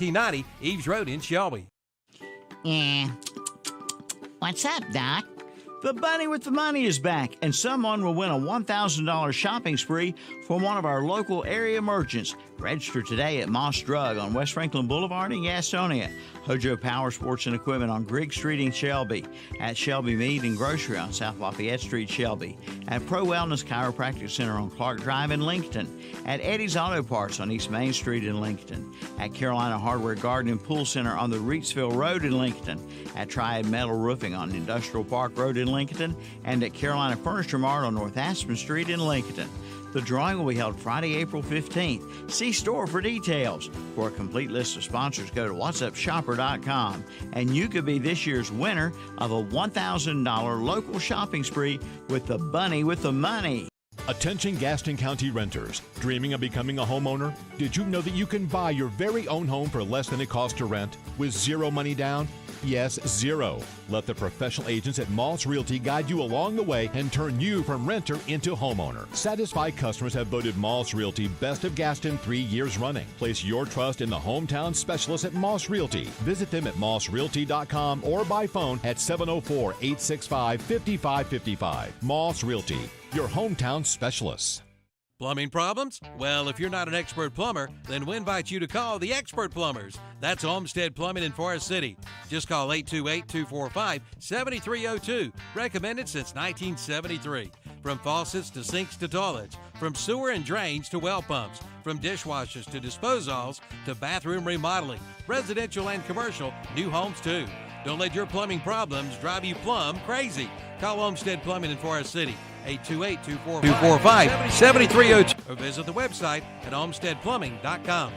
T90 Eves Road in Shelby. Yeah. What's up, Doc? The Bunny with the Money is back, and someone will win a $1,000 shopping spree from one of our local area merchants. Register today at Moss Drug on West Franklin Boulevard in Gastonia, Hojo Power Sports and Equipment on Grigg Street in Shelby, at Shelby Meat and Grocery on South Lafayette Street, Shelby, at Pro Wellness Chiropractic Center on Clark Drive in Lincoln, at Eddie's Auto Parts on East Main Street in Lincoln, at Carolina Hardware Garden and Pool Center on the Reedsville Road in Lincoln, at Triad Metal Roofing on Industrial Park Road in Lincoln, and at Carolina Furniture Mart on North Aspen Street in Lincoln. The drawing will be held Friday, April 15th. See store for details. For a complete list of sponsors, go to whatsupshopper.com, and you could be this year's winner of a $1,000 local shopping spree with the Bunny with the Money. Attention Gaston County renters. Dreaming of becoming a homeowner? Did you know that you can buy your very own home for less than it costs to rent with zero money down? Yes, zero. Let the professional agents at Moss Realty guide you along the way and turn you from renter into homeowner. Satisfied customers have voted Moss Realty Best of Gaston 3 years running. Place your trust in the hometown specialists at Moss Realty. Visit them at mossrealty.com or by phone at 704-865-5555. Moss Realty, your hometown specialists. Plumbing problems? Well, if you're not an expert plumber, then we invite you to call the Expert Plumbers. That's Olmsted Plumbing in Forest City. Just call 828-245-7302. Recommended since 1973. From faucets to sinks to toilets, from sewer and drains to well pumps, from dishwashers to disposals to bathroom remodeling, residential and commercial, new homes too. Don't let your plumbing problems drive you plumb crazy. Call Olmsted Plumbing in Forest City. 828-245-7302 or visit the website at olmstedplumbing.com.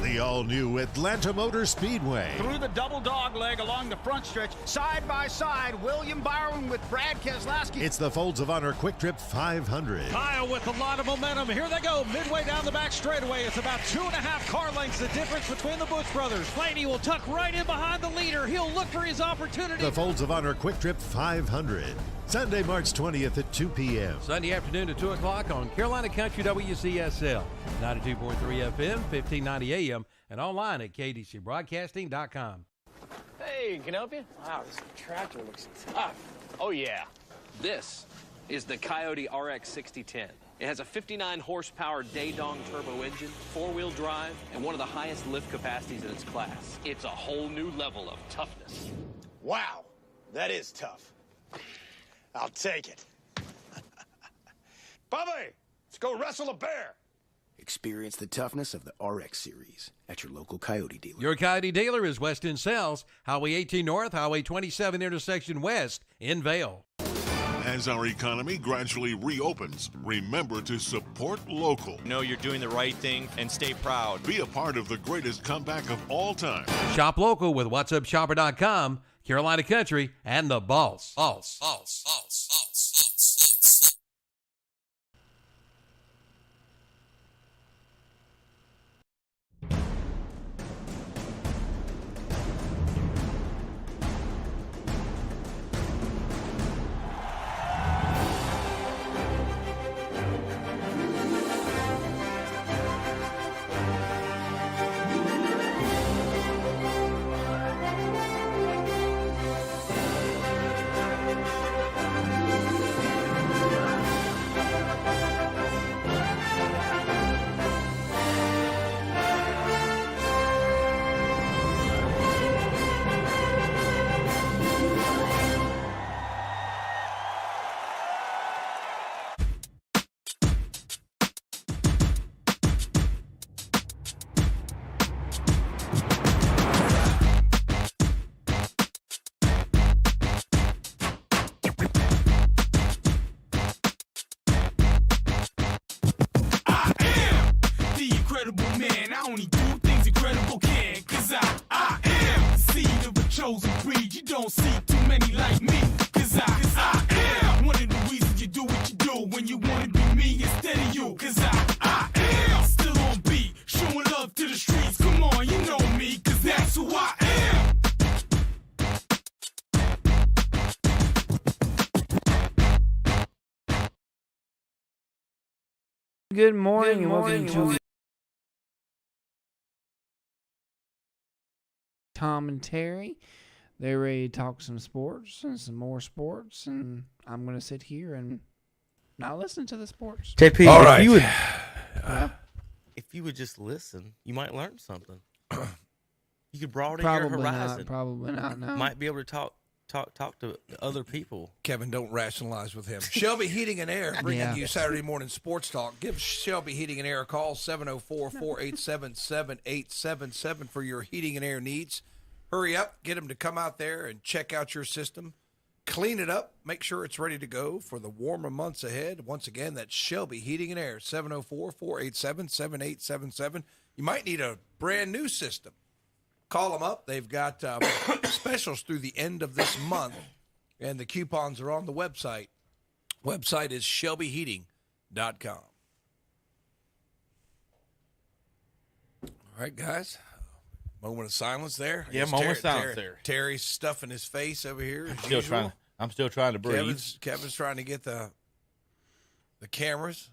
The all-new Atlanta Motor Speedway. Through the double dog leg along the front stretch, side by side, William Byron with Brad Keselowski. It's the Folds of Honor Quick Trip 500. Kyle with a lot of momentum. Here they go, midway down the back straightaway. It's about 2.5 car lengths the difference between the Busch brothers. Blaney will tuck right in behind the leader. He'll look for his opportunity. The Folds of Honor Quick Trip 500. Sunday, March 20th at 2 p.m. Sunday afternoon at 2 o'clock on Carolina Country WCSL, 92.3 FM, 1590 AM, and online at kdcbroadcasting.com. Hey, can I help you? Wow, this tractor looks tough. Oh, yeah. This is the Coyote RX 6010. It has a 59 horsepower Daedong turbo engine, 4-wheel drive, and one of the highest lift capacities in its class. It's a whole new level of toughness. Wow, that is tough. I'll take it. Bubby, let's go wrestle a bear. Experience the toughness of the RX series at your local Coyote dealer. Your Coyote dealer is Weston Sells, Highway 18 North, Highway 27 intersection west in Vail. As our economy gradually reopens, remember to support local. Know you're doing the right thing and stay proud. Be a part of the greatest comeback of all time. Shop local with whatsupshopper.com, Carolina Country, and the Boss. Good morning and welcome to Tom and Terry. They're ready to talk some sports and some more sports, and I'm going to sit here and not listen to the sports. JP, all right. If you would just listen, you might learn something. You could broaden Probably your horizon. Probably not. No. Might be able to talk to other people. Kevin, don't rationalize with him. Shelby Heating and Air bringing you Saturday morning sports talk. Give Shelby Heating and Air a call, 704-487-7877 for your heating and air needs. Hurry up, get them to come out there and check out your system. Clean it up, make sure it's ready to go for the warmer months ahead. Once again, that's Shelby Heating and Air, 704-487-7877. You might need a brand new system. Call them up. They've got specials through the end of this month, and the coupons are on the website. Website is shelbyheating.com. All right, guys. Moment of silence there. Yeah, moment of silence there. Terry's stuffing his face over here. I'm still trying to breathe. Kevin's trying to get the cameras.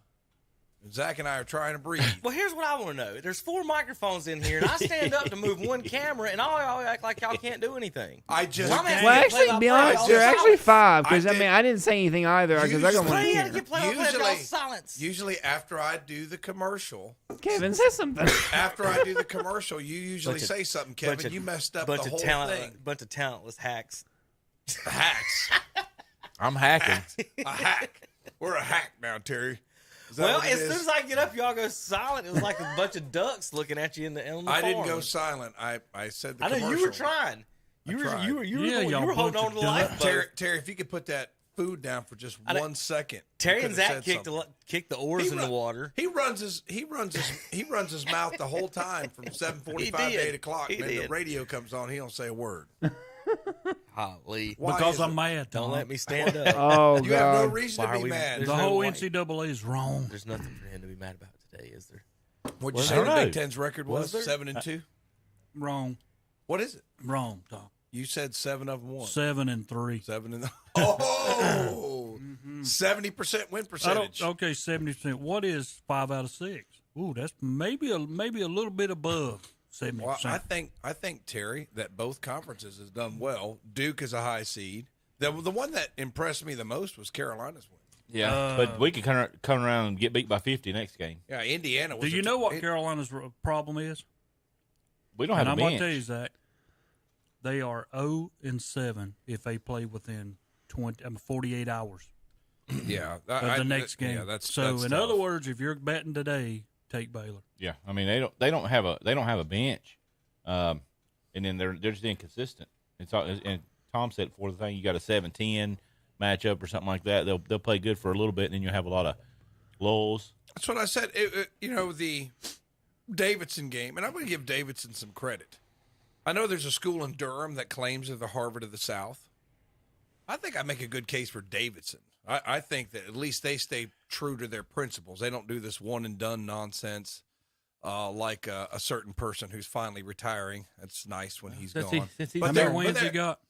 Zach and I are trying to breathe. Well, here's what I want to know. There's 4 microphones in here, and I stand up to move one camera, and y'all act like y'all can't do anything. Well, actually, to be honest, there are actually 5, because, I didn't say anything either, because I don't want to Usually after I do the commercial. Kevin says something. After I do the commercial, you usually say something, Kevin. You messed up the whole thing. Bunch of talentless hacks. Hacks. I'm hacking. A hack. We're a hack now, Terry. Well, as soon as I get up, y'all go silent. It was like a bunch of ducks looking at you on the I didn't go silent. I said the commercial. I know you were trying. You were holding on to the lifeboat. Terry, if you could put that food down for just 1 second. Terry and Zach kicked the oars in the water. He runs his mouth the whole time from 7:45 to 8 o'clock. And then the radio comes on. He don't say a word. Holly. Because I'm mad. Don't let me stand up. Oh, God. You have no reason to be mad. The whole NCAA is wrong. There's nothing for him to be mad about today, is there? What'd you say the Big Ten's record was? 7-2? Wrong. What is it? Wrong, Tom. You said 7 of them won. 7-3. 7 Oh! 70% win percentage. Okay, 70%. What is 5 out of 6? Ooh, that's maybe a little bit above 70%. Well, I think Terry, that both conferences has done well. Duke is a high seed. The one that impressed me the most was Carolina's win. Yeah, but we could come around and get beat by 50 next game. Yeah, Indiana was. Do you know what Carolina's problem is? We don't have a bench. I'm going to tell you, Zach, they are 0-7 if they play within 48 hours. Yeah, of the next game. Yeah, that's in tough. other words, if you're betting today, take Baylor. Yeah, I mean they don't have a bench, and then they're just inconsistent. And Tom said before the thing, you got a 7-10 matchup or something like that. They'll play good for a little bit, and then you'll have a lot of lulls. That's what I said. The Davidson game, and I'm going to give Davidson some credit. I know there's a school in Durham that claims they're the Harvard of the South. I think I make a good case for Davidson. I think that at least they stay true to their principles. They don't do this one-and-done nonsense like a certain person who's finally retiring. That's nice when he's gone. How many wins he got?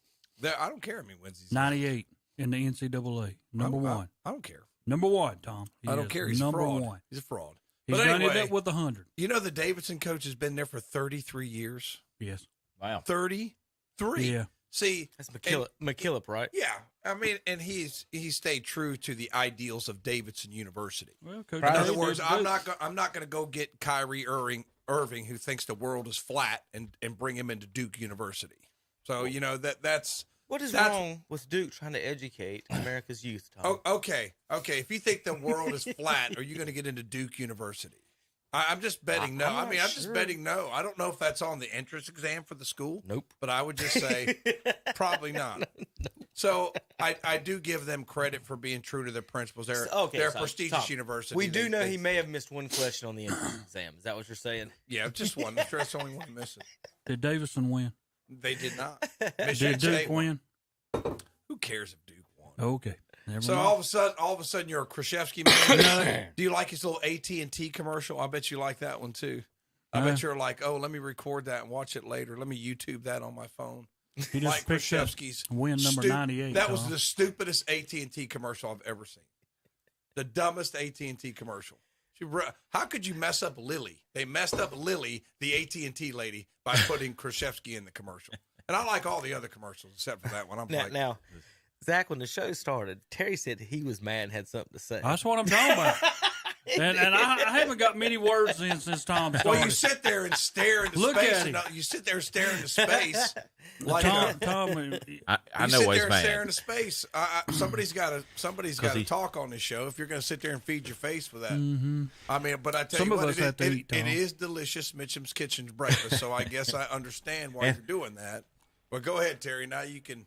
I don't care how many wins he's 98 in the NCAA. Number one. I don't care. Number one, Tom. I don't care. He's number a fraud. one. He's a fraud. He's but done anyway, it up with 100. You know the Davidson coach has been there for 33 years? Yes. Wow. 33? Yeah. See, that's McKillop, right? Yeah, I mean, and he's stayed true to the ideals of Davidson University. Well, Coach, in other words, I'm not going to go get Kyrie Irving, who thinks the world is flat, and bring him into Duke University. So that's what is wrong with Duke trying to educate America's youth, Tom? Oh, okay. If you think the world is flat, are you going to get into Duke University? I'm just betting no. I'm just betting no. I don't know if that's on the entrance exam for the school. Nope. But I would just say probably not. No. So I do give them credit for being true to their principles. They're a prestigious university. We do know he may have missed one question on the entrance exam. Is that what you're saying? Yeah, just one. I'm sure that's the only one missing. Did Davidson win? They did not. Did Duke win? Who cares if Duke won? Okay. So all of a sudden, you're a Krzyzewski man. Do you like his little AT&T commercial? I bet you like that one too. I bet you're like, oh, let me record that and watch it later. Let me YouTube that on my phone. He just like picked up Krzyzewski's win number 98. That was the stupidest AT&T commercial I've ever seen. The dumbest AT&T commercial. How could you mess up Lily? They messed up Lily, the AT&T lady, by putting Krzyzewski in the commercial. And I like all the other commercials except for that one. Now, Zach, when the show started, Terry said he was mad and had something to say. That's what I'm talking about. And I haven't got many words in since Tom started. Well, you sit there and stare into Look space. at him. You sit there staring into space. Like I know you why sit he's there and mad. stare into space. Somebody's got to talk on this show if you're going to sit there and feed your face for that. Mhm. I mean, but I tell Some you of what, us have to eat, Tom. it is delicious. Mitchum's Kitchen's breakfast. So I guess I understand why you're doing that. But go ahead, Terry. Now you can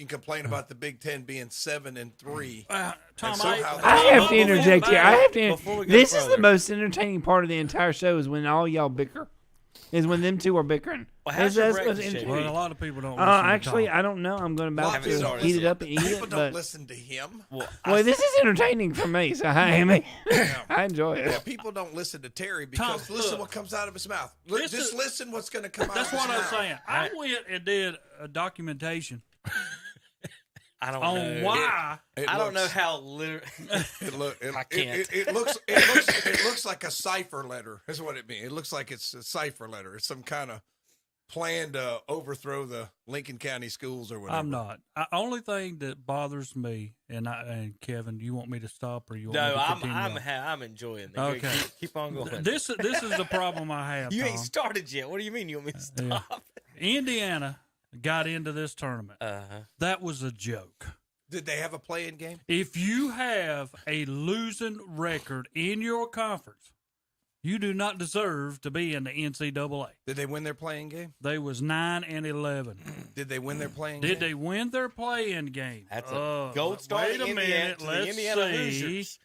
complain about the Big Ten being 7-3. Tom, I have to interject here. This is the further. most entertaining part of the entire show is when all y'all bicker. Is when them two are bickering. Well, how's your That's breakfast, entertaining. Well, a lot of people don't listen Actually, to Tom. I don't know. I'm going about People to don't heat it listen- up and eat People it. don't But listen to him. well, this is entertaining for me, so I enjoy it. Yeah, people don't listen to Terry because Tom, listen look. what comes out of his mouth. This Just is- listen what's going to come out That's of his what I'm mouth. saying. I went and did a documentation I don't on know. why. I don't know how I can't. It looks like a cipher letter. Is what it means. It looks like it's a cipher letter. It's some kind of plan to overthrow the Lincoln County schools or whatever. I'm not. The only thing that bothers me, and Kevin, you want me to stop or you want me No, to continue? I'm enjoying it. Okay. Keep on going. This is the problem I have. You Tom. ain't started yet. What do you mean you want me to stop? Indiana got into this tournament. That was a joke. Did they have a play-in game? If you have a losing record in your conference, you do not deserve to be in the NCAA. Did they win their play-in game? They was 9-11. Did they win their play-in game? Did they win their play-in game? That's a gold star. Wait a minute. Let's Indiana see. Hoosiers.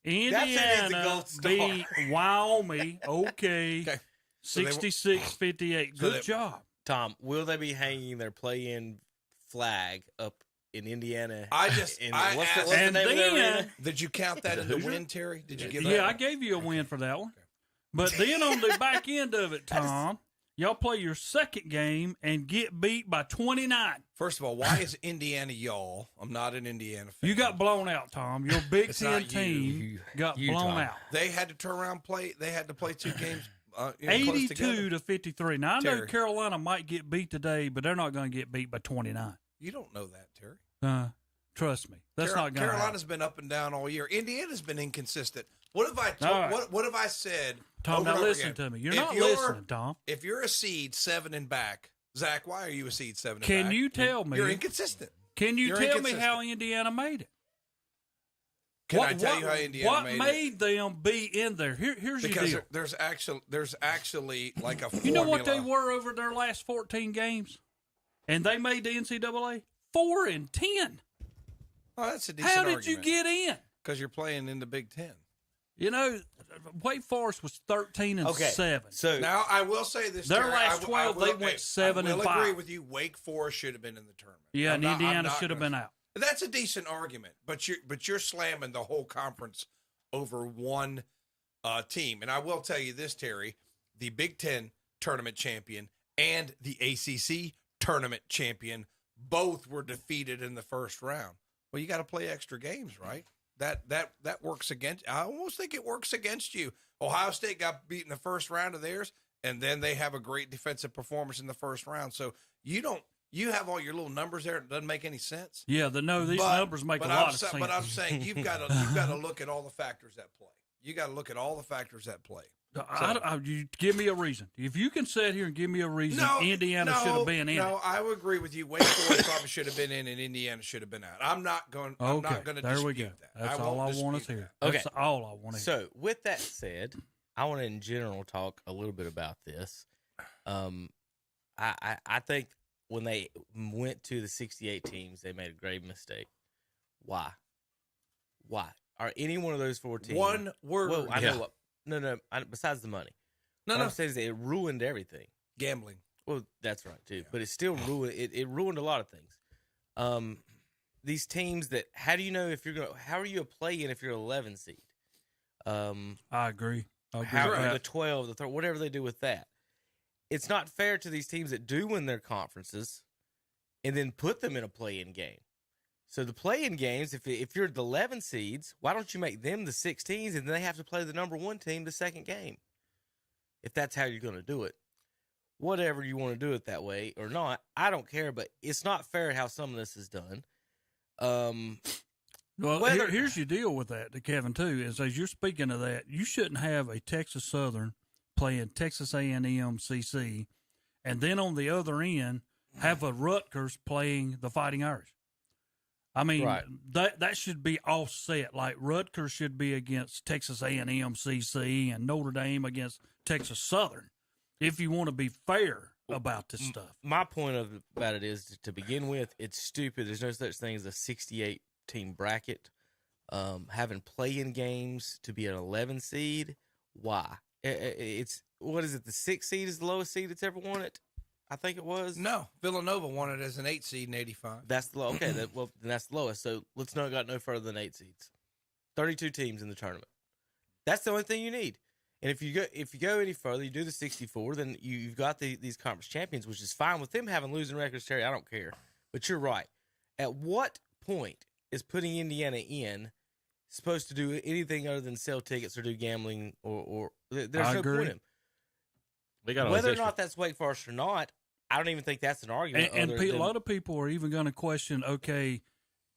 Indiana gold star. beat Wyoming. Okay. Okay. 66-58. Good job. Tom, will they be hanging their play-in flag up in Indiana? What's the name of their arena? Did you count that in the win, Terry? Did you give that? Yeah, I gave you a win for that one. But then on the back end of it, Tom, y'all play your second game and get beat by 29. First of all, why is Indiana y'all? I'm not an Indiana fan. You got blown out, Tom. Your Big It's Ten not you. team got blown Tom. out. They had to turn around play. They had to play two games. Close together. 82-53. Now, I know Terry. Carolina might get beat today, but they're not going to get beat by 29. You don't know that, Terry. Trust me. That's not going to happen. Carolina's been up and down all year. Indiana's been inconsistent. What have I All right. what have I said? Tom, over now and over listen again? to me. You're If not listening, Tom. If you're a seed 7 and back, Zach, why are you a seed 7 and back? Can you tell me? You're inconsistent. Can you You're tell me inconsistent. how Indiana made it? Can I tell you how Indiana made it? What made them be in there? Here's Because your deal. there's actually like a formula. You know what they were over their last 14 games? And they made the NCAA 4-10. Oh, that's a decent How argument. did you get in? Because you're playing in the Big Ten. You know, Wake Forest was 13-7. So now I will say this: Their Terry, last 12, they went 7 I and will 5. agree with you. Wake Forest should have been in the tournament. Yeah, I'm and not- I'm Indiana not should have gonna- been out. That's a decent argument, but you're slamming the whole conference over one team. And I will tell you this, Terry: the Big Ten tournament champion and the ACC tournament champion both were defeated in the first round. Well, you got to play extra games, right? That works against. I almost think it works against you. Ohio State got beat in the first round of theirs, and then they have a great defensive performance in the first round. So you have all your little numbers there. It doesn't make any sense. Yeah, these numbers make a lot of sense. But I'm saying you've got to look at all the factors at play. You got to look at all the factors at play. You give me a reason. If you can sit here and give me a reason, Indiana should have been in it. No, I would agree with you. Wake Forest probably should have been in, and Indiana should have been out. I'm not going to there we go. dispute that. That's all I want to hear. Okay. That's all I want to hear. So, with that said, I want to, in general, talk a little bit about this. I think when they went to the 68 teams, they made a grave mistake. Why? Are any one of those 4 teams? One word. Well, I know what. No. Besides the money. What I'm saying is it ruined everything. Gambling. Well, that's right too. Yeah. But it still ruined. It ruined a lot of things. These teams that. How do you know if you're going? How are you a play-in if you're 11 seed? I agree. The 12, the 13, whatever they do with that. It's not fair to these teams that do win their conferences, and then put them in a play-in game. So the play-in games, if you're the 11 seeds, why don't you make them the 16s, and then they have to play the number 1 team the second game? If that's how you're going to do it. Whatever you want to do it that way or not, I don't care, but it's not fair how some of this is done. Well, here's your deal with that, Kevin, too, is as you're speaking of that, you shouldn't have a Texas Southern playing Texas A&M CC, and then on the other end, have a Rutgers playing the Fighting Irish. I mean, Right. that should be offset. Like Rutgers should be against Texas A&M CC and Notre Dame against Texas Southern, if you want to be fair about this stuff. My point about it is, to begin with, it's stupid. There's no such thing as a 68-team bracket. Having play-in games to be an 11 seed, why? It's what is it? The 6th seed is the lowest seed that's ever won it. I think it was. No, Villanova won it as an 8 seed in '85. That's the okay. Then that's the lowest. So let's not got no further than 8 seeds. 32 teams in the tournament. That's the only thing you need. And if you go any further, you do the 64, then you've got these conference champions, which is fine with them having losing records. Terry, I don't care. But you're right. At what point is putting Indiana in supposed to do anything other than sell tickets or do gambling or there's no point in them. Whether or not that's Wake Forest or not, I don't even think that's an argument. And a lot of people are even going to question, okay,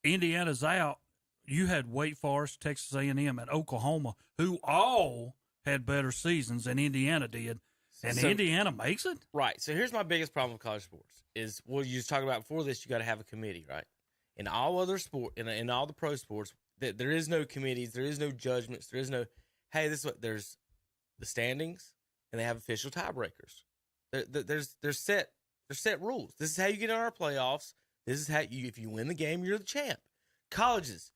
Indiana's out. You had Wake Forest, Texas A&M, and Oklahoma, who all had better seasons than Indiana did, and Indiana makes it? Right. So here's my biggest problem with college sports is, well, you just talked about before this, you got to have a committee, right? In all other sport, in all the pro sports, there is no committees, there is no judgments, there is no, hey, this is what, there's the standings, and they have official tiebreakers. There's set rules. This is how you get in our playoffs. This is how if you win the game, you're the champ. Colleges,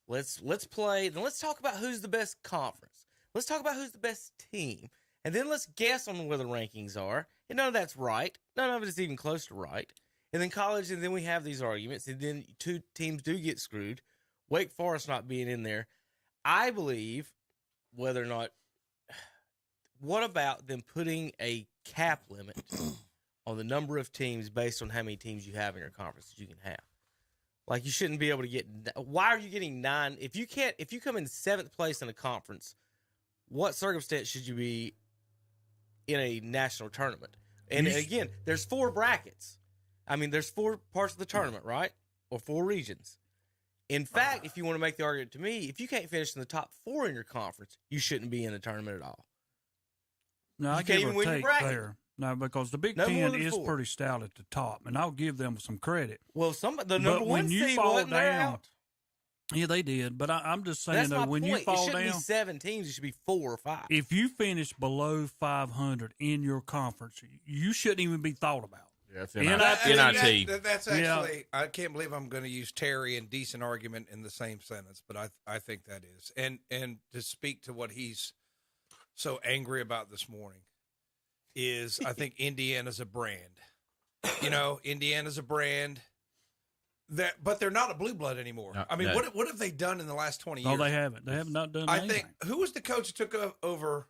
let's play. Then let's talk about who's the best conference. Let's talk about who's the best team, and then let's guess on where the rankings are. And none of that's right. None of it is even close to right. And then college, and then we have these arguments, and then 2 teams do get screwed. Wake Forest not being in there, I believe, whether or not. What about them putting a cap limit on the number of teams based on how many teams you have in your conference that you can have? Like, you shouldn't be able to get. Why are you getting 9? If you come in 7th place in a conference, what circumstance should you be in a national tournament? And again, there's 4 brackets. I mean, there's 4 parts of the tournament, right? Or 4 regions. In fact, if you want to make the argument to me, if you can't finish in the top 4 in your conference, you shouldn't be in the tournament at all. No, I give or take there. No, because the Big Ten is pretty stout at the top, and I'll give them some credit. Well, the number 1 seed wasn't out. Yeah, they did, but I'm just saying, though, when you fall down, it shouldn't be 7 teams. It should be 4 or 5. If you finish below 500 in your conference, you shouldn't even be thought about. Yeah, NIT. That's actually, I can't believe I'm going to use Terry and decent argument in the same sentence, but I think that is. And to speak to what he's so angry about this morning is, I think Indiana's a brand. Indiana's a brand but they're not a blue blood anymore. No, I mean, what have they done in the last 20 years? Oh, they haven't. They have not done anything. I think, who was the coach that took over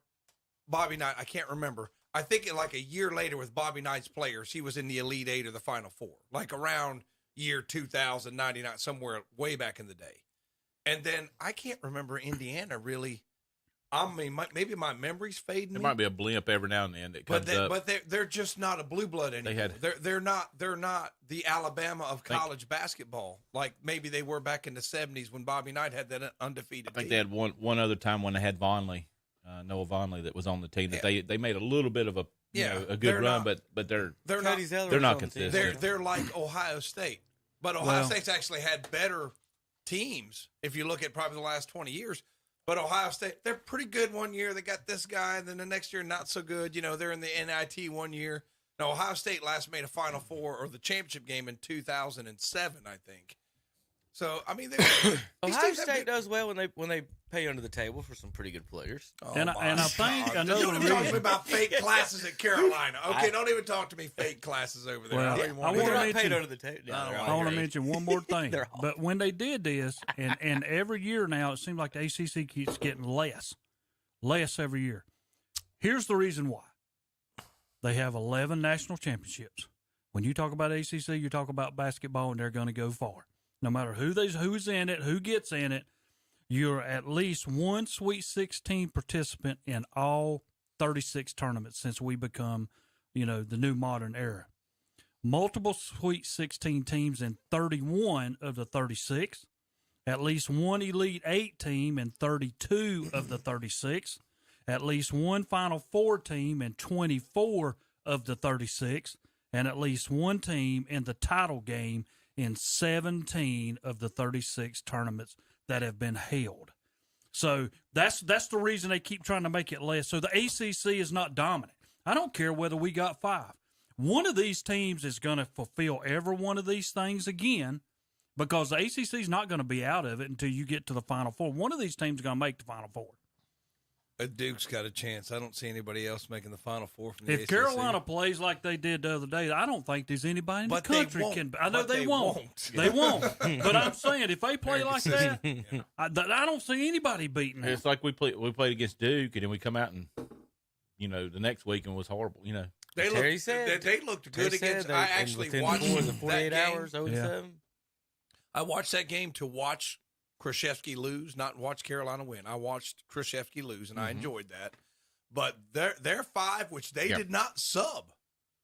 Bobby Knight? I can't remember. I think like a year later with Bobby Knight's players, he was in the Elite 8 or the Final 4, like around year 2000, 99, somewhere way back in the day. And then I can't remember Indiana really. I mean, maybe my memory's fading. There might be a blimp every now and then that comes up. But they're just not a blue blood anymore. They're not the Alabama of college basketball like maybe they were back in the 70s when Bobby Knight had that undefeated I think team. they had one other time when they had Vonleh, Noah Vonleh, that was on the team that they made a little bit of a good run, but they're not consistent. They're like Ohio State, but Ohio State's actually had better teams if you look at probably the last 20 years. But Ohio State, they're pretty good one year. They got this guy, and then the next year not so good. They're in the NIT one year. Now, Ohio State last made a Final Four or the championship game in 2007, I think. So, I mean, Ohio State does well when they pay under the table for some pretty good players. Oh, and I think another don't even talk to me about fake classes at Carolina. Okay, don't even talk to me fake classes over there. Well, I want to mention mention one more thing. But when they did this, and every year now, it seems like the ACC keeps getting less every year. Here's the reason why. They have 11 national championships. When you talk about ACC, you talk about basketball, and they're going to go far. no matter who's in it, who gets in it, you're at least one Sweet 16 participant in all 36 tournaments since we become, the new modern era. Multiple Sweet 16 teams in 31 of the 36. At least one Elite 8 team in 32 of the 36. At least one Final Four team in 24 of the 36. And at least one team in the title game in 17 of the 36 tournaments that have been held. So that's the reason they keep trying to make it less. So the ACC is not dominant. I don't care whether we got 5. One of these teams is going to fulfill every one of these things again, because the ACC is not going to be out of it until you get to the Final Four. One of these teams is going to make the Final Four. Duke's got a chance. I don't see anybody else making the Final Four from the ACC. If Carolina plays like they did the other day, I don't think there's anybody in the country can. I know they won't. They won't. But I'm saying if they play like that, I don't see anybody beating them. It's like we played against Duke, and then we come out and the next weekend was horrible. They looked good against. I actually watched 48 hours, 07. I watched that game to watch Krzyzewski lose, not watch Carolina win. I watched Krzyzewski lose, and I enjoyed that. But they're 5, which they did not sub.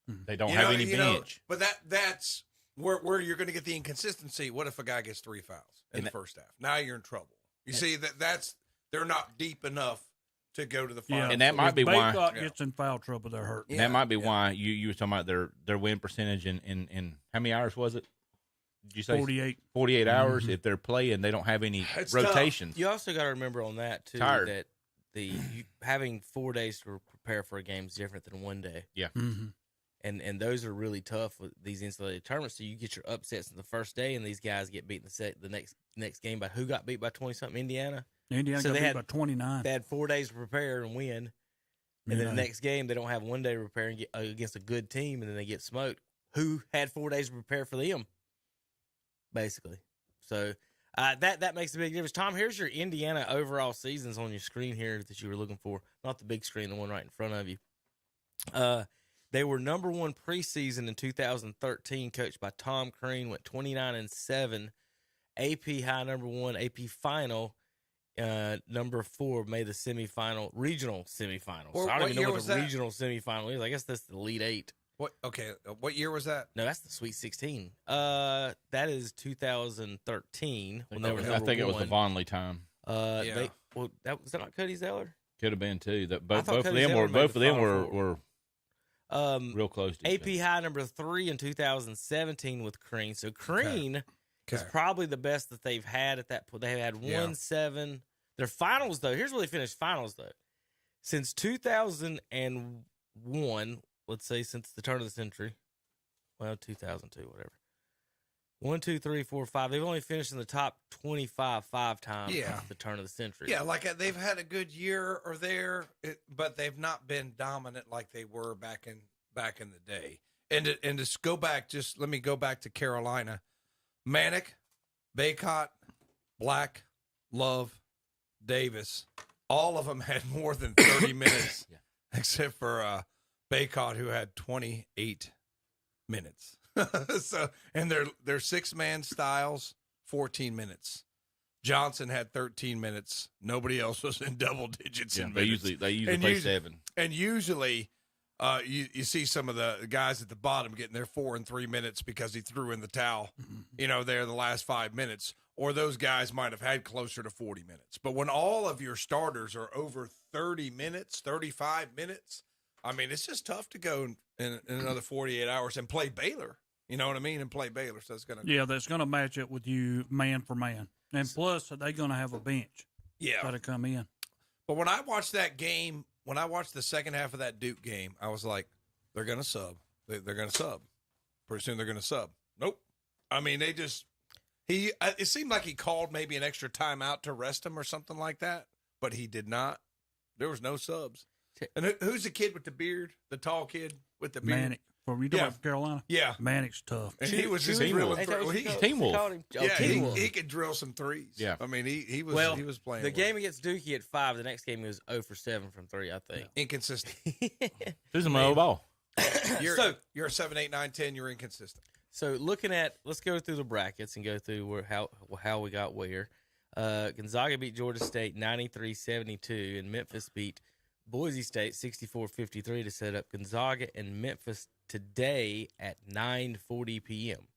They don't have any bench. But that's where you're going to get the inconsistency. What if a guy gets 3 fouls in the first half? Now you're in trouble. You see that's they're not deep enough to go to the final. And that might be why Baycott gets in foul trouble. They're hurt. That might be why you were talking about their win percentage in how many hours was it? Did you say 48? 48 hours. If they're playing, they don't have any rotations. You also got to remember on that too that having 4 days to prepare for a game is different than 1 day. Yeah. And those are really tough with these insulated tournaments. So you get your upsets in the first day, and these guys get beat in the next game by who got beat by 20-something? Indiana. Indiana got beat by 29. They had 4 days to prepare and win, and then the next game they don't have 1 day to prepare and get against a good team, and then they get smoked. Who had 4 days to prepare for them? Basically, so that makes a big difference. Tom, here's your Indiana overall seasons on your screen here that you were looking for, not the big screen, the one right in front of you. They were number 1 preseason in 2013, coached by Tom Crean, went 29-7. AP high number 1, AP final number 4 made the semifinal, regional semifinal. So I don't even know what the regional semifinal is. I guess that's the Elite 8. What? Okay, what year was that? No, that's the Sweet 16. That is 2013. When they were I think it was the Vonleh time. Was that not Cody Zeller? Could have been too. That both of them were real close to AP high number 3 in 2017 with Crean. So Crean is probably the best that they've had at that point. They had 1-7. Their finals though. Here's where they finished finals though. Since 2001. Let's say since the turn of the century, 2002, whatever. 1, 2, 3, 4, 5. They've only finished in the top 25 5 times since the turn of the century. Yeah, like they've had a good year or there, but they've not been dominant like they were back in the day. And to go back, let me go back to Carolina. Manick, Baycott, Black, Love, Davis, all of them had more than 30 minutes, except for Baycott, who had 28 minutes. So, and their 6-man styles, 14 minutes. Johnson had 13 minutes. Nobody else was in double digits in minutes. They usually play 7. And usually you see some of the guys at the bottom getting their 4 and 3 minutes because he threw in the towel, there the last 5 minutes. Or those guys might have had closer to 40 minutes. But when all of your starters are over 30 minutes, 35 minutes, I mean, it's just tough to go in another 48 hours and play Baylor. You know what I mean? And play Baylor. So it's that's going to match up with you man for man. And plus, they're going to have a bench. Got to come in. But when I watched that game, when I watched the second half of that Duke game, I was like, they're going to sub. They're going to sub. Pretty soon they're going to sub. Nope. I mean, it seemed like he called maybe an extra timeout to rest him or something like that, but he did not. There was no subs. And who's the kid with the beard? The tall kid with the beard? Manick. You talking about Carolina? Yeah. Manick's tough. And he was just drilling threes. Team Wolf. He could drill some threes. Yeah. I mean, he was playing. The game against Duke, he had 5. The next game, he was 0 for 7 from 3, I think. Inconsistent. Who's a mobile ball? You're a 7, 8, 9, 10. You're inconsistent. So let's go through the brackets and go through how we got where. Gonzaga beat Georgia State 93-72, and Memphis beat Boise State 64-53 to set up Gonzaga and Memphis today at 9:40 p.m.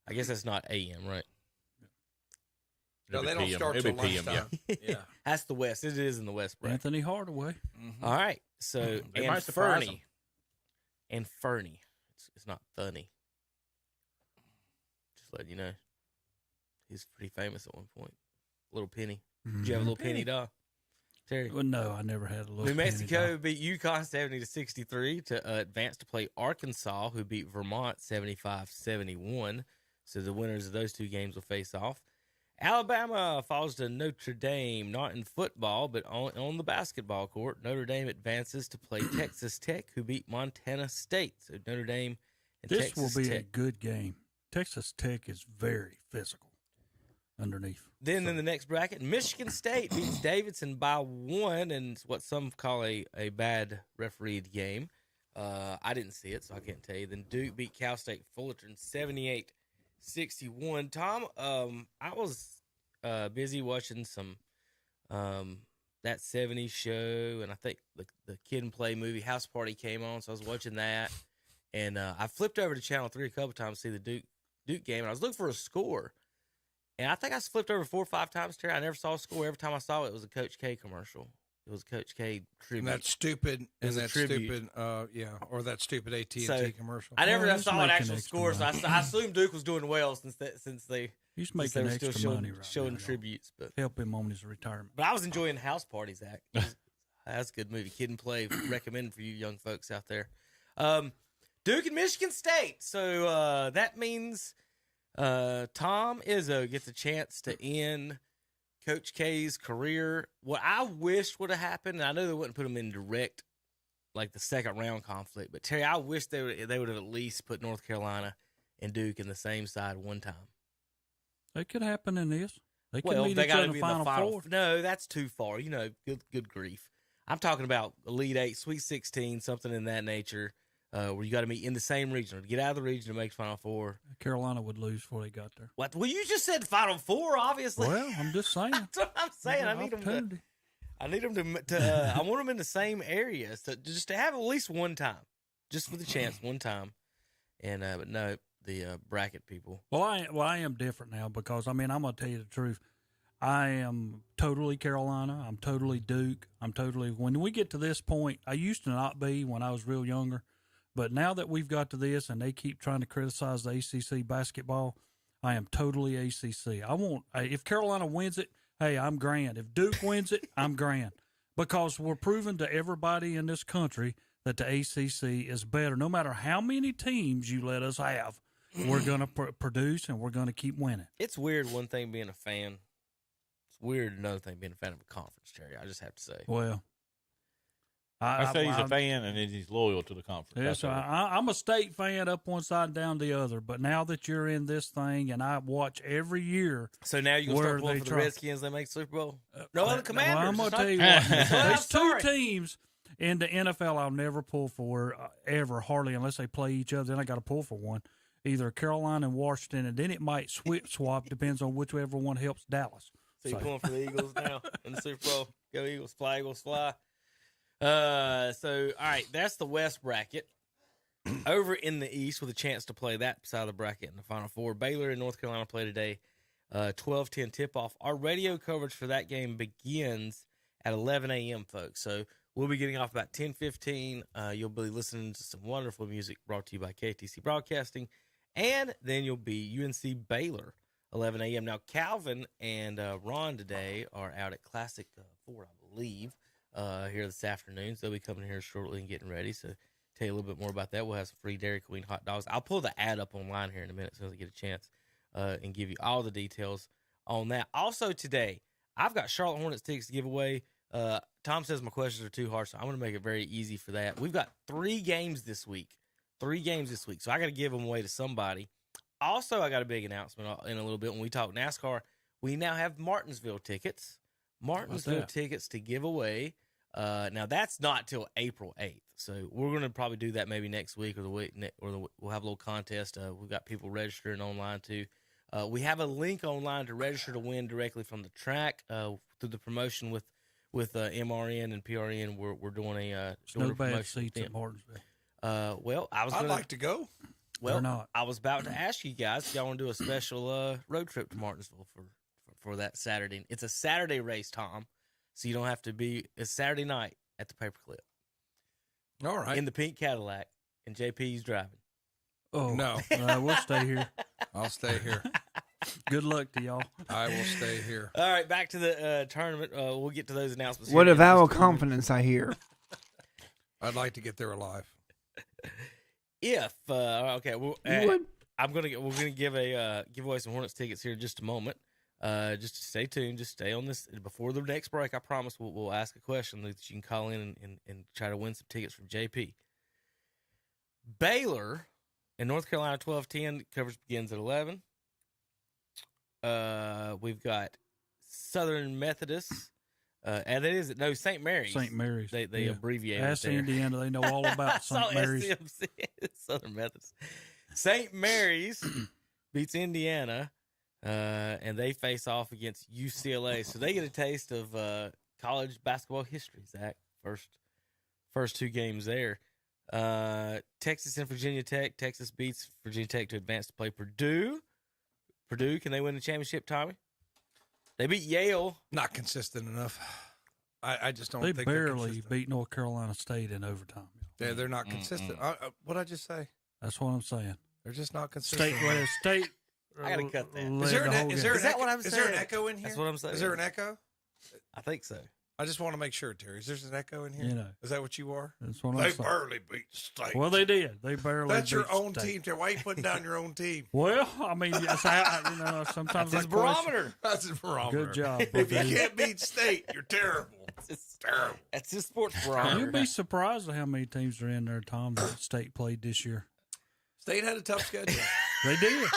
I guess that's not a.m., right? No, they don't start till lunchtime. Yeah. That's the West. It is in the West bracket. Anthony Hardaway. Mm-hmm. All right. So, and Fernie. And Fernie. It's not funny. Just letting you know. He's pretty famous at one point. Little Penny. Did you have a little Penny doll? Terry? Well, no, I never had a little New Penny Mexico doll. beat UConn 70-63 to advance to play Arkansas, who beat Vermont 75-71. So the winners of those two games will face off. Alabama falls to Notre Dame, not in football, but on the basketball court. Notre Dame advances to play Texas Tech, who beat Montana State. So Notre Dame and This Texas will be Tech. a good game. Texas Tech is very physical underneath. Then in the next bracket, Michigan State beats Davidson by 1 in what some call a bad refereed game. I didn't see it, so I can't tell you. Then Duke beat Cal State Fullerton 78-61. Tom, I was busy watching some that 70s show, and I think the Kid and Play movie House Party came on, so I was watching that. And I flipped over to Channel 3 a couple times to see the Duke game, and I was looking for a score. And I think I flipped over 4 or 5 times, Terry. I never saw a score. Every time I saw it, it was a Coach K commercial. It was a Coach K tribute. And that stupid, or that stupid AT&T commercial. I never saw an actual score, so I assumed Duke was doing well since they He's making extra money showing tributes. But help him on his retirement. But I was enjoying House Parties Act. That's a good movie. Kid and Play, recommended for you young folks out there. Duke and Michigan State. So that means Tom Izzo gets a chance to end Coach K's career. What I wish would have happened, and I know they wouldn't put him in direct, like the second round conflict, but Terry, I wish they would have at least put North Carolina and Duke in the same side one time. It could happen in this. They could Well, meet they each other got to in be the in the Final Four. No, that's too far. Good grief. I'm talking about Elite 8, Sweet 16, something in that nature, where you got to meet in the same region. To get out of the region to make Final Four. Carolina would lose before they got there. What? Well, you just said Final Four, obviously. Well, I'm just saying. That's what I'm saying. I need them to I want them in the same areas just to have at least one time, just for the chance, one time. And but no, the bracket people. Well, I am different now because I'm gonna tell you the truth. I am totally Carolina. I'm totally Duke. When we get to this point, I used to not be when I was real younger, but now that we've got to this and they keep trying to criticize the ACC basketball, I am totally ACC. If Carolina wins it, hey, I'm grand. If Duke wins it, I'm grand. Because we're proving to everybody in this country that the ACC is better. No matter how many teams you let us have, we're going to produce and we're going to keep winning. It's weird, one thing being a fan. It's weird, another thing being a fan of a conference, Terry. I just have to say. Well, I say he's a fan and he's loyal to the conference. Yes, I'm a state fan up one side and down the other. But now that you're in this thing, and I watch every year. So now you're going to start pulling for the Redskins that make Super Bowl? No, the Commanders. Well, I'm going to tell you what. There's two teams in the NFL I'll never pull for, ever, hardly, unless they play each other. Then I got to pull for one. Either Carolina and Washington, and then it might swap, depends on whichever one helps Dallas. So you're pulling for the Eagles now in the Super Bowl? Go Eagles, fly, Eagles, fly. So, all right, that's the West bracket. Over in the East with a chance to play that side of the bracket in the Final Four. Baylor and North Carolina play today, 12:10 tip-off. Our radio coverage for that game begins at 11 a.m., folks. So we'll be getting off about 10:15. You'll be listening to some wonderful music brought to you by KTC Broadcasting. And then you'll be UNC Baylor, 11 a.m. Now, Calvin and Ron today are out at Classic Ford, I believe, here this afternoon. So they'll be coming here shortly and getting ready. So tell you a little bit more about that. We'll have some free Dairy Queen hot dogs. I'll pull the ad up online here in a minute as soon as I get a chance and give you all the details on that. Also today, I've got Charlotte Hornets tickets to give away. Tom says my questions are too hard, so I'm going to make it very easy for that. We've got 3 games this week. So I got to give them away to somebody. Also, I got a big announcement in a little bit. When we talk NASCAR, we now have Martinsville tickets. Tickets to give away. Now, that's not till April 8th. So we're going to probably do that maybe next week or we'll have a little contest. We've got people registering online too. We have a link online to register to win directly from the track through the promotion with MRN and PRN. We're doing a no bad seats at Martinsville. Well, I'd like to go. Well, not. I was about to ask you guys if y'all want to do a special road trip to Martinsville for that Saturday. It's a Saturday race, Tom, so you don't have to be. It's Saturday night at the Paperclip. All right. In the pink Cadillac, and JP's driving. Oh no, we'll stay here. I'll stay here. Good luck to y'all. I will stay here. All right, back to the tournament. We'll get to those announcements. What a vow of confidence I hear. I'd like to get there alive. If okay, well, you would? we're gonna give away some Hornets tickets here in just a moment. Just stay tuned. Just stay on this before the next break. I promise we'll ask a question that you can call in and try to win some tickets from JP. Baylor in North Carolina 12-10 coverage begins at 11. We've got Southern Methodist. And it is St. Mary's. St. Mary's. They abbreviate Ask it there. Indiana. They know all about St. Mary's. SCMC, Southern Methodist. St. Mary's beats Indiana, and they face off against UCLA. So they get a taste of college basketball history, Zach. First two games there. Texas and Virginia Tech. Texas beats Virginia Tech to advance to play Purdue. Purdue, can they win the championship, Tommy? They beat Yale. Not consistent enough. I just don't they think barely beat North Carolina State in overtime. Yeah, they're not consistent. What'd I just say? That's what I'm saying. They're just not consistent. State. I gotta cut that. Is that what I'm saying? Is there an echo in here? That's what I'm saying. Is there an echo? I think so. I just want to make sure, Terry. Is there an echo in here? You know. Is that what you are? That's what I'm They saying. barely beat State. Well, they did. They barely. That's your beat own State. team, Terry. Why are you putting down your own team? Well, I mean, yes, sometimes That's his barometer. That's his barometer. Good job. If you can't beat State, you're terrible. It's terrible. That's his sports barometer. You'd be surprised at how many teams are in there, Tom, that State played this year. State had a tough schedule. They did.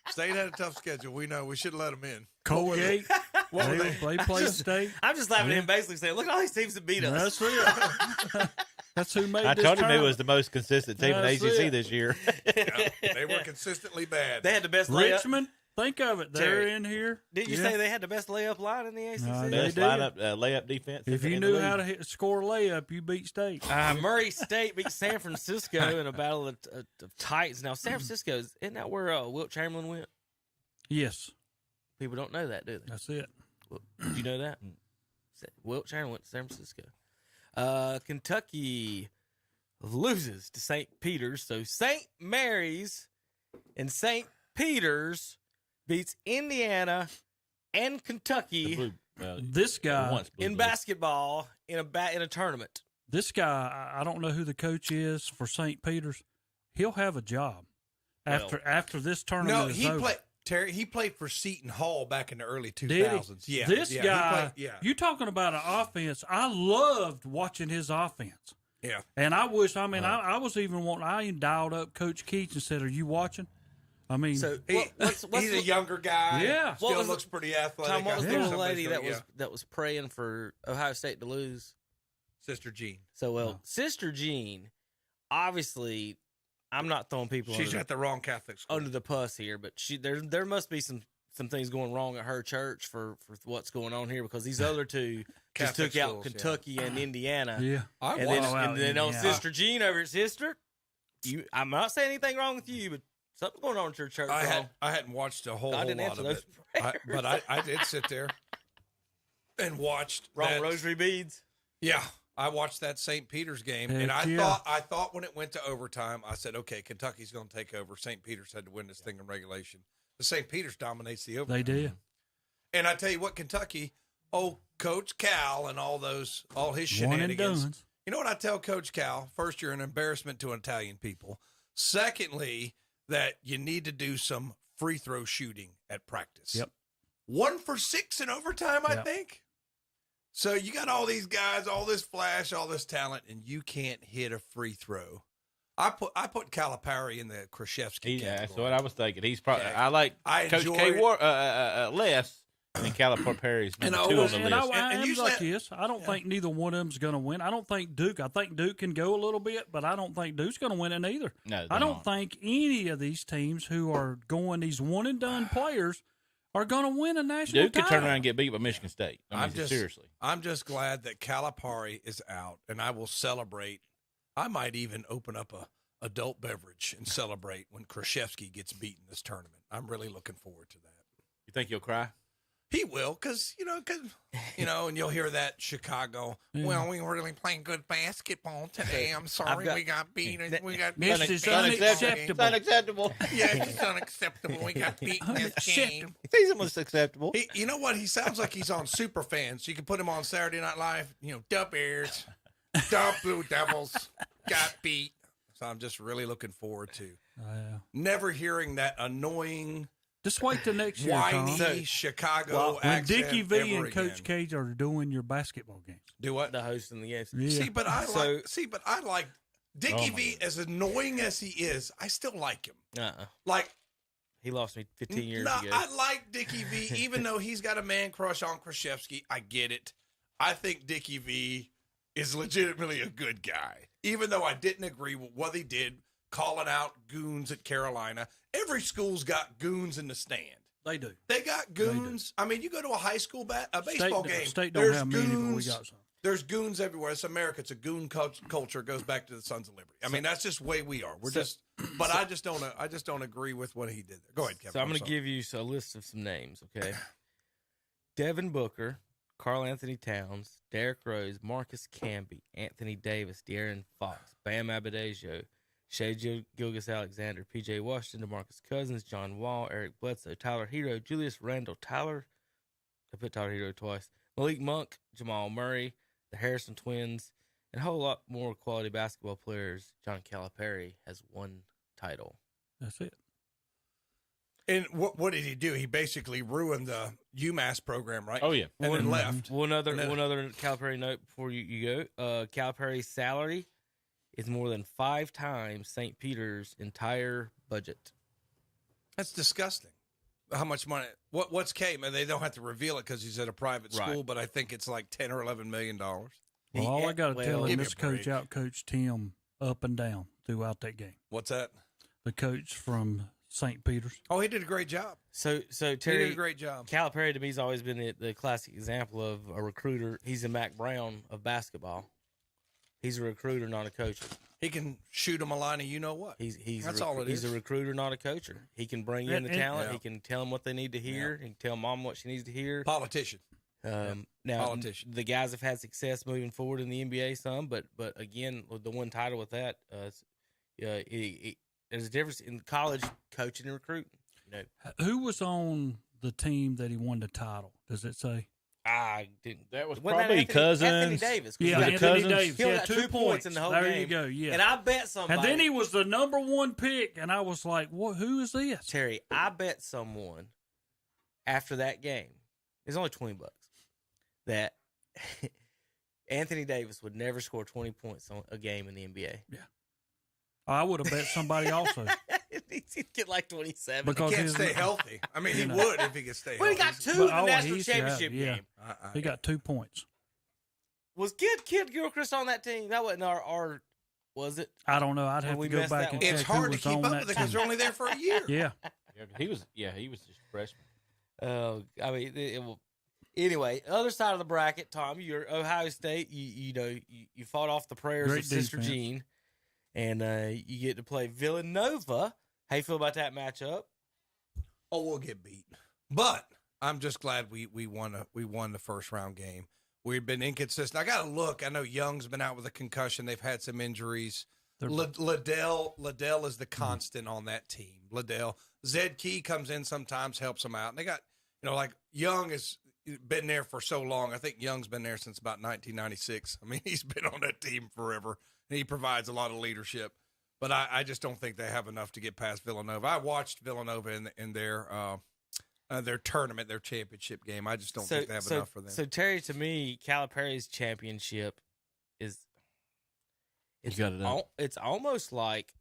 State had a tough schedule. We know. We should have let them in. Colgate. They played State. I'm just laughing at him basically saying, look at all these teams that beat us. That's it. That's who made I this told him it tournament. was the most consistent team in That's ACC it. this year. Yeah, they were consistently bad. They had the best layup. Richmond, think of it. They're Terry, in here. Didn't you say they had the best layup line in the ACC? No, Best they lineup, layup defense. If you in the knew league. how to score a layup, you beat State. Murray State beat San Francisco in a battle of Titans. Now, San Francisco, isn't that where Wilt Chamberlain went? Yes. People don't know that, do they? That's it. Did you know that? Wilt Chamberlain went to San Francisco. Kentucky loses to St. Peter's. So St. Mary's and St. Peter's beats Indiana and Kentucky This guy in basketball in a tournament. This guy, I don't know who the coach is for St. Peter's. He'll have a job after this tournament is over. Terry, he played for Seton Hall back in the early 2000s. Did he? Yeah, This guy, you talking about an offense. I loved watching his offense. Yeah. And I wish, I was even wanting, I even dialed up Coach Keats and said, are you watching? I mean, So he's a younger guy. Yeah. Still looks pretty athletic. Tom, what was the Yeah. little lady that was praying for Ohio State to lose? Sister Jean. So, Sister Jean, obviously, I'm not throwing people She's at the wrong Catholic school. under the bus here, but there must be some things going wrong at her church for what's going on here, because these other two just Catholic took out schools, Kentucky and Indiana. Yeah. And then on Sister Jean over at Sister, I'm not saying anything wrong with you, but something's going on at your church. I hadn't watched a whole I didn't lot answer of those it, prayers. but I did sit there and watched wrong rosary beads. Yeah, I watched that St. Peter's game, Heck and I yeah. thought when it went to overtime, I said, okay, Kentucky's going to take over. St. Peter's had to win this thing in regulation. The St. Peter's dominates the overtime. they did. And I tell you what, Kentucky, Coach Cal and all his One and shenanigans. done. You know what I tell Coach Cal? First, you're an embarrassment to Italian people. Secondly, that you need to do some free throw shooting at practice. Yep. 1 for 6 in overtime, I Yep. think. So you got all these guys, all this flash, all this talent, and you can't hit a free throw. I put Calipari in the Krzyzewski Yeah, that's category. what I was thinking. He's probably. Yeah. I like I Coach enjoy K it. less, And then Calipari's number And 2 on the And list. I am you like said- this. I don't think neither one of them's going to win. I don't think Duke. I think Duke can go a little bit, but I don't think Duke's going to win it either. No, I don't not. think any of these teams who are going these one and done players are going to win a national Duke could title. turn around and get beat by Michigan State. I mean, seriously. I'm just glad that Calipari is out, and I will celebrate. I might even open up a adult beverage and celebrate when Krzyzewski gets beaten this tournament. I'm really looking forward to that. You think he'll cry? He will, because and you'll hear that Chicago. Yeah. Well, we were really playing good basketball today. I'm sorry we got beaten. We got This beaten. is unacceptable. Unacceptable. Yeah, it's unacceptable. We got beaten this game. He's almost acceptable. You know what? He sounds like he's on Superfan. So you can put him on Saturday Night Live. Dumb Bears, dumb Blue Devils, got beat. So I'm just really looking forward to never hearing that annoying. Just wait till next year, whiny Tom. Chicago when accent Dickie V ever and Coach again. Cage are doing your basketball games. Do what? The hosting the games. Yeah. See, but I like Dickie V. As annoying as he is, I still like him. Like he lost me 15 years no, ago. I like Dickie V, even though he's got a man crush on Krzyzewski. I get it. I think Dickie V is legitimately a good guy, even though I didn't agree with what he did, calling out goons at Carolina. Every school's got goons in the stand. They do. They got goons. I mean, you go to a high school baseball game. State don't there's have goons. many, but we got some. There's goons everywhere. It's America. It's a goon culture. It goes back to the Sons of Liberty. I mean, that's just the way we are. I just don't agree with what he did there. Go ahead, Kevin. So I'm going to give you a list of some names, okay? Devin Booker, Karl Anthony Towns, Derrick Rose, Marcus Camby, Anthony Davis, De'Aaron Fox, Bam Adebayo, Shai Gilgeous-Alexander, P.J. Washington, DeMarcus Cousins, John Wall, Eric Bledsoe, Tyler Hero, Julius Randle, I put Tyler Hero twice, Malik Monk, Jamal Murray, the Harrison Twins, and a whole lot more quality basketball players. John Calipari has one title. That's it. And what did he do? He basically ruined the UMass program, right? Oh, yeah. And then left. One other Calipari note before you go. Calipari's salary is more than 5 times St. Peter's entire budget. That's disgusting. How much money? What's K? Man, they don't have to reveal it because he's at a private school, Right. but I think it's like $10 or $11 million. Well, all I got to tell him, give me this a break. coach outcoached him up and down throughout that game. What's that? The coach from St. Peter's. Oh, he did a great job. So Terry, he did a great job. Calipari to me has always been the classic example of a recruiter. He's a Mac Brown of basketball. He's a recruiter, not a coacher. He can shoot him a line of you know what. That's all it is. He's a recruiter, not a coacher. He can bring in the talent. He can tell them what they need to hear. He can tell mom what she needs to hear. Politician. Now, Politician. the guys have had success moving forward in the NBA some, but again, with the one title with that, there's a difference in college coaching and recruiting. Who was on the team that he won the title? Does it say? I didn't. That was Wasn't probably Cousins. Anthony Davis. Yeah, Was it Anthony Cousins? Davis. He only Yeah, got 2 points in the whole there game. you go. Yeah. And I bet somebody. And then he was the number 1 pick, and I was like, "What? Who is this?" Terry, I bet someone after that game, it's only $20, that Anthony Davis would never score 20 points on a game in the NBA. Yeah. I would have bet somebody also. He'd get like 27. Because he can't his- stay healthy. I mean, he would if he could stay Well, he healthy. got 2 in But, the national he used to have- championship yeah. game. He got 2 points. Was Kid Gilchrist on that team? That wasn't our was it? I don't know. I'd When have we to go messed back that and one check It's who hard to was keep on up that with it because team. they're only there for a year. Yeah. He was just a freshman. I mean, anyway, other side of the bracket, Tom, you're Ohio State. You fought off the prayers Great of Sister defense. Jean, and you get to play Villanova. How you feel about that matchup? Oh, we'll get beat. But I'm just glad we won the first round game. We've been inconsistent. I got to look. I know Young's been out with a concussion. They've had some injuries. Liddell is the constant on that team. Liddell. Zed Key comes in sometimes, helps them out. And they got, like Young has been there for so long. I think Young's been there since about 1996. I mean, he's been on that team forever. And he provides a lot of leadership. But I just don't think they have enough to get past Villanova. I watched Villanova in their tournament, their championship game. I just don't think they have enough for them. So Terry, to me, Calipari's championship it's almost like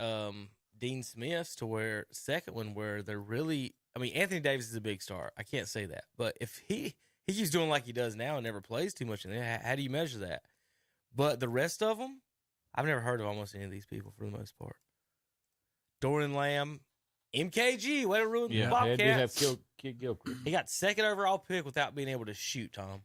Dean Smith's to where second one where they're really I mean, Anthony Davis is a big star. I can't say that. But if he keeps doing like he does now and never plays too much, how do you measure that? But the rest of them, I've never heard of almost any of these people for the most part. Dorian Lamb, MKG, way to ruin the Bobcats. They did have Kid Gilchrist. He got second overall pick without being able to shoot, Tom.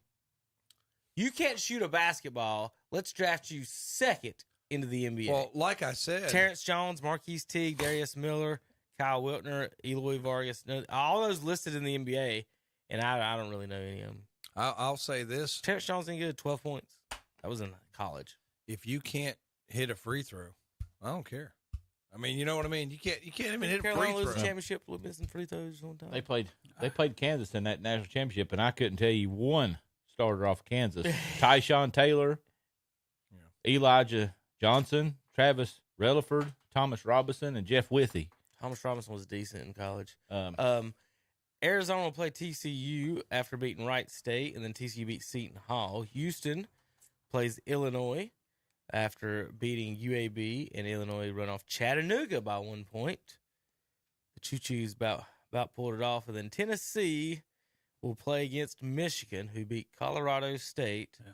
You can't shoot a basketball. Let's draft you second into the NBA. Well, like I said, Terrence Jones, Marquise Teague, Darius Miller, Kyle Wiltner, Eloy Vargas, all those listed in the NBA, and I don't really know any of them. I'll say this. Terrence Jones didn't get 12 points. That was in college. If you can't hit a free throw, I don't care. I mean, you know what I mean? You can't even hit a free Carolina throw. lose the championship with missing free throws one time. They played Kansas in that national championship, and I couldn't tell you one starter off Kansas. Tyshawn Taylor, Elijah Johnson, Travis Relaford, Thomas Robinson, and Jeff Withey. Thomas Robinson was decent in college. Arizona will play TCU after beating Wright State, and then TCU beat Seton Hall. Houston plays Illinois after beating UAB, and Illinois run off Chattanooga by 1 point. The Choo-Choos about pulled it off, and then Tennessee will play against Michigan, who beat Colorado State. Yeah.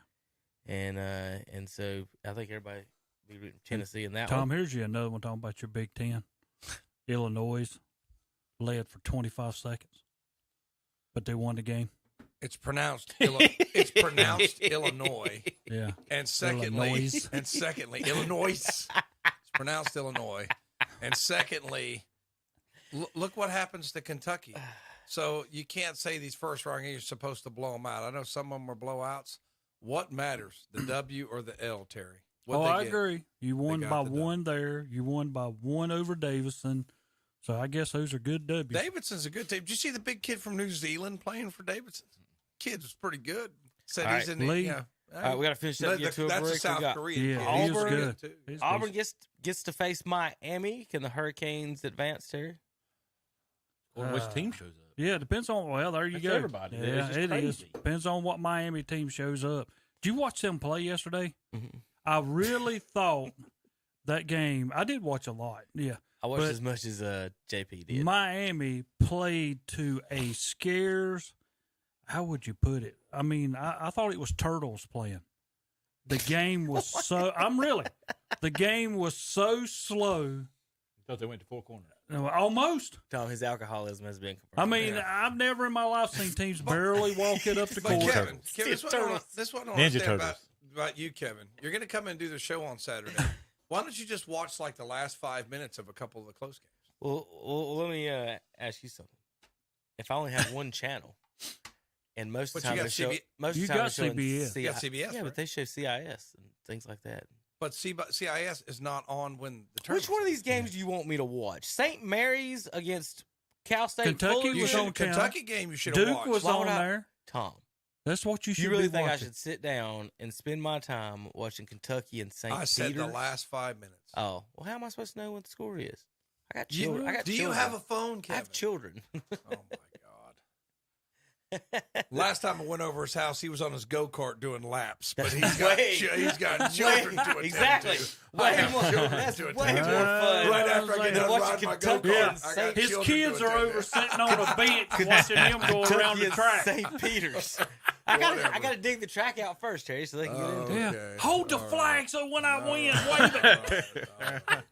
And so I think everybody will be rooting for Tennessee in that one. Tom, here's you another one talking about your Big Ten. Illinois led for 25 seconds, but they won the game. It's pronounced Illinois. Yeah. And secondly, Illinois. It's pronounced Illinois. And secondly, look what happens to Kentucky. So you can't say these first round games you're supposed to blow them out. I know some of them are blowouts. What matters, the W or the L, Terry? I agree. You won by one there. You won by one over Davidson. So I guess those are good W's. Davidson's a good team. Did you see the big kid from New Zealand playing for Davidson? Kid was pretty good. Said All he's right. in the Lee. All right, we got to finish up and get to a break. That's a South Korean. Yeah, kid. he was good. Auburn gets to face Miami. Can the Hurricanes advance, Terry? Or which team shows up? Yeah, it depends on, there you That's go. everybody. Yeah, It's just it crazy. is. Depends on what Miami team shows up. Did you watch them play yesterday? Mm-hmm. I really thought that game, I did watch a lot, yeah. I watched as much as JP did. Miami played to a scarce, how would you put it? I mean, I thought it was turtles playing. The game was the game was so slow. Thought they went to four corners. Almost. Tom, his alcoholism has been confirmed. I mean, I've never in my life seen teams barely walk it up the court. Kevin, this is what I don't Ninja understand Turtles. about you, Kevin. You're going to come and do the show on Saturday. Why don't you just watch like the last 5 minutes of a couple of the close games? Well, let me ask you something. If I only have one channel, and most of the time they show, You got CBS. You got CBS, yeah, right? but they show CIS and things like that. But CIS is not on when the tournament. Which one of these games do you want me to watch? St. Mary's against Cal State. Kentucky was on Kentucky game you should have Duke watched. was on there. Tom, that's what you should. You really be think watching. I should sit down and spend my time watching Kentucky and St. I said Peter's? the last 5 minutes. Oh, well, how am I supposed to know what the score is? I got children. Do you have a phone, Kevin? I have children. Oh my God. Last time I went over his house, he was on his go-kart doing laps, but he's got children to attend exactly. to. Way more fun. Right after I get done riding my go-kart, I got His children kids to are attend over to. sitting on a bench watching him go around the track. St. Peter's. I gotta dig the track out first, Terry, so they can get into it. Yeah. Hold the flag so when I win, wave it.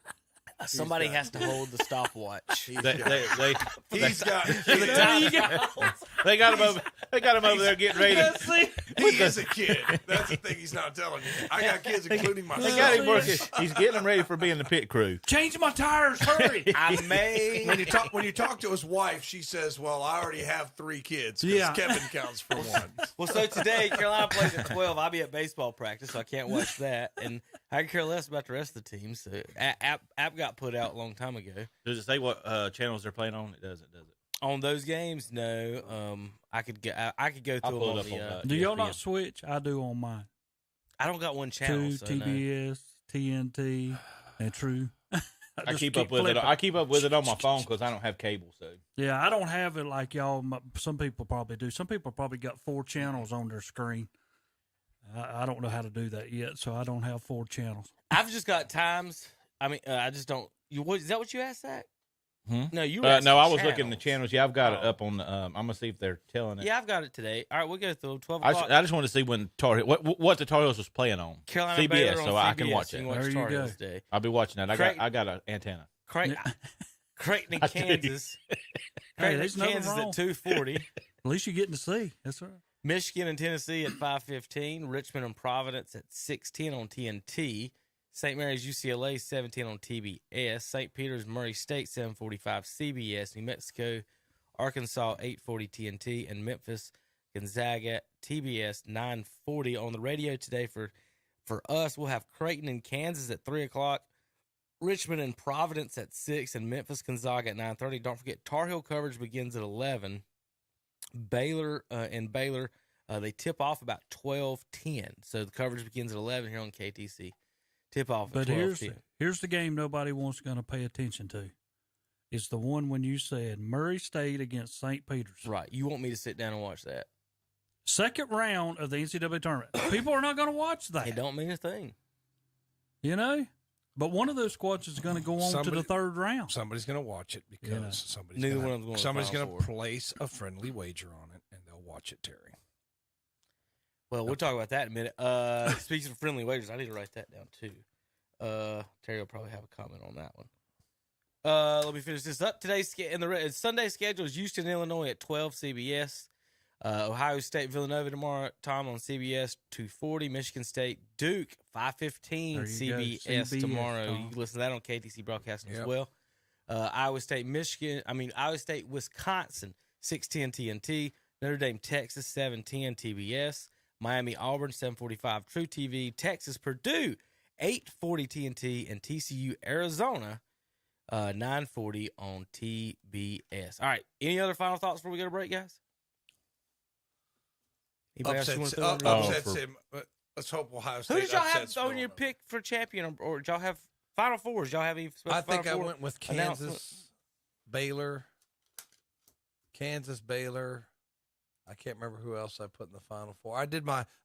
Somebody has to hold the stopwatch. He's got They got him over. They got him over there getting ready. He is a kid. That's the thing he's not telling you. I got kids, including myself. They got him working. He's getting them ready for being the pit crew. Change my tires, hurry! I may. When you talk to his wife, she says, "Well, I already have 3 kids." Yeah. Kevin counts for 1. Well, so today Carolina plays at 12. I'll be at baseball practice, so I can't watch that, and I care less about the rest of the team. So app got put out a long time ago. Does it say what channels they're playing on? It doesn't, does it? On those games, no. I could go through them on the. Do y'all ESPN. not switch? I do on mine. I don't got one channel. 2, so no. TBS, TNT, and True. I keep up with it. I keep up with it on my phone because I don't have cable. So Yeah, I don't have it like y'all. Some people probably do. Some people probably got 4 channels on their screen. I don't know how to do that yet, so I don't have 4 channels. I've just got times. I mean, I just don't. Is that what you asked, Zach? No, you. No, I was looking at the channels. Yeah, I've got it up on the. I'm gonna see if they're telling it. Yeah, I've got it today. All right, we'll go through 12 o'clock. I just want to see when Tar Heel, what the Tar Heels was playing on Carolina CBS, Baylor on so I CBS. can watch You it. can watch Tar Heels today. I'll be watching that. I got an antenna. Creighton in Kansas. Creighton in Kansas at 2:40. At least you're getting to see. That's right. Michigan and Tennessee at 5:15. Richmond and Providence at 6:10 on TNT. St. Mary's UCLA 7:10 on TBS. St. Peter's Murray State 7:45 CBS. New Mexico Arkansas 8:40 TNT, and Memphis Gonzaga TBS 9:40 on the radio today. For us, we'll have Creighton and Kansas at 3 o'clock. Richmond and Providence at 6, and Memphis Gonzaga at 9:30. Don't forget, Tar Heel coverage begins at 11. Baylor they tip off about 12:10. So the coverage begins at 11 here on KTC. Tip off at 12:10. Here's the game nobody wants going to pay attention to. It's the one when you said Murray State against St. Peter's. Right. You want me to sit down and watch that? Second round of the NCAA tournament. People are not going to watch that. It don't mean a thing. You know? But one of those squads is going to go on to the third round. Somebody's going to watch it because somebody's going to place a friendly wager on it, and they'll watch it, Terry. Well, we'll talk about that in a minute. Speaking of friendly wagers, I need to write that down too. Terry will probably have a comment on that one. Let me finish this up. Today's Sunday schedule is Houston, Illinois at 12 CBS. Ohio State, Villanova tomorrow, Tom, on CBS 2:40. Michigan State, Duke 5:15 CBS tomorrow. Tom. You can listen to that on KTC Broadcasting as well. Iowa State, Wisconsin 6:10 TNT. Notre Dame, Texas 7:10 TBS. Miami, Auburn 7:45 True TV. Texas, Purdue 8:40 TNT, and TCU, Arizona 9:40 on TBS. All right. Any other final thoughts before we go to break, guys? Upsets him. Let's hope Ohio State. Who did y'all have on your pick for champion, or did y'all have Final Fours? Did y'all have any? I think I went with Kansas, Baylor. Baylor. I can't remember who else I put in the Final Four.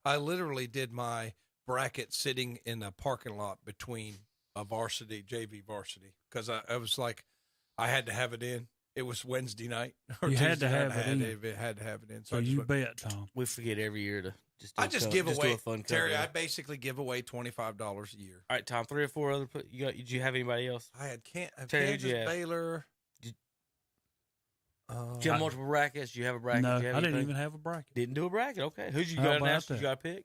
I literally did my bracket sitting in a parking lot between a JV varsity, because I was like, I had to have it in. It was Wednesday night. You had to have it in. Had to have it in. So you bet, Tom. We forget every year to just give away. Do a fun Terry, I basically give away $25 a year. All right, Tom. 3 or 4 other. Did you have anybody else? I had Terry, Kansas, Baylor. Did you have multiple brackets? Did you have a bracket? No, I didn't even have a bracket. Didn't do a bracket. Okay. Who'd you got? Did you got to pick?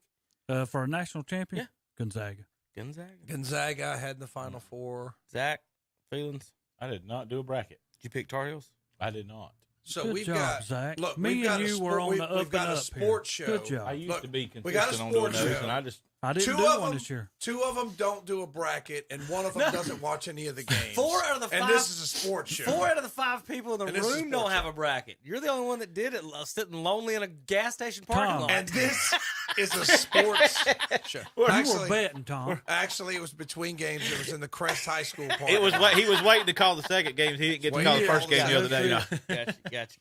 For a national champion? Yeah. Gonzaga I had in the Final Four. Zach, feelings? I did not do a bracket. Did you pick Tar Heels? I did not. So Good we've job, got Zach. Look, me and you were on the up and up sports show. Good job. I used to be consistent we got a on doing sports those, show. and I didn't do one this year. 2 of them don't do a bracket, and 1 of them doesn't watch any of the games. 4 out of the 5. And this is a sports show. 4 out of the 5 people in the room don't have a bracket. You're the only one that did it, sitting lonely in a gas station parking lot. And this is a sports show. You were betting, Tom. Actually, it was between games. It was in the Crest High School park. He was waiting to call the second game. He didn't get to call the first game the other day. Gotcha.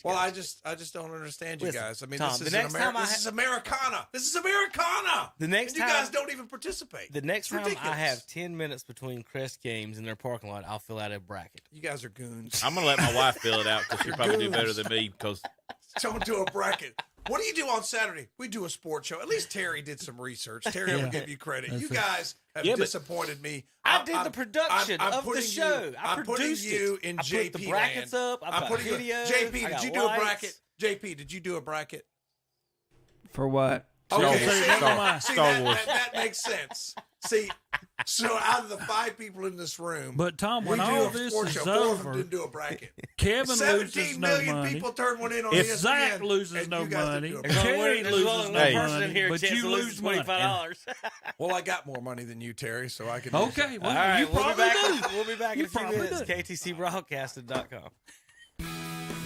Well, I just don't understand you guys. I mean, Tom, this is Americana. This is Americana. The next and you guys don't even participate. The next time I have 10 minutes between Crest games in their parking lot, I'll fill out a bracket. You guys are goons. I'm gonna let my wife fill it out because she'll probably do better than me. Because don't do a bracket. What do you do on Saturday? We do a sports show. At least Terry did some research. Terry will give you credit. You guys have disappointed me. I did the production of the show. I'm putting you in JP. I put the brackets up. I put videos. JP, did you do a bracket? JP, did you do a bracket? For what? Okay, Star Wars. That makes sense. See, so out of the 5 people in this room, but Tom, when all this is show, 4 of them didn't do a bracket. Kevin loses 17 no million money. people turn one in on if ESPN, Zach loses no money, Terry loses no money, but you lose $25. Well, I got more money than you, Terry, so I can. Okay, well, all right, you probably do. We'll be back in a few minutes. KTCBroadcasting.com.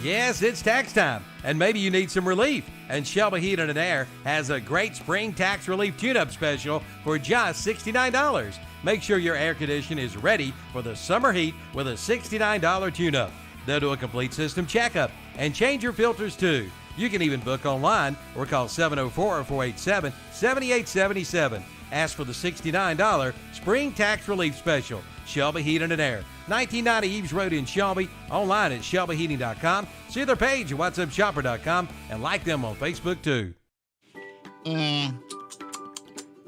Yes, it's tax time, and maybe you need some relief. And Shelby Heating and Air has a great spring tax relief tune-up special for just $69. Make sure your air condition is ready for the summer heat with a $69 tune-up. They'll do a complete system checkup and change your filters too. You can even book online or call 704-487-7877. Ask for the $69 spring tax relief special. Shelby Heating and Air, 1990 Eves Road in Shelby, online at shelbyheating.com. See their page at whatsupshopper.com and like them on Facebook too.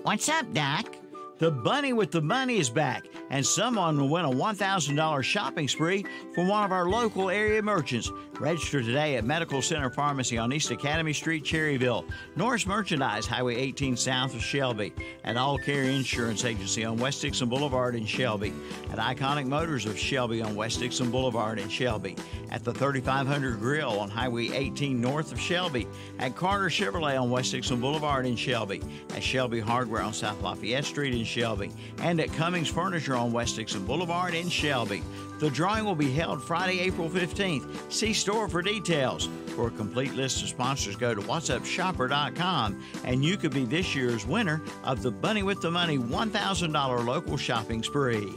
What's up, Doc? The Bunny with the Money is back, and someone will win a $1,000 shopping spree from one of our local area merchants. Register today at Medical Center Pharmacy on East Academy Street, Cherryville, Norris Merchandise, Highway 18 south of Shelby, at All Care Insurance Agency on West Dixon Boulevard in Shelby, at Iconic Motors of Shelby on West Dixon Boulevard in Shelby, at the 3500 Grill on Highway 18 north of Shelby, at Carter Chevrolet on West Dixon Boulevard in Shelby, at Shelby Hardware on South Lafayette Street in Shelby, and at Cummings Furniture on West Dixon Boulevard in Shelby. The drawing will be held Friday, April 15th. See store for details. For a complete list of sponsors, go to whatsupshopper.com, and you could be this year's winner of the Bunny with the Money $1,000 local shopping spree.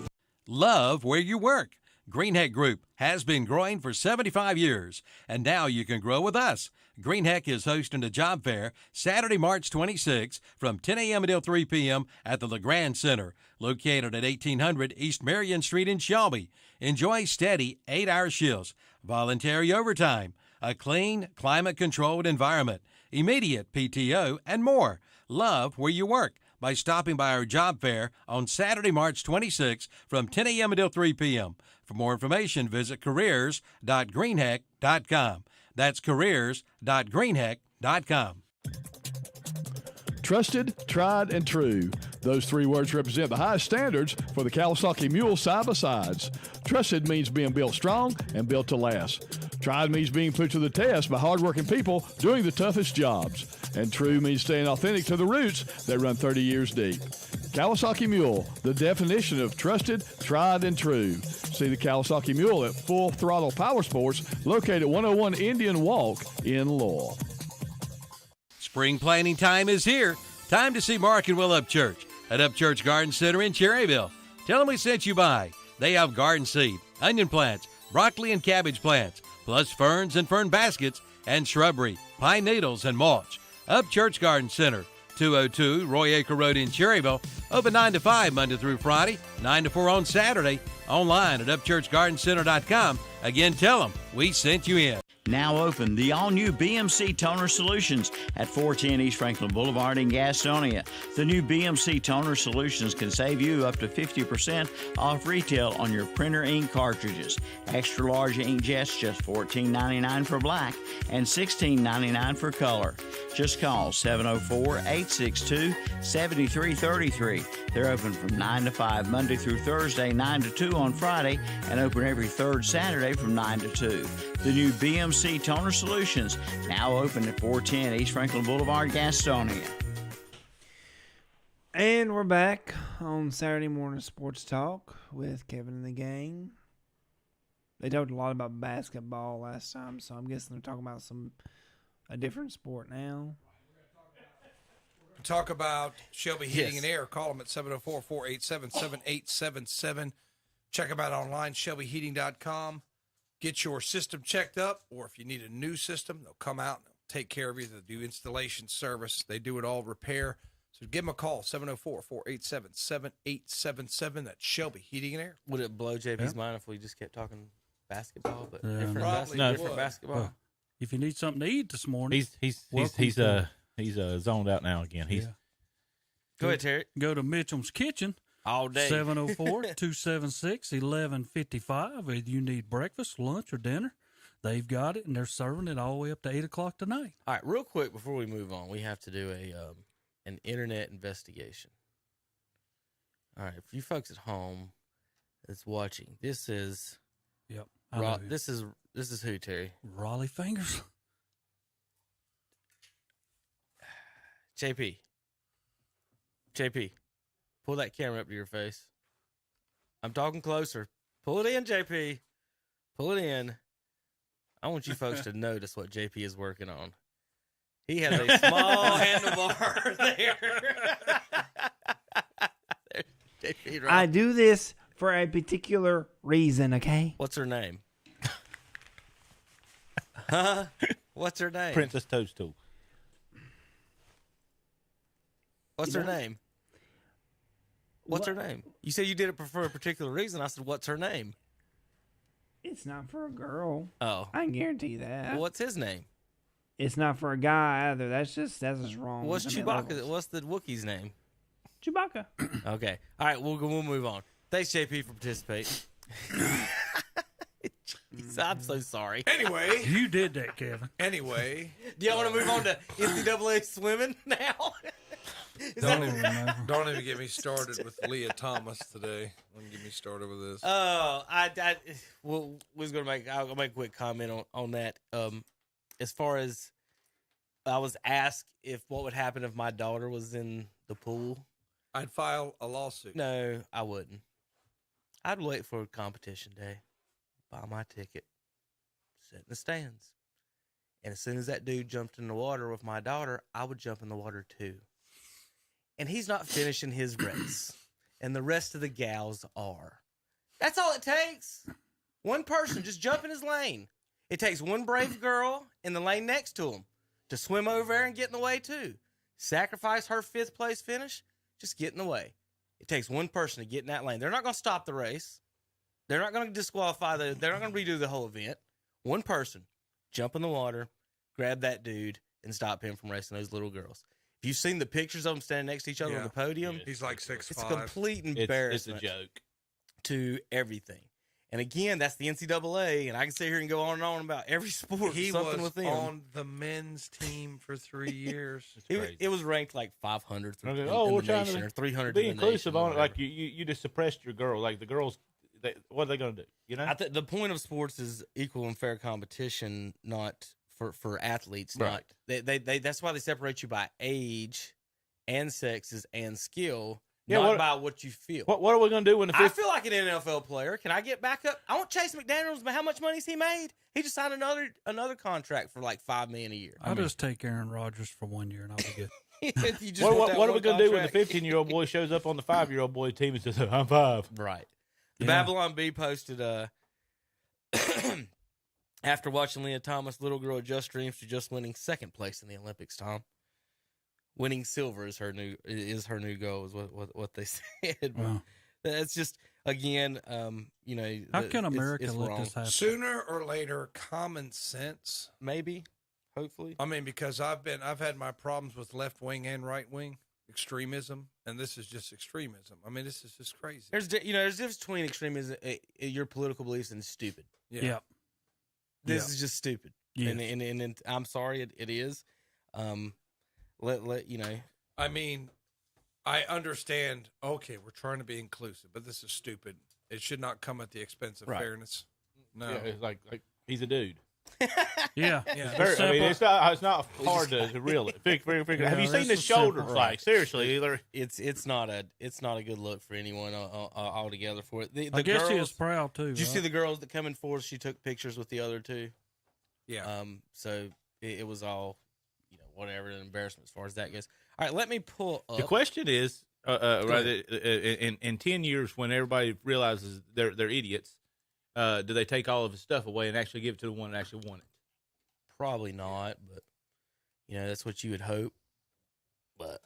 Love where you work. Greenheck Group has been growing for 75 years, and now you can grow with us. Greenheck is hosting a job fair Saturday, March 26 from 10 a.m. until 3 p.m. at the LeGrand Center, located at 1800 East Marion Street in Shelby. Enjoy steady 8-hour shifts, voluntary overtime, a clean, climate-controlled environment, immediate PTO, and more. Love where you work by stopping by our job fair on Saturday, March 26 from 10 a.m. until 3 p.m. For more information, visit careers.greenheck.com. That's careers.greenheck.com. Trusted, tried, and true. Those three words represent the highest standards for the Kawasaki Mule side-by-sides. Trusted means being built strong and built to last. Tried means being put to the test by hardworking people doing the toughest jobs. And true means staying authentic to the roots that run 30 years deep. Kawasaki Mule, the definition of trusted, tried, and true. See the Kawasaki Mule at Full Throttle Power Sports, located at 101 Indian Walk in Lowell. Spring planting time is here. Time to see Mark and Will Upchurch at Upchurch Garden Center in Cherryville. Tell them we sent you by. They have garden seed, onion plants, broccoli and cabbage plants, plus ferns and fern baskets, and shrubbery, pine needles, and mulch. Upchurch Garden Center, 202 Roy Acre Road in Cherryville. Open 9 to 5 Monday through Friday, 9 to 4 on Saturday. Online at upchurchgardencenter.com. Again, tell them we sent you in. Now open, the all-new BMC Toner Solutions at 410 East Franklin Boulevard in Gastonia. The new BMC Toner Solutions can save you up to 50% off retail on your printer ink cartridges. Extra large inkjets just $14.99 for black and $16.99 for color. Just call 704-862-7333. They're open from 9 to 5 Monday through Thursday, 9 to 2 on Friday, and open every third Saturday from 9 to 2. The new BMC Toner Solutions, now open at 410 East Franklin Boulevard, Gastonia. And we're back on Saturday Morning Sports Talk with Kevin and the gang. They talked a lot about basketball last time, so I'm guessing they're talking about a different sport now. Talk about Shelby Heating and Air. Call them at 704-487-7877. Check them out online, shelbyheating.com. Get your system checked up, or if you need a new system, they'll come out and take care of you. They'll do installation service. They do it all, repair. So give them a call, 704-487-7877. That's Shelby Heating and Air. Would it blow JP's mind if we just kept talking basketball, but different basketball? Well, if you need something to eat this morning, he's zoned out now again. Go ahead, Terry. Go to Mitchum's Kitchen. All day. 704-276-1155. Whether you need breakfast, lunch, or dinner, they've got it, and they're serving it all the way up to 8 o'clock tonight. All right, real quick before we move on, we have to do an internet investigation. All right, for you folks at home that's watching, this is this is who, Terry? Raleigh Fingers. JP, pull that camera up to your face. I'm talking closer. Pull it in, JP. Pull it in. I want you folks to notice what JP is working on. He has a small handlebar there. JP, right? I do this for a particular reason, okay? What's her name? Huh? What's her name? Princess Toadstool. What's her name? What's her name? You said you did it for a particular reason. I said, what's her name? It's not for a girl. Oh, I can guarantee you that. what's his name? It's not for a guy either. That's just wrong. What's I mean, Chewbacca? levels. What's the Wookiee's name? Chewbacca. Okay. All right. We'll move on. Thanks, JP, for participating. Jeez, I'm so sorry. Anyway, You did that, Kevin. anyway, Do y'all want to move on to NCAA swimming now? don't even get me started with Leah Thomas today. Don't get me started with this. Oh, I'll make a quick comment on that. As far as I was asked if what would happen if my daughter was in the pool. I'd file a lawsuit. No, I wouldn't. I'd wait for competition day, buy my ticket, sit in the stands. And as soon as that dude jumped in the water with my daughter, I would jump in the water too. And he's not finishing his race. And the rest of the gals are. That's all it takes. One person, just jump in his lane. It takes one brave girl in the lane next to him to swim over there and get in the way too. Sacrifice her 5th place finish, just get in the way. It takes one person to get in that lane. They're not going to stop the race. They're not going to disqualify they're not going to redo the whole event. One person, jump in the water, grab that dude, and stop him from racing those little girls. If you've seen the pictures of them standing next to each other on the podium, he's like 6'5". It's a complete embarrassment. It's a joke to everything. And again, that's the NCAA, and I can sit here and go on and on about every sport. He something was with them. on the men's team for 3 years. It was ranked like 500th in we're the trying nation, to or 300 be in the inclusive nation, on it. Like you just suppressed your girl. Like the girls, what are they going to do? You know, I think the point of sports is equal and fair competition, not for athletes. Right. Not they. That's why they separate you by age, and sexes, and skill. Yeah, not by what you feel. What are we going to do when the I feel like an NFL player. Can I get back up? I want Chase McDaniels, but how much money's he made? He just signed another contract for like $5 million a year. I'll just take Aaron Rodgers for 1 year and I'll be good. What are we going to do when the 15-year-old boy shows up on the 5-year-old boy team and says, "I'm 5"? Right. The Babylon Bee posted after watching Leah Thomas, little girl adjust dreams to just winning 2nd place in the Olympics. Tom, winning silver is her new goal. Is what they said. Wow. That's just again, how can America it's let wrong. this happen? Sooner or later, common sense. Maybe, hopefully. I mean, because I've had my problems with left wing and right wing extremism, and this is just extremism. I mean, this is just crazy. There's a difference between extremism, your political beliefs, and stupid. Yeah. This is just stupid. Yes. And I'm sorry, it is. Let you know. I mean, I understand. Okay, we're trying to be inclusive, but this is stupid. It should not come at the expense of fairness. No, Yeah, it's like he's a dude. Yeah, yeah. It's it's not hard to reel it. Figure. Have you seen the shoulders? simple. Like seriously, either It's not a good look for anyone altogether for it. The I guess girls, he was proud too. Did you see the girls that come in fourth? She took pictures with the other two. Yeah. So it was all, whatever, an embarrassment as far as that goes. All right, let me pull up. the question is, in 10 years when everybody realizes they're idiots, do they take all of his stuff away and actually give it to the one that actually won it? Probably not, but that's what you would hope. But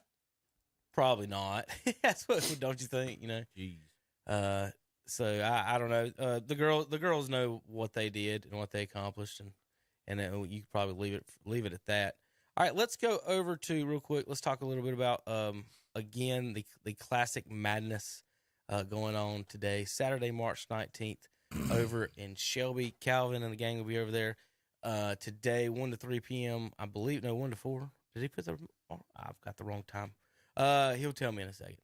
probably not. That's what, don't you think? Jeez. So I don't know. The girls know what they did and what they accomplished, and you could probably leave it at that. All right, let's go over to real quick. Let's talk a little bit about again the Classic Madness going on today, Saturday, March 19th, over in Shelby. Calvin and the gang will be over there today, 1 to 3 p.m. I believe 1 to 4. Did he put I've got the wrong time. He'll tell me in a second.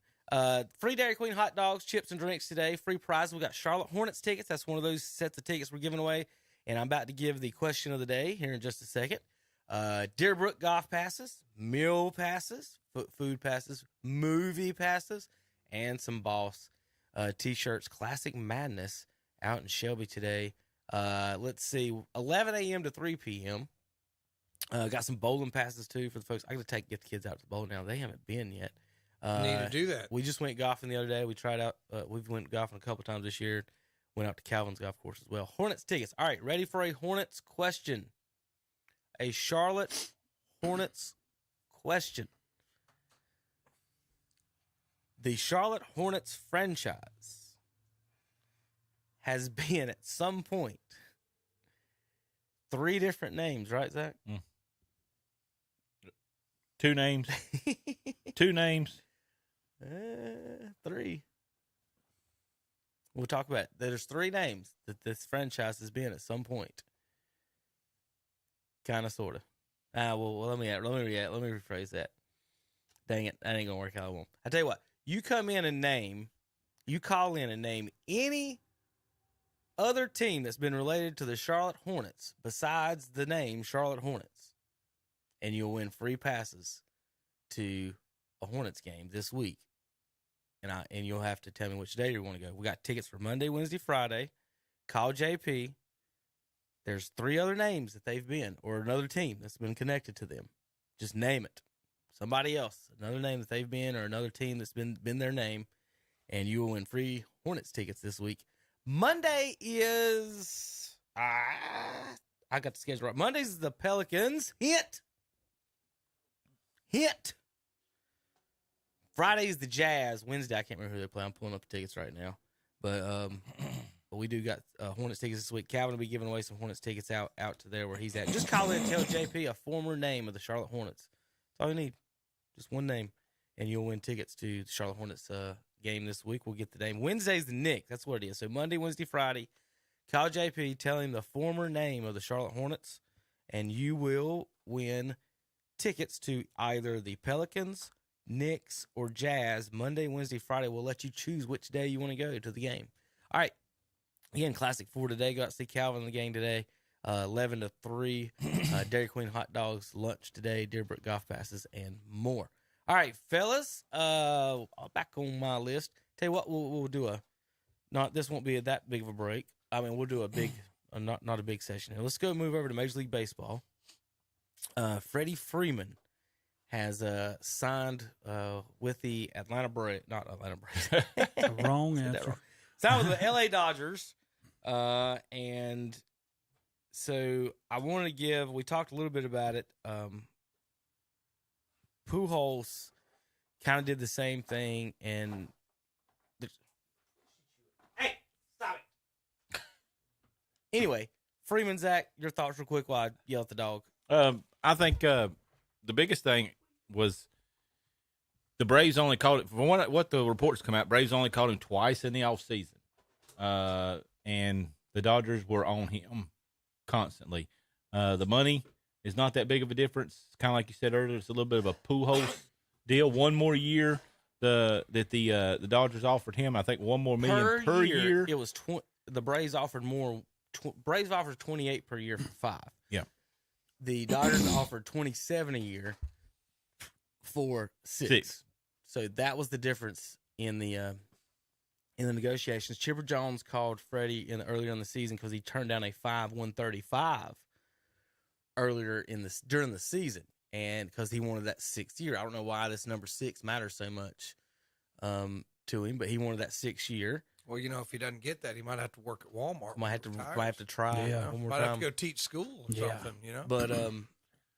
Free Dairy Queen hot dogs, chips, and drinks today. Free prizes. We got Charlotte Hornets tickets. That's one of those sets of tickets we're giving away. And I'm about to give the question of the day here in just a second. Deerbrook golf passes, meal passes, food passes, movie passes, and some Boss t-shirts. Classic Madness out in Shelby today. Let's see, 11 a.m. to 3 p.m. Got some bowling passes too for the folks. I got to get the kids out to the bowl now. They haven't been yet. Need to do that. We just went golfing the other day. We tried out. We've went golfing a couple times this year. Went out to Calvin's golf course as well. Hornets tickets. All right, ready for a Hornets question? A Charlotte Hornets question. The Charlotte Hornets franchise has been at some point 3 different names, right, Zach? 2 names. 2 names. 3. We'll talk about it. There's 3 names that this franchise has been at some point. Kind of, sort of. Let me rephrase that. Dang it, that ain't gonna work how I want. I tell you what, you call in and name any other team that's been related to the Charlotte Hornets besides the name Charlotte Hornets, and you'll win free passes to a Hornets game this week. And you'll have to tell me which day you want to go. We got tickets for Monday, Wednesday, Friday. Call JP. There's 3 other names that they've been, or another team that's been connected to them. Just name it. Somebody else, another name that they've been, or another team that's been their name, and you will win free Hornets tickets this week. Monday is I got the schedule right. Monday's is the Pelicans. Hit. Friday's the Jazz. Wednesday, I can't remember who they play. I'm pulling up the tickets right now. But we do got Hornets tickets this week. Calvin will be giving away some Hornets tickets out to there where he's at. Just call in and tell JP a former name of the Charlotte Hornets. That's all you need. Just one name. And you'll win tickets to the Charlotte Hornets game this week. We'll get the name. Wednesday's the Knicks. That's what it is. So Monday, Wednesday, Friday, call JP, tell him the former name of the Charlotte Hornets, and you will win tickets to either the Pelicans, Knicks, or Jazz. Monday, Wednesday, Friday. We'll let you choose which day you want to go to the game. All right. Again, Classic 4 today. Got to see Calvin in the game today. 11 to 3. Dairy Queen hot dogs, lunch today, Deerbrook golf passes, and more. All right, fellas. Back on my list. Tell you what, we'll do this won't be that big of a break. I mean, we'll do a big, not a big session here. Let's go move over to Major League Baseball. Freddie Freeman has signed with the not Atlanta Braves. Wrong answer. Signed with the LA Dodgers. And so I want to we talked a little bit about it. Pujols kind of did the same thing, and hey, stop it. Anyway, Freeman, Zach, your thoughts real quick while I yell at the dog. I think the biggest thing was the Braves only called it, from what the reports come out, Braves only called him twice in the offseason. And the Dodgers were on him constantly. The money is not that big of a difference. It's kind of like you said earlier. It's a little bit of a Pujols deal. One more year that the Dodgers offered him. I think $1 more million per year. It was the Braves offered more. Braves offered 28 per year for 5. Yeah. The Dodgers offered 27 a year for 6. So that was the difference in the negotiations. Chipper Jones called Freddie earlier in the season because he turned down a 5/135 earlier during the season, and because he wanted that 6th year. I don't know why this number 6 matters so much to him, but he wanted that 6th year. Well, if he doesn't get that, he might have to work at Walmart. Might have to try. One more might time. have to go teach school or something. But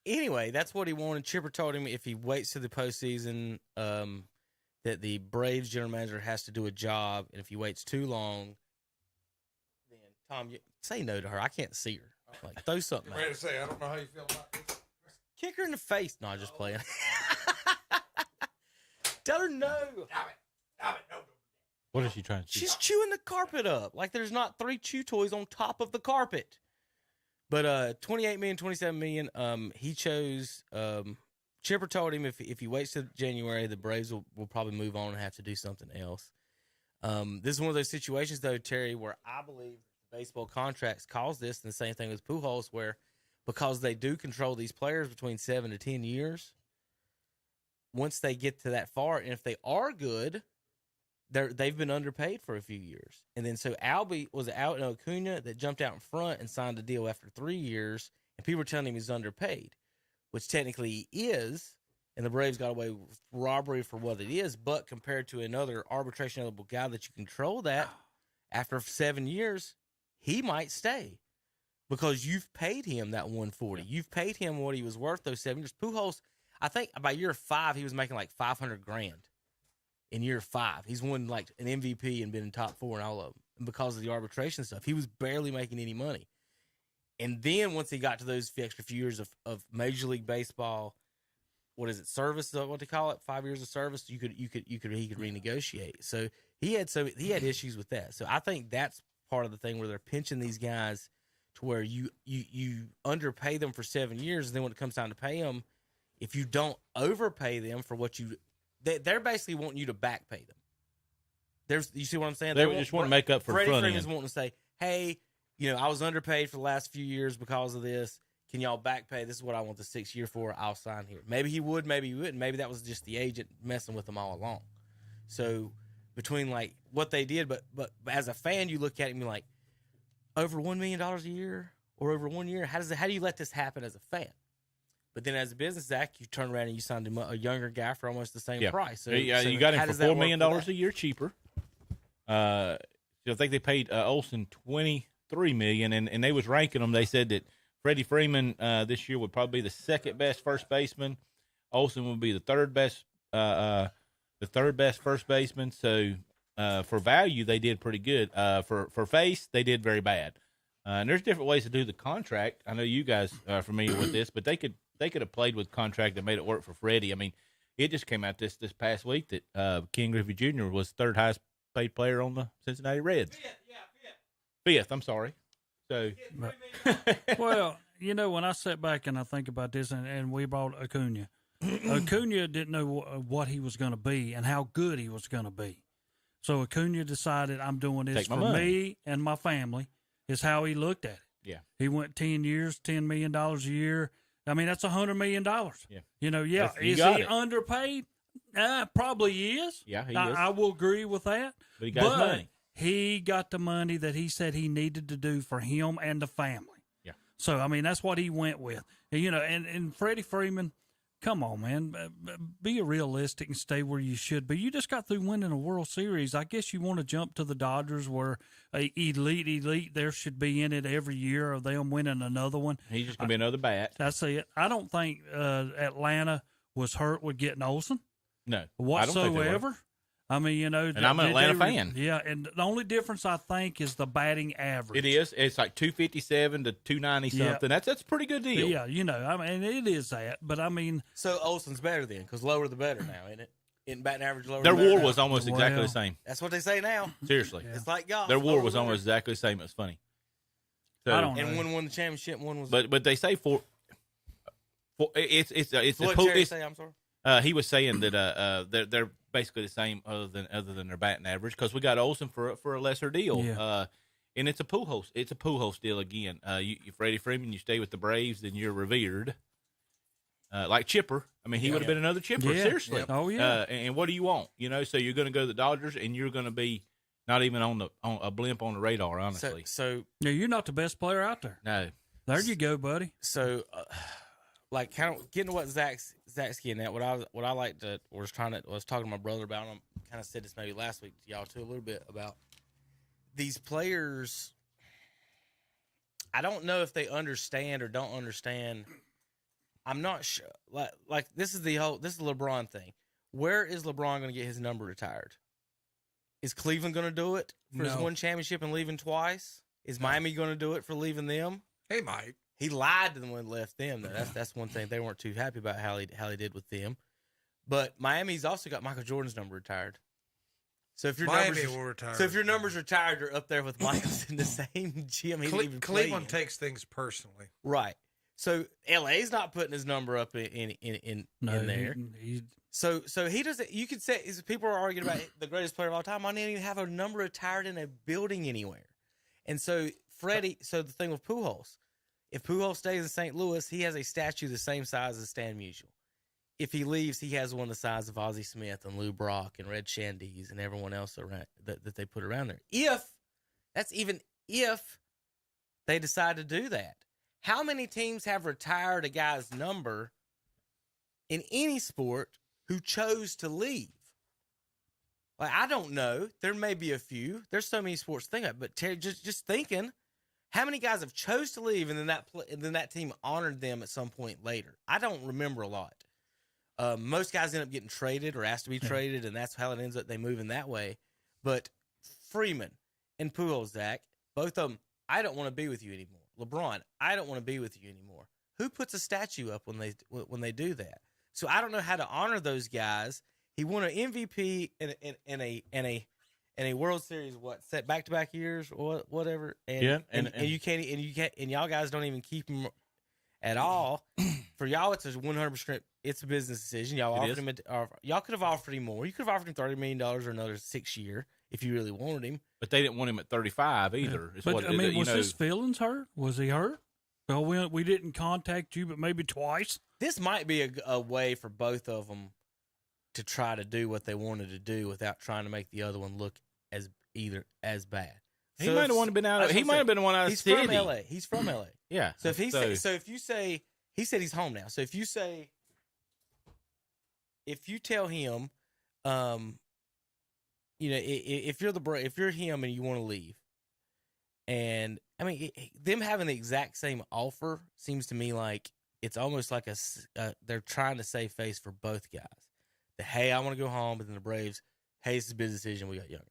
anyway, that's what he wanted. Chipper told him if he waits to the postseason, that the Braves general manager has to do a job, and if he waits too long, then Tom, say no to her. I can't see her. Like, throw something. I'm ready to say, I don't know how you feel about this. Kick her in the face. No, just playing. Tell her no. Stop it, no. What is she trying to do? She's chewing the carpet up. Like there's not 3 chew toys on top of the carpet. But $28 million, $27 million. He chose. Chipper told him if he waits till January, the Braves will probably move on and have to do something else. This is one of those situations, though, Terry, where I believe baseball contracts cause this, and the same thing with Pujols, where because they do control these players between 7 to 10 years, once they get to that far, and if they are good, they've been underpaid for a few years. And then so Albie was out in Acuna that jumped out in front and signed a deal after 3 years, and people were telling him he's underpaid, which technically he is, and the Braves got away with robbery for what it is, but compared to another arbitration-eligible guy that you control that, after 7 years, he might stay because you've paid him that $140. You've paid him what he was worth those 7 years. Pujols, I think by year 5, he was making like $500,000 in year 5. He's won like an MVP and been in top 4 in all of them. And because of the arbitration stuff, he was barely making any money. And then once he got to those extra few years of Major League Baseball, what is it, service? What they call it? 5 years of service. He could renegotiate. So he had issues with that. So I think that's part of the thing where they're pinching these guys to where you underpay them for 7 years, and then when it comes time to pay them, if you don't overpay them for what they're basically wanting you to back pay them. You see what I'm saying? They just want to make up for Freddie front Freeman's end. wanting to say, hey, I was underpaid for the last few years because of this. Can y'all back pay? This is what I want the 6 year for. I'll sign here. Maybe he would, maybe he wouldn't. Maybe that was just the agent messing with them all along. So between like what they did, but as a fan, you look at it and be like, over $1 million a year or over 1 year. How do you let this happen as a fan? But then as a business act, you turn around and you signed him a younger guy for almost the same price. So you got him for $4 million a year cheaper. I think they paid Olsen $23 million, and they was ranking them. They said that Freddie Freeman this year would probably be the second best first baseman. Olsen would be the third best first baseman. So for value, they did pretty good. For face, they did very bad. And there's different ways to do the contract. I know you guys are familiar with this, but they could have played with contract that made it work for Freddie. I mean, it just came out this past week that Ken Griffey Jr. was third highest paid player on the Cincinnati Reds. Fifth, I'm sorry. So, well, when I sit back and I think about this, and we brought Acuna, Acuna didn't know what he was going to be and how good he was going to be. So Acuna decided, I'm doing this for me and my family, is how he looked at it. Yeah. He went 10 years, $10 million a year. I mean, that's $100 million. Yeah. Is he underpaid? Probably is. Yeah, he is. I will agree with that. But he got his money. He got the money that he said he needed to do for him and the family. Yeah. So, I mean, that's what he went with. And Freddie Freeman, come on, man. Be realistic and stay where you should be. You just got through winning a World Series. I guess you want to jump to the Dodgers where elite, there should be in it every year of them winning another one. He's just going to be another bat. That's it. I don't think Atlanta was hurt with getting Olsen. No. Whatsoever. I mean, and I'm an Atlanta fan. Yeah, and the only difference I think is the batting average. It is. It's like 257 to 290 something. That's a pretty good deal. Yeah, I mean, it is that. But I mean, so Olsen's better then, because lower the better now, isn't it? In batting average, lower. Their the better WAR now. was almost exactly the same. That's what they say now. Seriously, it's like golf. Their WAR was almost exactly the same. It was funny. So, I don't know. And one won the championship. One was. But they say it's what Jerry say? I'm sorry. He was saying that they're basically the same other than their batting average, because we got Olsen for a lesser deal. Yeah. And it's a Pujols. It's a Pujols deal again. You Freddie Freeman, you stay with the Braves, then you're revered. Like Chipper. I mean, he would have been another Chipper. Yeah. Seriously. Yeah. Oh yeah. And what do you want? So you're going to go to the Dodgers, and you're going to be not even on a blimp on the radar. Honestly. So yeah, you're not the best player out there. No. There you go, buddy. So, like, kind of getting to what Zach's getting at. What I like to was talking to my brother about. And I kind of said this maybe last week to y'all too a little bit about these players. I don't know if they understand or don't understand. I'm not sure. Like this is the LeBron thing. Where is LeBron going to get his number retired? Is Cleveland going to do it for his one championship and leaving twice? Is Miami going to do it for leaving them? Hey, Mike. He lied to them when he left them, though. That's one thing. They weren't too happy about how he did with them. But Miami's also got Michael Jordan's number retired. So if your numbers retired, you're up there with Michael's in the same gym. Cleveland takes things personally, right? So LA's not putting his number up in there. So he doesn't. You could say people are arguing about the greatest player of all time. I didn't even have a number retired in a building anywhere. And so Freddie. So the thing with Pujols. If Pujols stays in St. Louis, he has a statue the same size as Stan Musial. If he leaves, he has one the size of Ozzie Smith and Lou Brock and Red Shandies and everyone else around that they put around there. If they decide to do that, how many teams have retired a guy's number in any sport who chose to leave? Like, I don't know. There may be a few. There's so many sports to think about. But Terry, just thinking. How many guys have chose to leave and then that team honored them at some point later? I don't remember a lot. Most guys end up getting traded or asked to be traded, and that's how it ends up. They move in that way. But Freeman and Pujols, Zach, both of them, I don't want to be with you anymore. LeBron, I don't want to be with you anymore. Who puts a statue up when they do that? So I don't know how to honor those guys. He won an MVP in a World Series, set back-to-back years or whatever, and y'all guys don't even keep him at all. For y'all, it's a 100%. It's a business decision. Y'all offered him. Y'all could have offered him more. You could have offered him $30 million or another 6 year if you really wanted him. But they didn't want him at 35 either. Yeah. But was his feelings hurt? Was he hurt? Well, we didn't contact you, but maybe twice. This might be a way for both of them to try to do what they wanted to do without trying to make the other one look as bad. He might have been out. He might have been one out of the city. He's from LA. He's from LA. Yeah. So if if you say, he said he's home now. So if you tell him, if you're him and you want to leave, and I mean them having the exact same offer seems to me like it's almost like they're trying to save face for both guys. Hey, I want to go home, but then the Braves, hey, it's a business decision. We got younger.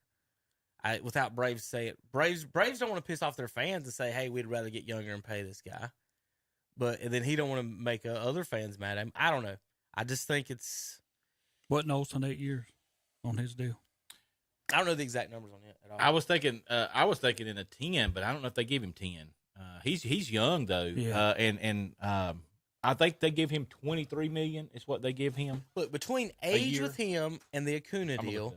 Without Braves say it, Braves don't want to piss off their fans and say, hey, we'd rather get younger and pay this guy. And then he don't want to make other fans mad at him. I don't know. I just think it's. Wasn't Olsen 8 years on his deal? I don't know the exact numbers on it at all. I was thinking in a 10, but I don't know if they give him 10. He's young though. Yeah. I think they give him $23 million is what they give him. Look, between age with him and the Acuna deal,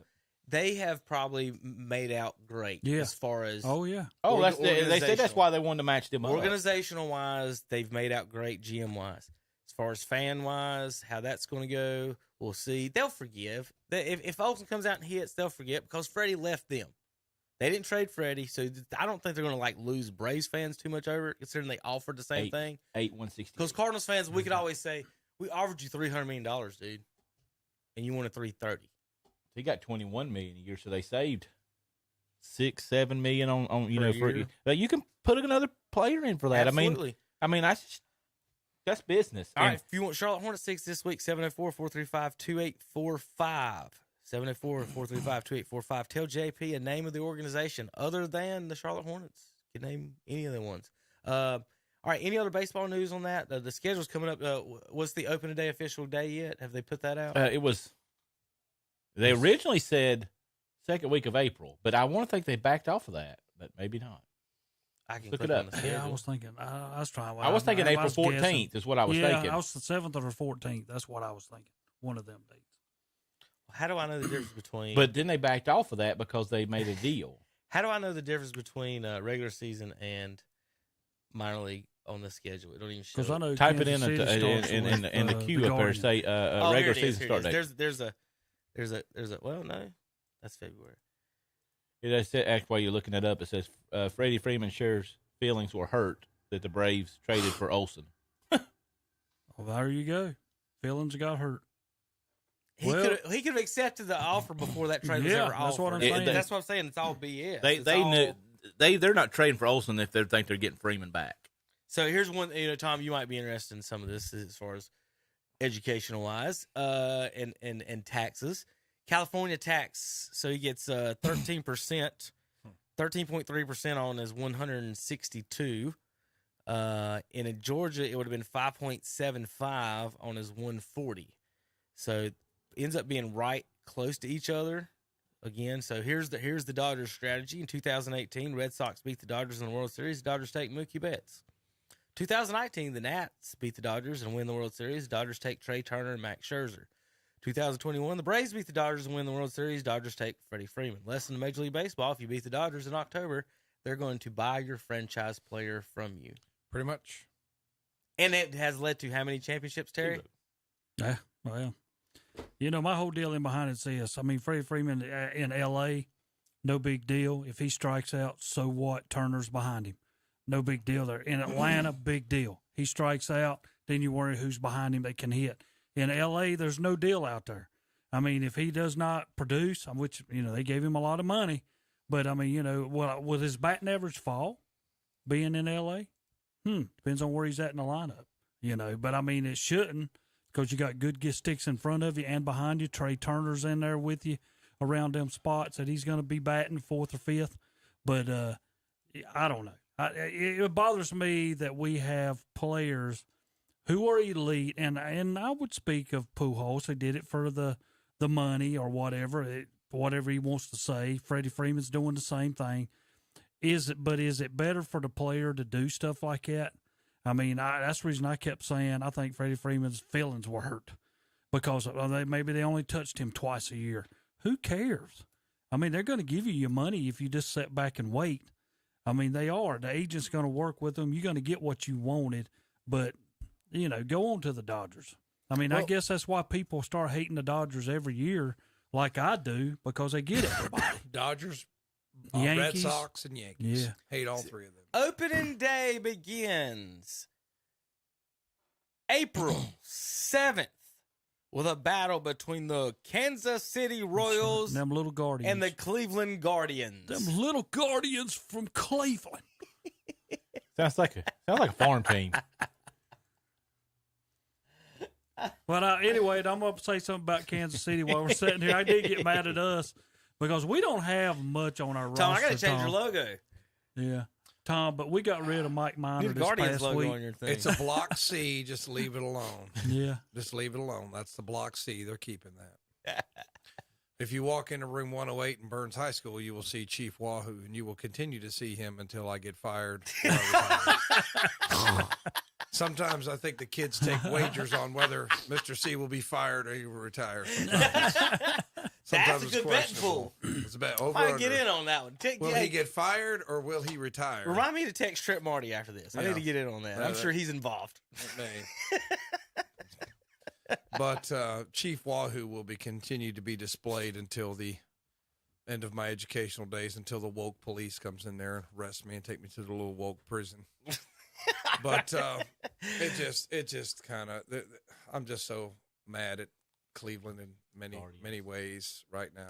they have probably made out great as far as they said that's why they wanted to match them up. Organizational wise, they've made out great. GM wise, as far as fan wise, how that's going to go, we'll see. They'll forgive. If Olsen comes out and hits, they'll forget because Freddie left them. They didn't trade Freddie, so I don't think they're going to lose Braves fans too much over it, considering they offered the same thing. 160. Because Cardinals fans, we could always say we offered you $300 million, dude, and you wanted $330. He got $21 million a year, so they saved $6-7 million on you can put another player in for that. Absolutely. I mean that's business. All right, if you want Charlotte Hornets 6 this week, 704-435-2845. 704-435-2845. Tell JP a name of the organization other than the Charlotte Hornets. You can name any of the ones. All right, any other baseball news on that? The schedule's coming up. What's the opening day official day yet? Have they put that out? They originally said second week of April, but I want to think they backed off of that, but maybe not. I can look click it on up. the schedule. Yeah, I was thinking. I was trying. I was thinking April 14th is what I was thinking. Yeah, I was the 7th or 14th. That's what I was thinking. One of them dates. How do I know the difference between? But then they backed off of that because they made a deal. How do I know the difference between regular season and minor league on the schedule? It don't even show. Because I know. Type it in the queue up there. Say regular season start date. There's a. Well, no, that's February. It says, while you're looking it up, it says Freddie Freeman shares feelings were hurt that the Braves traded for Olsen. Well, there you go. Feelings got hurt. He could have accepted the offer before that trade was ever offered. That's what I'm saying. That's what I'm saying. It's all BS. They're not trading for Olsen if they think they're getting Freeman back. So here's one. Tom, you might be interested in some of this as far as educational wise, and taxes. California tax. So he gets 13%, 13.3% on his 162. And in Georgia, it would have been 5.75 on his 140. So ends up being right close to each other again. So here's the Dodgers strategy. In 2018, Red Sox beat the Dodgers in the World Series. The Dodgers take Mookie Betts. 2019, the Nats beat the Dodgers and win the World Series. The Dodgers take Trey Turner and Max Scherzer. 2021, the Braves beat the Dodgers and win the World Series. Dodgers take Freddie Freeman. Lesson in Major League Baseball: if you beat the Dodgers in October, they're going to buy your franchise player from you. Pretty much. And it has led to how many championships, Terry? Yeah, well, my whole deal in behind it's this. I mean, Freddie Freeman in L.A., no big deal. If he strikes out, so what? Turner's behind him. No big deal there. In Atlanta, big deal. He strikes out, then you worry who's behind him that can hit. In L.A., there's no deal out there. I mean, if he does not produce, which, they gave him a lot of money, but, I mean, will his batting average fall being in L.A.? Depends on where he's at in the lineup, But, I mean, it shouldn't because you got good sticks in front of you and behind you. Trey Turner's in there with you around them spots that he's going to be batting 4th or 5th. But I don't know. It bothers me that we have players who are elite, and I would speak of Pujols. They did it for the money or whatever, whatever he wants to say. Freddie Freeman's doing the same thing. Is it better for the player to do stuff like that? I mean, that's the reason I kept saying I think Freddie Freeman's feelings were hurt because maybe they only touched him twice a year. Who cares? I mean, they're going to give you your money if you just sit back and wait. I mean, they are. The agent's going to work with them. You're going to get what you wanted, but, go on to the Dodgers. I mean, I guess that's why people start hating the Dodgers every year like I do, because they get everybody. Dodgers, Yankees, Red Sox, and Yankees. Yeah. Hate all three of them. Opening day begins April 7th with a battle between the Kansas City Royals them little Guardians and the Cleveland Guardians. Them little Guardians from Cleveland. Sounds like a farm team. But anyway, I'm going to say something about Kansas City while we're sitting here. I did get mad at us because we don't have much on our roster. Tom, I got to change your logo. Yeah. Tom, but we got rid of Mike Miner this past week. On your thing. It's a block C. Just leave it alone. Yeah. Just leave it alone. That's the block C. They're keeping that. If you walk into room 108 in Burns High School, you will see Chief Wahoo, and you will continue to see him until I get fired. Sometimes I think the kids take wagers on whether Mr. C will be fired or he will retire. Sometimes That's a good bet pool. It's a bet over. I get in on that one. Will he get fired or will he retire? Remind me to text Trip Marty after this. I need to get in on that. I'm sure he's involved. But Chief Wahoo will be continued to be displayed until the end of my educational days, until the woke police comes in there and arrests me and take me to the little woke prison. But it just kind of, I'm just so mad at Cleveland in many ways right now.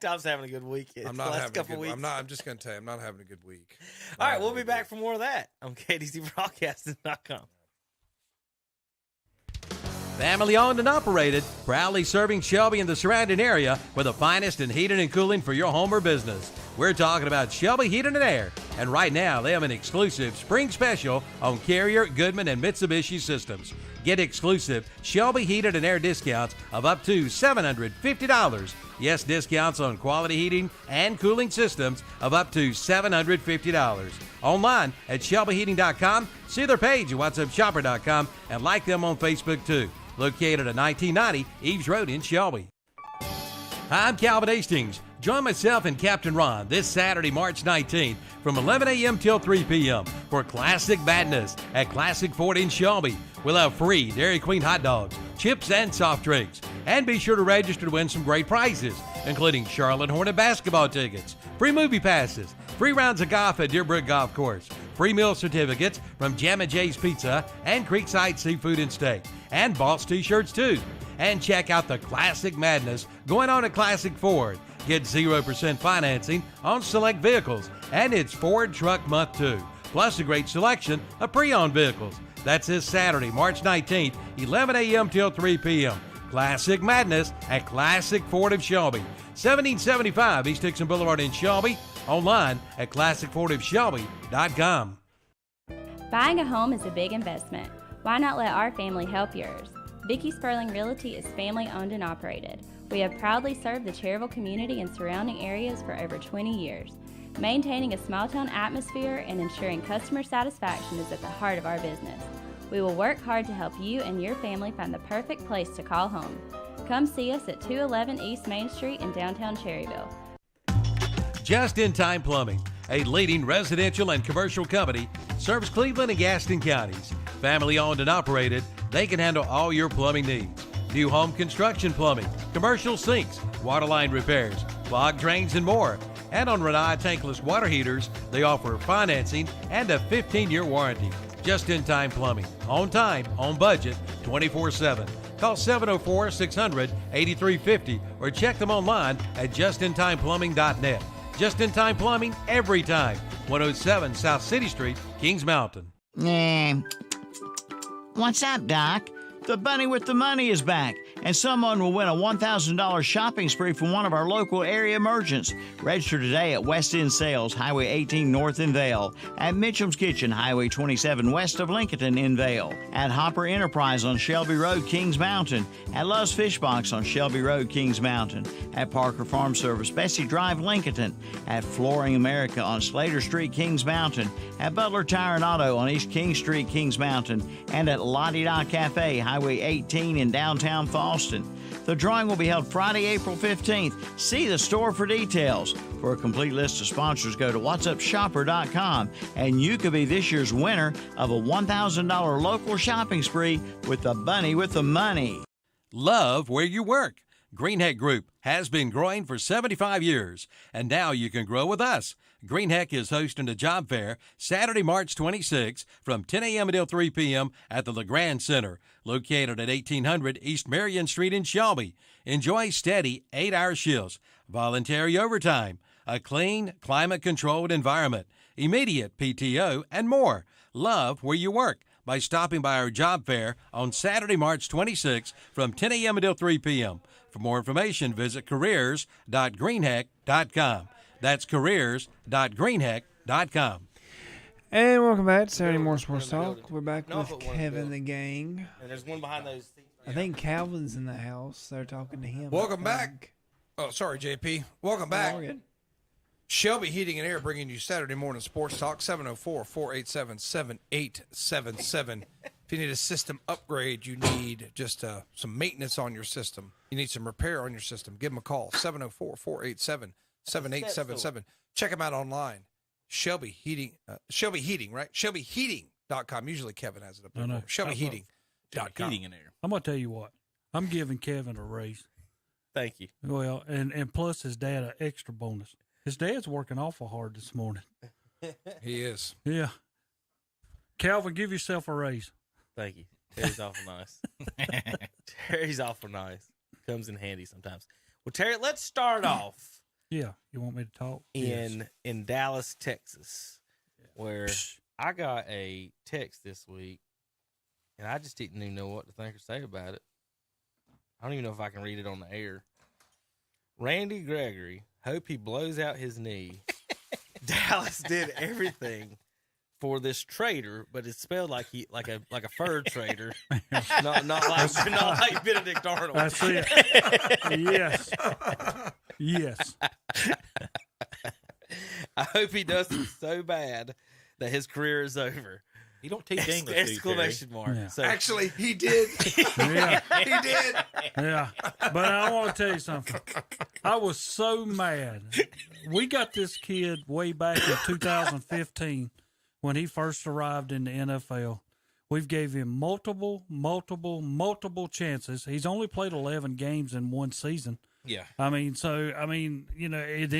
Tom's having a good week. I'm not having a good week. I'm just going to tell you, I'm not having a good week. All right, we'll be back for more of that on KDCBroadcasting.com. Family owned and operated, proudly serving Shelby and the surrounding area with the finest in heating and cooling for your home or business. We're talking about Shelby Heating and Air, and right now they have an exclusive spring special on Carrier, Goodman, and Mitsubishi systems. Get exclusive Shelby Heating and Air discounts of up to $750. Yes, discounts on quality heating and cooling systems of up to $750. Online at shelbyheating.com, see their page at whatsupshopper.com, and like them on Facebook too. Located at 1990 Eves Road in Shelby. Hi, I'm Calvin Hastings. Join myself and Captain Ron this Saturday, March 19th from 11 a.m. till 3 p.m. for Classic Madness at Classic Ford in Shelby. We'll have free Dairy Queen hot dogs, chips, and soft drinks. And be sure to register to win some great prizes, including Charlotte Hornet basketball tickets, free movie passes, free rounds of golf at Deerbrook Golf Course, free meal certificates from Jam & Jay's Pizza and Creekside Seafood and Steak, and Boss t-shirts too. And check out the Classic Madness going on at Classic Ford. Get 0% financing on select vehicles, and it's Ford Truck Month too. Plus a great selection of pre-owned vehicles. That's this Saturday, March 19th, 11 a.m. till 3 p.m. Classic Madness at Classic Ford of Shelby, 1775 East Dixon Boulevard in Shelby. Online at classicfordofshelby.com. Buying a home is a big investment. Why not let our family help yours? Vicky Sperling Realty is family owned and operated. We have proudly served the Cherryville community and surrounding areas for over 20 years. Maintaining a small town atmosphere and ensuring customer satisfaction is at the heart of our business. We will work hard to help you and your family find the perfect place to call home. Come see us at 211 East Main Street in downtown Cherryville. Just in Time Plumbing, a leading residential and commercial company, serves Cleveland and Gaston counties. Family owned and operated, they can handle all your plumbing needs. New home construction plumbing, commercial sinks, waterline repairs, clogged drains, and more. And on Renai tankless water heaters, they offer financing and a 15-year warranty. Just in Time Plumbing, on time, on budget, 24/7. Call 704-600-8350 or check them online at justintimeplumbing.net. Just in Time Plumbing, every time. 107 South City Street, Kings Mountain. What's up, Doc? The bunny with the money is back, and someone will win a $1,000 shopping spree from one of our local area merchants. Register today at West End Sales, Highway 18 North in Vale, at Mitchum's Kitchen, Highway 27 west of Lincoln in Vale, at Hopper Enterprise on Shelby Road, Kings Mountain, at Love's Fish Box on Shelby Road, Kings Mountain, at Parker Farm Service, Bessie Drive, Lincoln, at Flooring America on Slater Street, Kings Mountain, at Butler Tire and Auto on East King Street, Kings Mountain, and at Lottie Da Cafe, Highway 18 in downtown Fallston. The drawing will be held Friday, April 15th. See the store for details. For a complete list of sponsors, go to whatsupshopper.com, and you could be this year's winner of a $1,000 local shopping spree with the bunny with the money. Love where you work. Greenheck Group has been growing for 75 years, and now you can grow with us. Greenheck is hosting a job fair Saturday, March 26 from 10 a.m. until 3 p.m. at the LeGrand Center, located at 1800 East Marion Street in Shelby. Enjoy steady 8-hour shifts, voluntary overtime, a clean, climate-controlled environment, immediate PTO, and more. Love where you work by stopping by our job fair on Saturday, March 26 from 10 a.m. until 3 p.m. For more information, visit careers.greenheck.com. That's careers.greenheck.com. And welcome back to Saturday Morning Sports Talk. We're back with Kevin the gang. And there's one behind those. I think Calvin's in the house. They're talking to him. Welcome back. Oh, sorry, JP. Welcome back. Shelby Heating and Air bringing you Saturday Morning Sports Talk, 704-487-7877. If you need a system upgrade, you need just some maintenance on your system, you need some repair on your system, give them a call, 704-487-7877. Check them out online. Shelby Heating, right? ShelbyHeating.com. Usually Kevin has it up there. No. ShelbyHeating.com. Heating and air. I'm going to tell you what. I'm giving Kevin a raise. Thank you. Well, and plus his dad an extra bonus. His dad's working awful hard this morning. He is. Yeah. Calvin, give yourself a raise. Thank you. Terry's awful nice. Terry's awful nice. Comes in handy sometimes. Well, Terry, let's start off. Yeah. You want me to talk? In Dallas, Texas, where I got a text this week, and I just didn't even know what to think or say about it. I don't even know if I can read it on the air. Randy Gregory, hope he blows out his knee. Dallas did everything for this trader, but it's spelled like a fur trader, not like Benedict Arnold. That's it. Yes. I hope he does it so bad that his career is over. You don't teach English, exclamation mark. Yeah. So, actually, he did. Yeah. He did. Yeah. But I want to tell you something. I was so mad. We got this kid way back in 2015 when he first arrived in the NFL. We've gave him multiple chances. He's only played 11 games in one season. Yeah. Then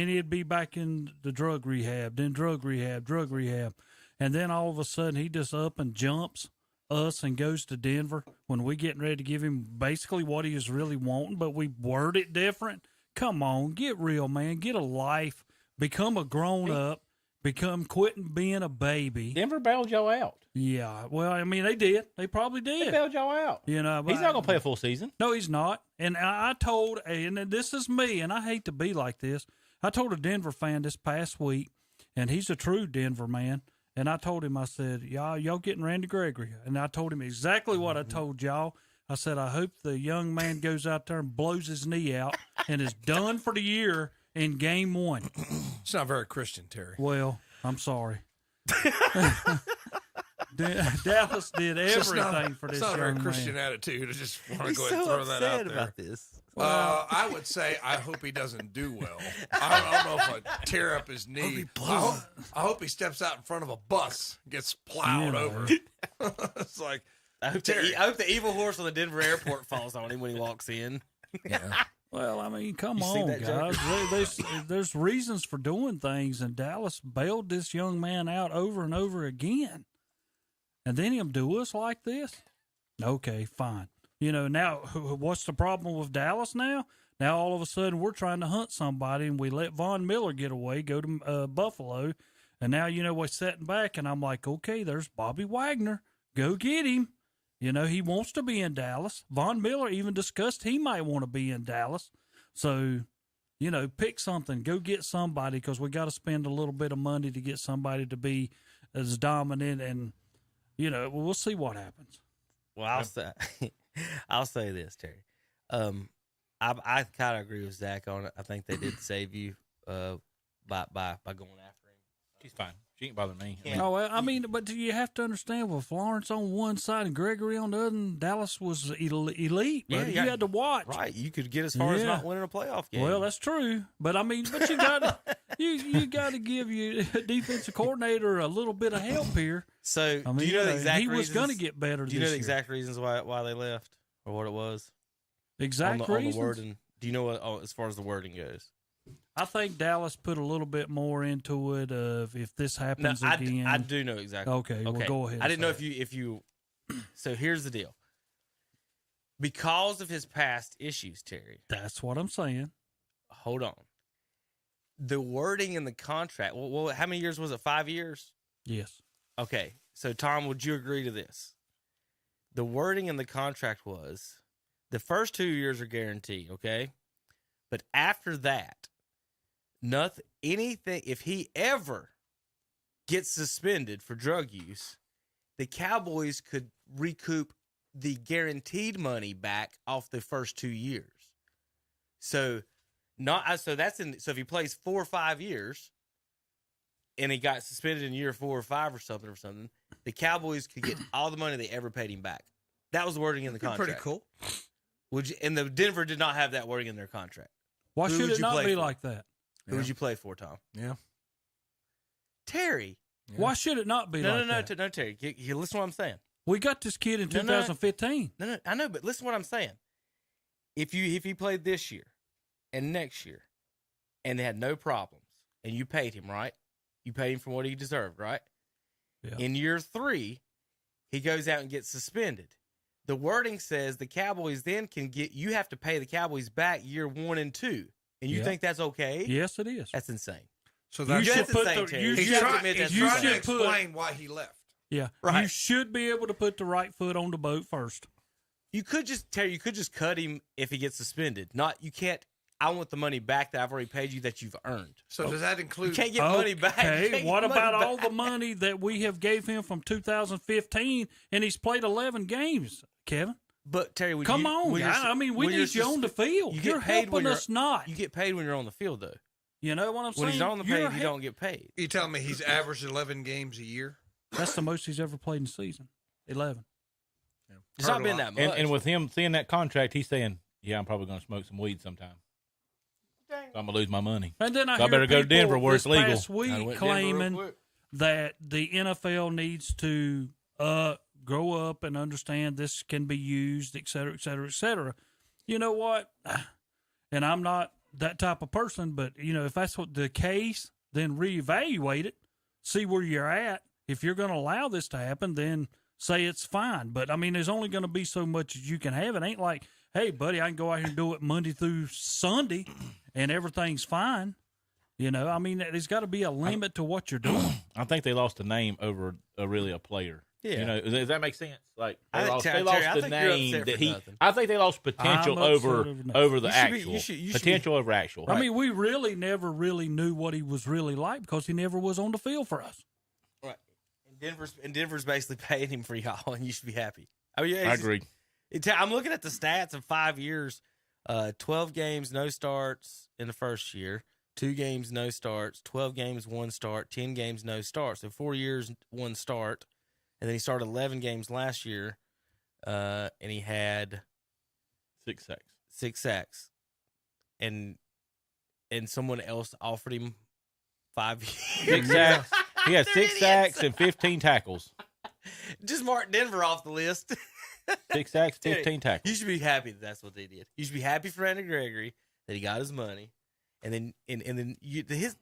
he'd be back in the drug rehab, then drug rehab. And then all of a sudden he just up and jumps us and goes to Denver when we getting ready to give him basically what he was really wanting, but we word it different. Come on, get real, man. Get a life. Become a grown-up. Quitting being a baby. Denver bailed y'all out. Yeah. Well, I mean, they did. They probably did. They bailed y'all out. But he's not going to play a full season. No, he's not. And I told, and this is me, and I hate to be like this. I told a Denver fan this past week, and he's a true Denver man. And I told him, I said, y'all getting Randy Gregory. And I told him exactly what I told y'all. I said, I hope the young man goes out there and blows his knee out and is done for the year in game one. It's not very Christian, Terry. Well, I'm sorry. Dallas did everything for this young man. It's not a very Christian attitude. I just want to go ahead and throw that out there. About this. I would say I hope he doesn't do well. I don't know if I tear up his knee. I hope he steps out in front of a bus, gets plowed over. It's like I hope the evil horse on the Denver airport falls on him when he walks in. Yeah. Well, I mean, come on, guys. There's reasons for doing things, and Dallas bailed this young man out over and over again. And then him do us like this? Okay, fine. Now, what's the problem with Dallas now? Now, all of a sudden, we're trying to hunt somebody, and we let Von Miller get away, go to Buffalo. And now, we're sitting back, and I'm like, okay, there's Bobby Wagner. Go get him. You know, he wants to be in Dallas. Von Miller even discussed he might want to be in Dallas. So, you know, pick something. Go get somebody because we got to spend a little bit of money to get somebody to be as dominant. And, you know, we'll see what happens. Well, I'll say this, Terry. I kind of agree with Zach on it. I think they did save you by going after him. She's fine. She ain't bother me. I mean, but do you have to understand with Florence on one side and Gregory on the other, and Dallas was elite. Yeah, you had to watch. Right, you could get as far as not winning a playoff game. Well, that's true, but I mean, you got you got to give your defensive coordinator a little bit of help here. So, I mean, do you know the exact reasons? He was going to get better. Do you know the exact reasons why they left or what it was? Exact on reasons. the wording. Do you know what as far as the wording goes? I think Dallas put a little bit more into it of if this happens again. I do know exactly. Okay, well, go ahead. I didn't know if you. So here's the deal. Because of his past issues, Terry. That's what I'm saying. Hold on. The wording in the contract. Well, how many years was it? 5 years? Yes. Okay. So Tom, would you agree to this? The wording in the contract was the first 2 years are guaranteed. Okay, but after that. Anything, if he ever gets suspended for drug use, the Cowboys could recoup the guaranteed money back off the first 2 years. So if he plays 4 or 5 years and he got suspended in year 4 or 5 or something, the Cowboys could get all the money they ever paid him back. That was the wording in the contract. Pretty cool. And the Denver did not have that wording in their contract. Why should it not be like that? Who would you play for, Tom? Yeah. Terry. Yeah. Why should it not be like that? No, Terry. You listen to what I'm saying. We got this kid in 2015. No, I know, but listen to what I'm saying. If he played this year and next year and had no problems and you paid him, right? You paid him for what he deserved, right? Yeah. In year 3, he goes out and gets suspended. The wording says the Cowboys then you have to pay the Cowboys back year 1 and 2. And you think that's okay? Yes, it is. That's insane. So that's insane, Terry. He's trying to explain why he left. Yeah, right. You should be able to put the right foot on the boat first. You could just cut him if he gets suspended. You can't. I want the money back that I've already paid you that you've earned. So does that include? You can't get money back. Okay, what about all the money that we have gave him from 2015 and he's played 11 games, Kevin? But Terry, come on, I mean, we need you on the field. You're helping us not. You get paid when you're on the field, though. You know what I'm saying? When he's on the field, you don't get paid. You telling me he's averaged 11 games a year? That's the most he's ever played in a season. 11. Yeah. It's not been that much. And with him seeing that contract, he's saying, "Yeah, I'm probably going to smoke some weed sometime. So I'm going to lose my money. And then I better go to Denver where it's legal." Last week claiming that the NFL needs to grow up and understand this can be used, et cetera, et cetera, et cetera. You know what? And I'm not that type of person, but, you know, if that's what the case, then reevaluate it, see where you're at. If you're going to allow this to happen, then say it's fine. But, I mean, there's only going to be so much as you can have. It ain't like, hey, buddy, I can go out here and do it Monday through Sunday and everything's fine. You know, I mean, there's got to be a limit to what you're doing. I think they lost a name over really a player. Yeah. You know, does that make sense? Like they lost Terry, the name that he. I think they lost potential over the actual potential over actual. I mean, we really never really knew what he was really like because he never was on the field for us. Right. And Denver's basically paying him for y'all, and you should be happy. I mean, I agree. I'm looking at the stats of 5 years, 12 games, no starts in the first year, 2 games, no starts, 12 games, 1 start, 10 games, no starts. So 4 years, 1 start. And then he started 11 games last year, and he had 6 sacks. 6 sacks. And someone else offered him 5 years. 6 sacks. He had 6 sacks and 15 tackles. Just mark Denver off the list. 6 sacks, 15 tackles. You should be happy that that's what they did. You should be happy for Randy Gregory that he got his money. And then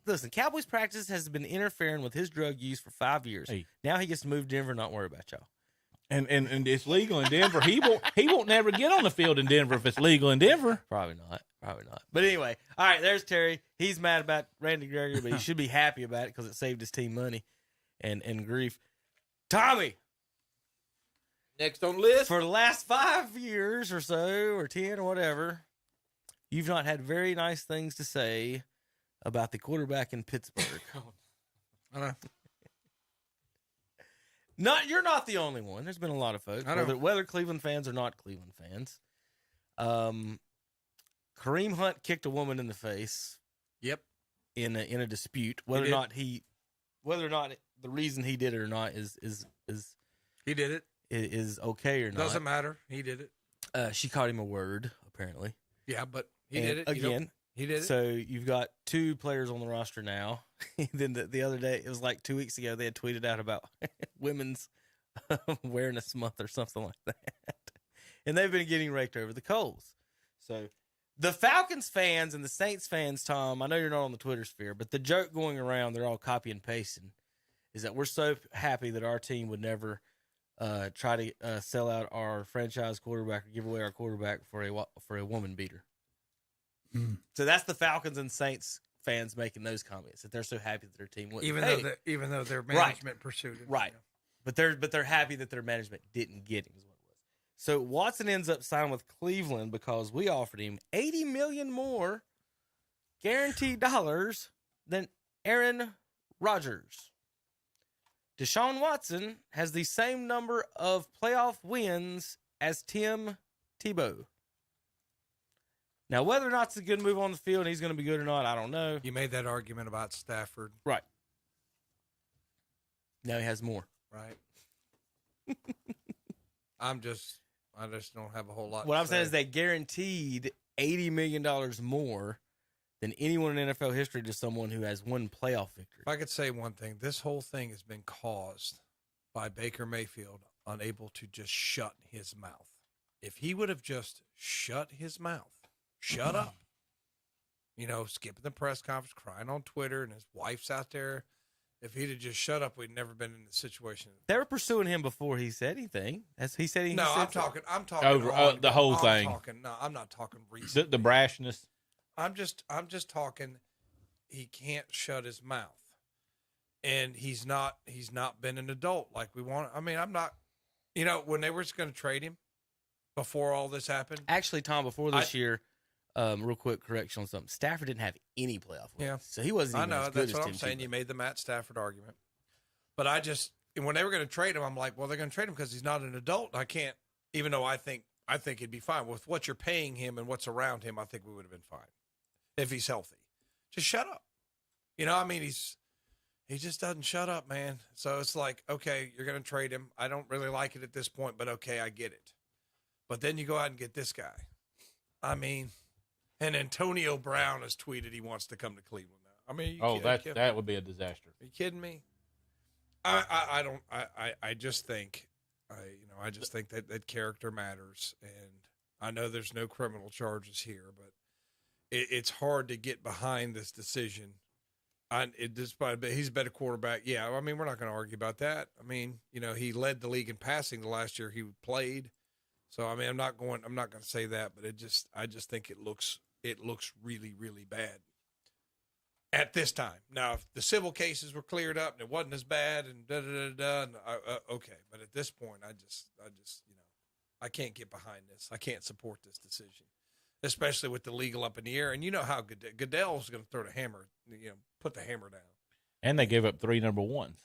listen, Cowboys practice has been interfering with his drug use for 5 years. Hey. Now he gets to move to Denver and not worry about y'all. And it's legal in Denver. He won't never get on the field in Denver if it's legal in Denver. Probably not. But anyway, all right, there's Terry. He's mad about Randy Gregory, but he should be happy about it because it saved his team money and grief. Tommy. Next on the list. For the last 5 years or so, or 10 or whatever, you've not had very nice things to say about the quarterback in Pittsburgh. I know. You're not the only one. There's been a lot of folks, whether Cleveland fans or not Cleveland fans. Kareem Hunt kicked a woman in the face. Yep. In a dispute, whether or not the reason he did it or not is he did it is okay or not. Doesn't matter. He did it. She called him a word, apparently. Yeah, but he did it again. He did it. So you've got 2 players on the roster now. Then the other day, it was like 2 weeks ago, they had tweeted out about Women's Awareness Month or something like that, and they've been getting raked over the coals. So the Falcons fans and the Saints fans, Tom, I know you're not on the Twitter sphere, but the joke going around, they're all copy and pasting, is that we're so happy that our team would never try to sell out our franchise quarterback or give away our quarterback for a woman beater. Mm. So that's the Falcons and Saints fans making those comments, that they're so happy that their team wouldn't even though their management pursued it. Right. Yeah. But they're happy that their management didn't get him. So Watson ends up signing with Cleveland because we offered him $80 million more guaranteed dollars than Aaron Rodgers. Deshaun Watson has the same number of playoff wins as Tim Tebow. Now, whether or not it's a good move on the field and he's going to be good or not, I don't know. You made that argument about Stafford. Right. Now he has more. Right. I just don't have a whole lot What to I'm say. saying is they guaranteed $80 million more than anyone in NFL history to someone who has one playoff victory. If I could say one thing, this whole thing has been caused by Baker Mayfield unable to just shut his mouth. If he would have just shut his mouth, shut up, skipping the press conference, crying on Twitter, and his wife's out there. If he'd have just shut up, we'd never been in the situation. They were pursuing him before he said anything. As he said, I'm talking over the whole thing. I'm not talking recent. The brashness. I'm just talking. He can't shut his mouth, and he's not been an adult like we want. I mean, I'm not. When they were going to trade him before all this happened. Actually, Tom, before this year. Real quick correction on something. Stafford didn't have any playoff wins. Yeah. So he wasn't even as good as that's what Tim I'm saying. Tebow. You made the Matt Stafford argument. But when they were going to trade him, I'm like, well, they're going to trade him because he's not an adult. I can't, even though I think he'd be fine. With what you're paying him and what's around him, I think we would have been fine if he's healthy. Just shut up. He just doesn't shut up, man. So it's like, okay, you're going to trade him. I don't really like it at this point, but okay, I get it. But then you go out and get this guy. I mean... And Antonio Brown has tweeted he wants to come to Cleveland now. I mean, that would be a disaster. Are you kidding me? I just think, I just think that character matters, and I know there's no criminal charges here, but it's hard to get behind this decision. He's a better quarterback. Yeah, I mean, we're not going to argue about that. I mean, he led the league in passing the last year he played. So I mean, I'm not going to say that, but I just think it looks really, really bad at this time. Now, if the civil cases were cleared up and it wasn't as bad and okay. But at this point, I just I can't get behind this. I can't support this decision, especially with the legal up in the air. And you know how Goodell's going to throw the hammer, put the hammer down. And they gave up 3 number ones.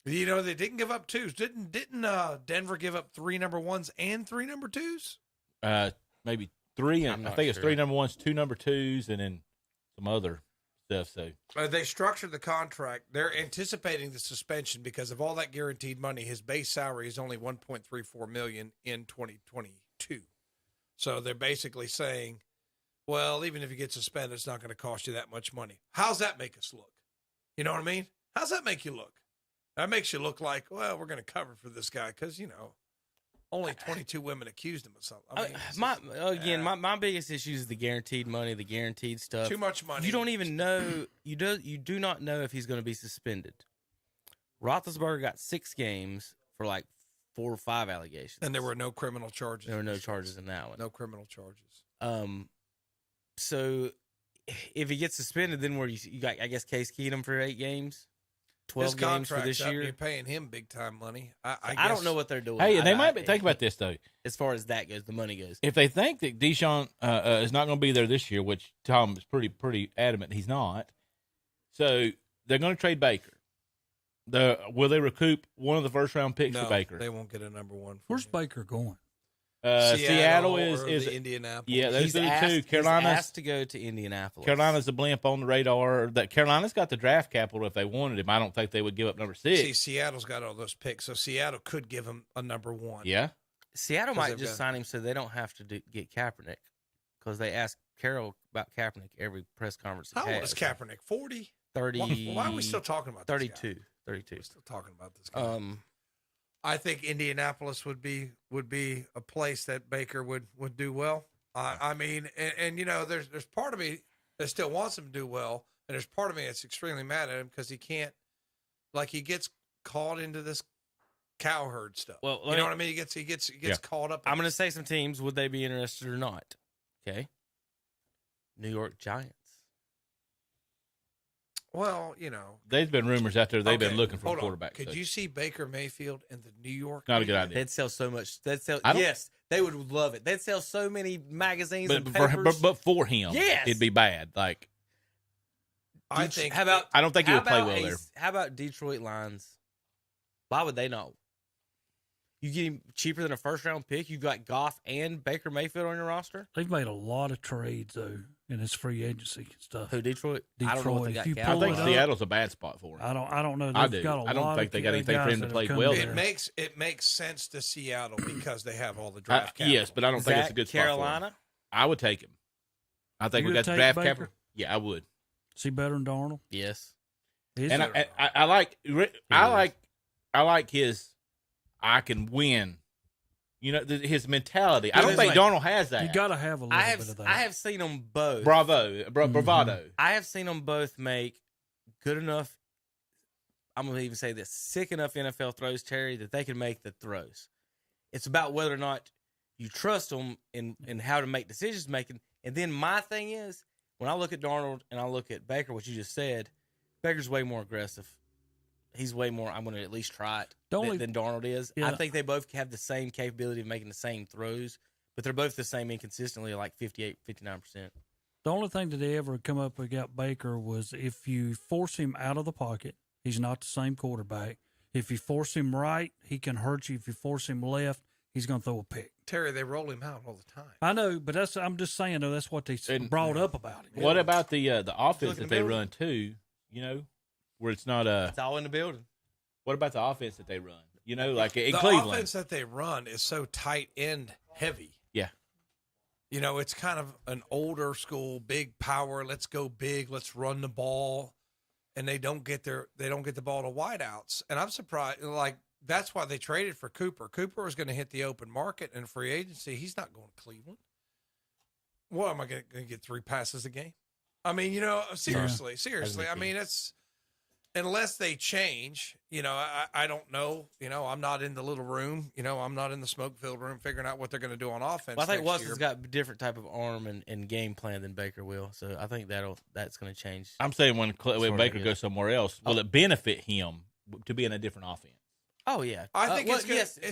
They didn't give up 2s. Didn't Denver give up 3 number 1s and 3 number 2s? Maybe 3. And I think it's 3 number 1s, 2 number 2s, and then some other stuff. So they structured the contract. They're anticipating the suspension because of all that guaranteed money. His base salary is only $1.34 million in 2022. So they're basically saying, well, even if you get suspended, it's not going to cost you that much money. How's that make us look? You know what I mean? How's that make you look? That makes you look like, well, we're going to cover for this guy because, only 22 women accused him of something. I mean, my biggest issue is the guaranteed money, the guaranteed stuff. Too much money. You don't even know. You do not know if he's going to be suspended. Roethlisberger got 6 games for like 4 or 5 allegations, and there were no criminal charges. There were no charges in that one. No criminal charges. So if he gets suspended, then where you got, I guess, Case Keenum for 8 games. 12 games for this year. You're paying him big time money. I don't know what they're doing. Hey, they might think about this though. As far as that goes, the money goes. If they think that Deshaun is not going to be there this year, which Tom is pretty adamant he's not, so they're going to trade Baker. Will they recoup one of the first round picks for Baker? They won't get a number one. Where's Baker going? Seattle is Indianapolis. Yeah, those are the two. Carolina's asked to go to Indianapolis. Carolina's a blimp on the radar. That Carolina's got the draft capital if they wanted him. I don't think they would give up number 6. See, Seattle's got all those picks, so Seattle could give him a number 1. Yeah, Seattle might just sign him so they don't have to get Kaepernick, because they ask Carroll about Kaepernick every press conference. How old is Kaepernick? 40? 30. Why are we still talking about 32? 32. We're still talking about this guy. I think Indianapolis would be a place that Baker would do well. I mean, and you know, there's part of me that still wants him to do well, and there's part of me that's extremely mad at him because he can't, like, he gets caught into this cow herd stuff. Well, you know what I mean? He gets caught up. I'm going to say some teams. Would they be interested or not? Okay. New York Giants. Well, you know, there's been rumors out there they've been looking for a quarterback. Could you see Baker Mayfield in the New York? Not a good idea. They'd sell so much. Yes, they would love it. They'd sell so many magazines and papers. But for him, yes, it'd be bad. Like, I think. I don't think he would play well there. How about Detroit Lions? Why would they not? You get him cheaper than a first-round pick. You've got Goff and Baker Mayfield on your roster. They've made a lot of trades though in this free agency stuff. Who, Detroit? I don't know what they got. I think Seattle's a bad spot for him. I don't know. I do. I don't think they got anything for him to play well there. It makes sense to Seattle because they have all the draft capital. Yes, but I don't think it's a good spot Carolina? for him. I would take him. I think we got the draft capital. Yeah, I would. Is he better than Darnold? Yes. And I like his I can win. You know, his mentality. I don't think Darnold has that. You got to have a little bit of that. I have seen them both. Bravado. I have seen them both make good enough, I'm going to even say this, sick enough NFL throws, Terry, that they can make the throws. It's about whether or not you trust them in how to make decisions making. And then my thing is, when I look at Darnold and I look at Baker, what you just said, Baker's way more aggressive. He's way more, I'm going to at least try it than Darnold is. Yeah. I think they both have the same capability of making the same throws, but they're both the same inconsistently, like 58, 59%. The only thing that they ever come up against Baker was if you force him out of the pocket, he's not the same quarterback. If you force him right, he can hurt you. If you force him left, he's going to throw a pick. Terry, they roll him out all the time. I know, but I'm just saying, though, that's what they brought up about him. What about the offense that they run, too, you know? Where it's not it's all in the building. What about the offense that they run? You know, like in the Cleveland. The offense that they run is so tight end heavy. Yeah. You know, it's kind of an older school, big power. Let's go big. Let's run the ball, and they don't get the ball to wideouts. And I'm surprised. Like, that's why they traded for Cooper. Cooper was going to hit the open market and free agency. He's not going to Cleveland. What am I going to get 3 passes a game? I mean, you know, seriously. I mean, it's. Unless they change, you know, I don't know. You know, I'm not in the little room. You know, I'm not in the smoke-filled room figuring out what they're going to do on offense. Well, I think Watson's got a different type of arm and game plan than Baker will. So I think that's going to change. I'm saying when Baker goes somewhere else, will it benefit him to be in a different offense? Oh, yeah. I think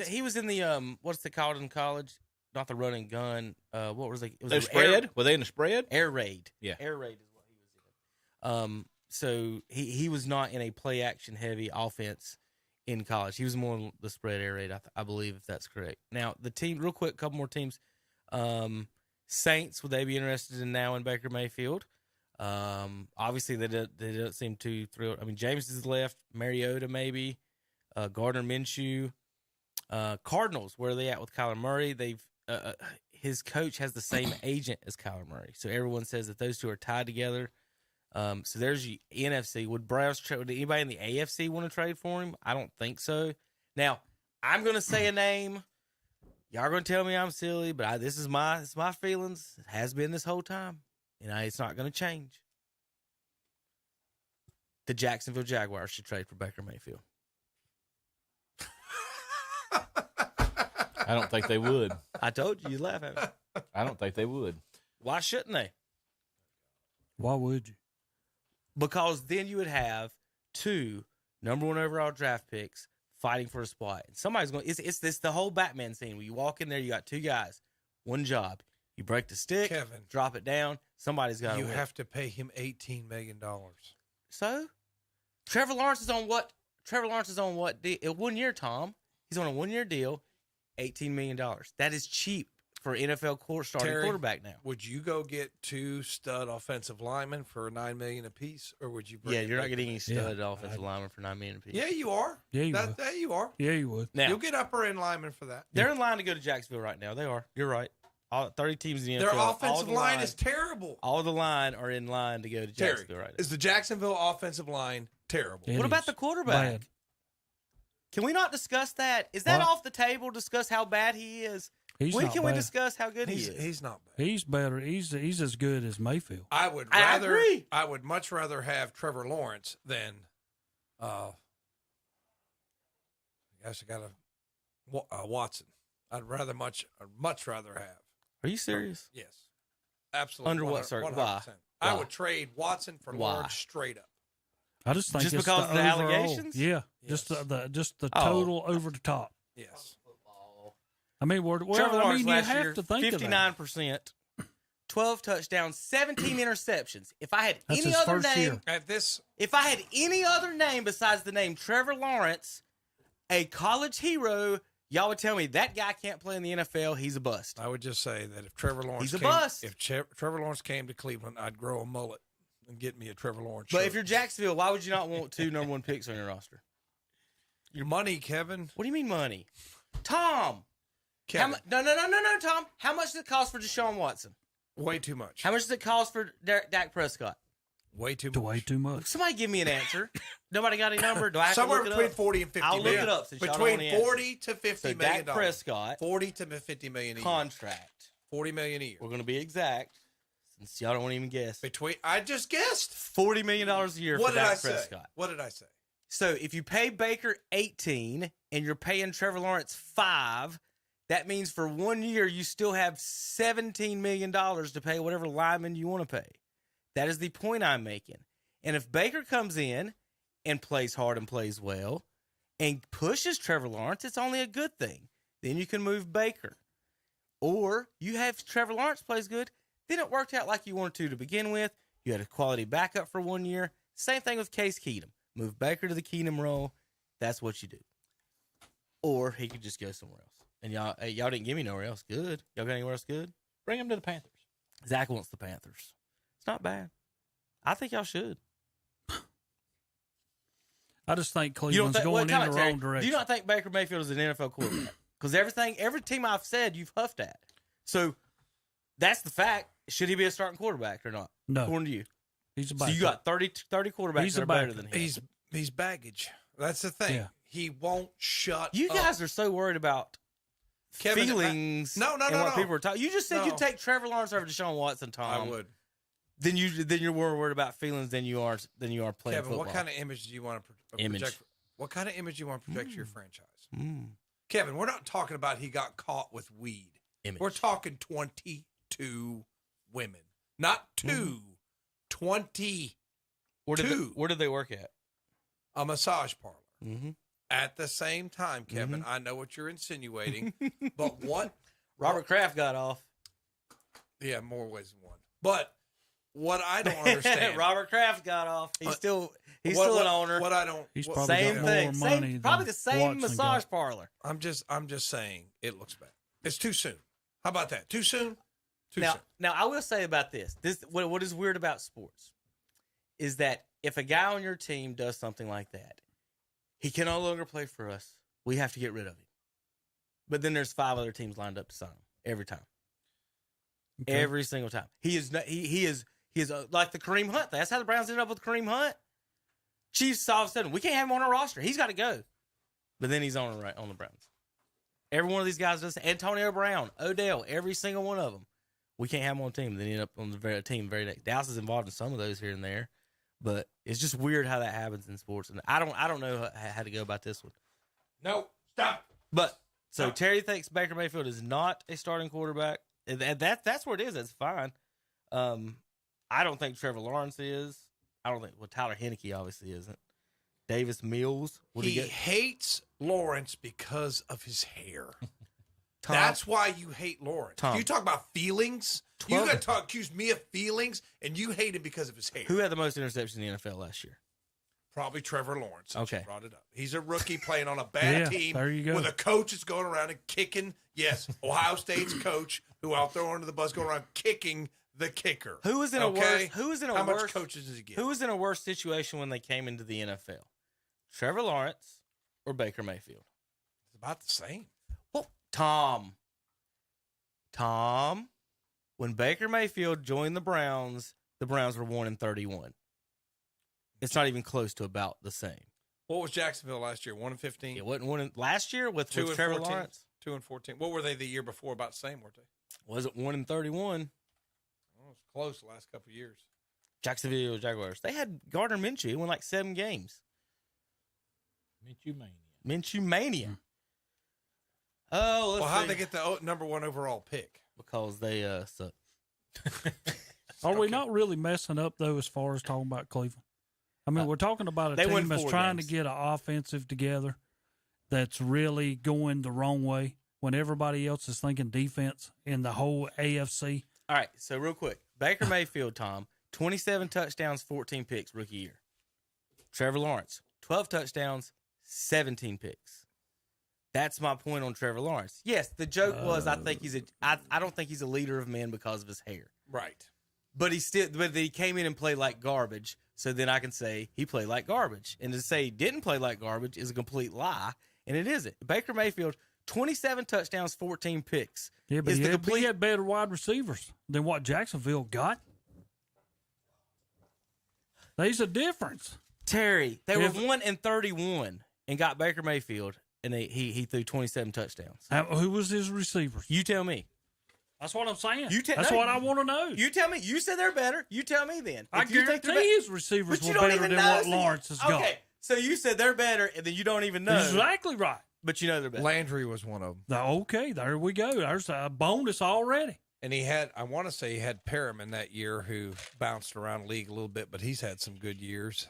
he was in the, what's it called in college? Not the running gun. What was it? Was spread? Were they in the spread? Air raid. Yeah. Air raid is what he was in. So he was not in a play action heavy offense in college. He was more in the spread air raid, I believe, if that's correct. Now the team, real quick, a couple more teams. Saints, would they be interested in now in Baker Mayfield? Obviously they don't seem too thrilled. I mean, James is left, Mariota maybe, Gardner Minshew, Cardinals. Where are they at with Kyler Murray? They've his coach has the same agent as Kyler Murray, so everyone says that those two are tied together. So there's the NFC. Would anybody in the AFC want to trade for him? I don't think so. Now, I'm going to say a name. Y'all are going to tell me I'm silly, but this is my feelings. It has been this whole time, and it's not going to change. The Jacksonville Jaguars should trade for Baker Mayfield. I don't think they would. I told you, you'd laugh at me. I don't think they would. Why shouldn't they? Why would you? Because then you would have 2 number 1 overall draft picks fighting for a spot. And somebody's going. It's this the whole Batman scene where you walk in there, you got 2 guys, one job. You break the stick, Kevin, drop it down. Somebody's got to. You have to pay him $18 million. So, Trevor Lawrence is on what? 1 year, Tom. He's on a 1-year deal, $18 million. That is cheap for NFL starting quarterback now. Would you go get 2 stud offensive linemen for $9 million apiece, or would you? Yeah, you're not getting any stud offensive linemen for $9 million apiece. Yeah, you are. Yeah, you would. Yeah, you are. Yeah, you would. Now, you'll get upper end linemen for that. They're in line to go to Jacksonville right now. They are. You're right. All 30 teams in the NFL. Their offensive line is terrible. All the line are in line to go to Jacksonville right now. Is the Jacksonville offensive line terrible? What about the quarterback? Bad. Can we not discuss that? Is that off the table? Discuss how bad he is. When can we discuss how good he is? He's not bad. He's better. He's as good as Mayfield. I agree. I would much rather have Trevor Lawrence than. I guess I got a Watson. I'd much rather have. Are you serious? Yes, absolutely. Under what circumstance? Why? I would trade Watson for Lawrence straight up. I just think just it's because of the overall, allegations. Yeah, Yes. just the total over the top. Yes. I mean, Trevor Lawrence you last have year, to think 59%, 12 touchdowns, 17 interceptions. If I had That's any his other first name, year. if I had any other name besides the name Trevor Lawrence, a college hero, y'all would tell me that guy can't play in the NFL. He's a bust. I would just say that if Trevor Lawrence If Trevor Lawrence came to Cleveland, I'd grow a mullet and get me a Trevor Lawrence. But shirt. if you're Jacksonville, why would you not want 2 number 1 picks on your roster? Your money, Kevin. What do you mean money? Tom. Kevin. No, Tom. How much does it cost for Deshaun Watson? Way too much. How much does it cost for Dak Prescott? Way too much. Way too much. Somebody give me an answer. Nobody got any number? Do I have Somewhere to look between it up? 40 and 50 I'll million. look it up. Since Between 40 to 50 so million. Dak Prescott, 40 to 50 million a year. Contract. 40 million a year. We're going to be exact, since y'all don't want to even guess. I just guessed $40 million a year for Dak Prescott. What did I say? So if you pay Baker 18 and you're paying Trevor Lawrence 5, that means for 1 year you still have $17 million to pay whatever lineman you want to pay. That is the point I'm making. And if Baker comes in and plays hard and plays well and pushes Trevor Lawrence, it's only a good thing. Then you can move Baker. Or you have Trevor Lawrence plays good, then it worked out like you wanted to begin with. You had a quality backup for 1 year. Same thing with Case Keenum. Move Baker to the Keenum role. That's what you do. Or he could just go somewhere else. And y'all didn't give me nowhere else good. Y'all got anywhere else good? Bring him to the Panthers. Zach wants the Panthers. It's not bad. I think y'all should. I just think Cleveland's going in the wrong direction. Do you not think Baker Mayfield is an NFL quarterback? Because every team I've said, you've huffed at. So that's the fact. Should he be a starting quarterback or not? No. According to you. He's a backup. So you got 30 quarterbacks that are better than him. He's baggage. That's the thing. Yeah. He won't shut You up. guys are so worried about Kevin, feelings no, and what people are talking. You just said you'd take Trevor Lawrence over Deshaun Watson, Tom. I would. Then you're more worried about feelings than you are playing Kevin, football. what kind of image do you want to project? What kind of image do you want to project for your franchise? Kevin, we're not talking about he got caught with weed. Image. We're talking 22 women. Not 2. 20. Where did they work at? A massage parlor. Mm-hmm. At the same time, Kevin, I know what you're insinuating, but what Robert Kraft got off. Yeah, more ways than one. But what I don't understand, Robert Kraft got off. He's still an owner. What I don't, He's probably same got thing. more money Probably the same Watson massage got. parlor. I'm just saying it looks bad. It's too soon. How about that? Too soon? Too soon. Now I will say about this. What is weird about sports is that if a guy on your team does something like that, he can no longer play for us. We have to get rid of him. But then there's 5 other teams lined up to sign him every time. Okay. Every single time. He is like the Kareem Hunt. That's how the Browns ended up with Kareem Hunt. Chiefs all of a sudden, we can't have him on our roster. He's got to go. But then he's on the Browns. Every one of these guys does. Antonio Brown, Odell, every single one of them. We can't have them on the team. They end up on the team very next. Dallas is involved in some of those here and there. But it's just weird how that happens in sports, and I don't know how to go about this one. No, stop. But so Terry thinks Baker Mayfield is not a starting quarterback. That's where it is. That's fine. I don't think Trevor Lawrence is. I don't think Tyler Heineke obviously isn't. Davis Mills. He hates Lawrence because of his hair. Tom, That's why you hate Lawrence. Tom, You talk about feelings. You got to accuse me of feelings, and you hate him because of his hair. Who had the most interceptions in the NFL last year? Probably Trevor Lawrence. Since Okay. you brought it up. He's a rookie playing on a bad team there you go. with a coach that's going around and kicking. Yes, Ohio State's coach who I'll throw under the bus going around kicking the kicker. Who was in a worse? Who was in a How worse? much coaches does he get? Who was in a worse situation when they came into the NFL? Trevor Lawrence or Baker Mayfield? It's about the same. Well, Tom, when Baker Mayfield joined the Browns were 1-31. It's not even close to about the same. What was Jacksonville last year? 1-15. It wasn't one last year with Trevor Lawrence. 2-14. What were they the year before? About the same, weren't they? Was it 1-31? Well, it was close the last couple of years. Jacksonville Jaguars. They had Gardner Minshew. He won like 7 games. Minshew Mania. Oh, well, how'd they get the number 1 overall pick? Because they suck. Are we not really messing up, though, as far as talking about Cleveland? I mean, we're talking about a team that's trying to get an offensive together that's really going the wrong way when everybody else is thinking defense in the whole AFC. All right, so real quick. Baker Mayfield, Tom, 27 touchdowns, 14 picks rookie year. Trevor Lawrence, 12 touchdowns, 17 picks. That's my point on Trevor Lawrence. Yes, the joke was I don't think he's a leader of men because of his hair. Right. But he came in and played like garbage, so then I can say he played like garbage. And to say he didn't play like garbage is a complete lie, and it isn't. Baker Mayfield, 27 touchdowns, 14 picks. Yeah, but he had better wide receivers than what Jacksonville got. There's a difference. Terry, they were 1-31 and got Baker Mayfield, and he threw 27 touchdowns. Who was his receivers? You tell me. That's what I'm saying. That's what I want to know. You tell me. You said they're better. You tell me then. I guarantee his receivers were better than what Lawrence has got. Okay, so you said they're better, and then you don't even know. Exactly right. But you know they're better. Landry was one of them. Okay, there we go. There's a bonus already. And I want to say he had Perriman that year who bounced around the league a little bit, but he's had some good years.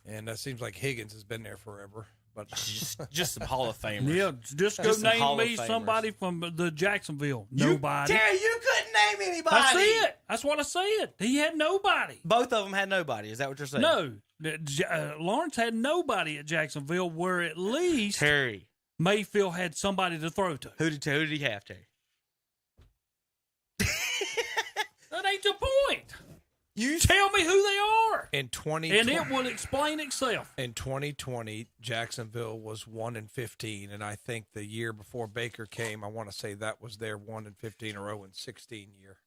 And it seems like Higgins has been there forever. But just some Hall of Famers. Yeah, just go name me somebody from the Jacksonville. Nobody. Terry, you couldn't name anybody. That's it. That's what I said. He had nobody. Both of them had nobody. Is that what you're saying? No. Lawrence had nobody at Jacksonville, where at least Terry Mayfield had somebody to throw to. Who did he have, Terry? That ain't the point. You tell me who they are. In 2020, and it will explain itself. In 2020, Jacksonville was 1-15, and I think the year before Baker came, I want to say that was their 1-15 or 0-16 year.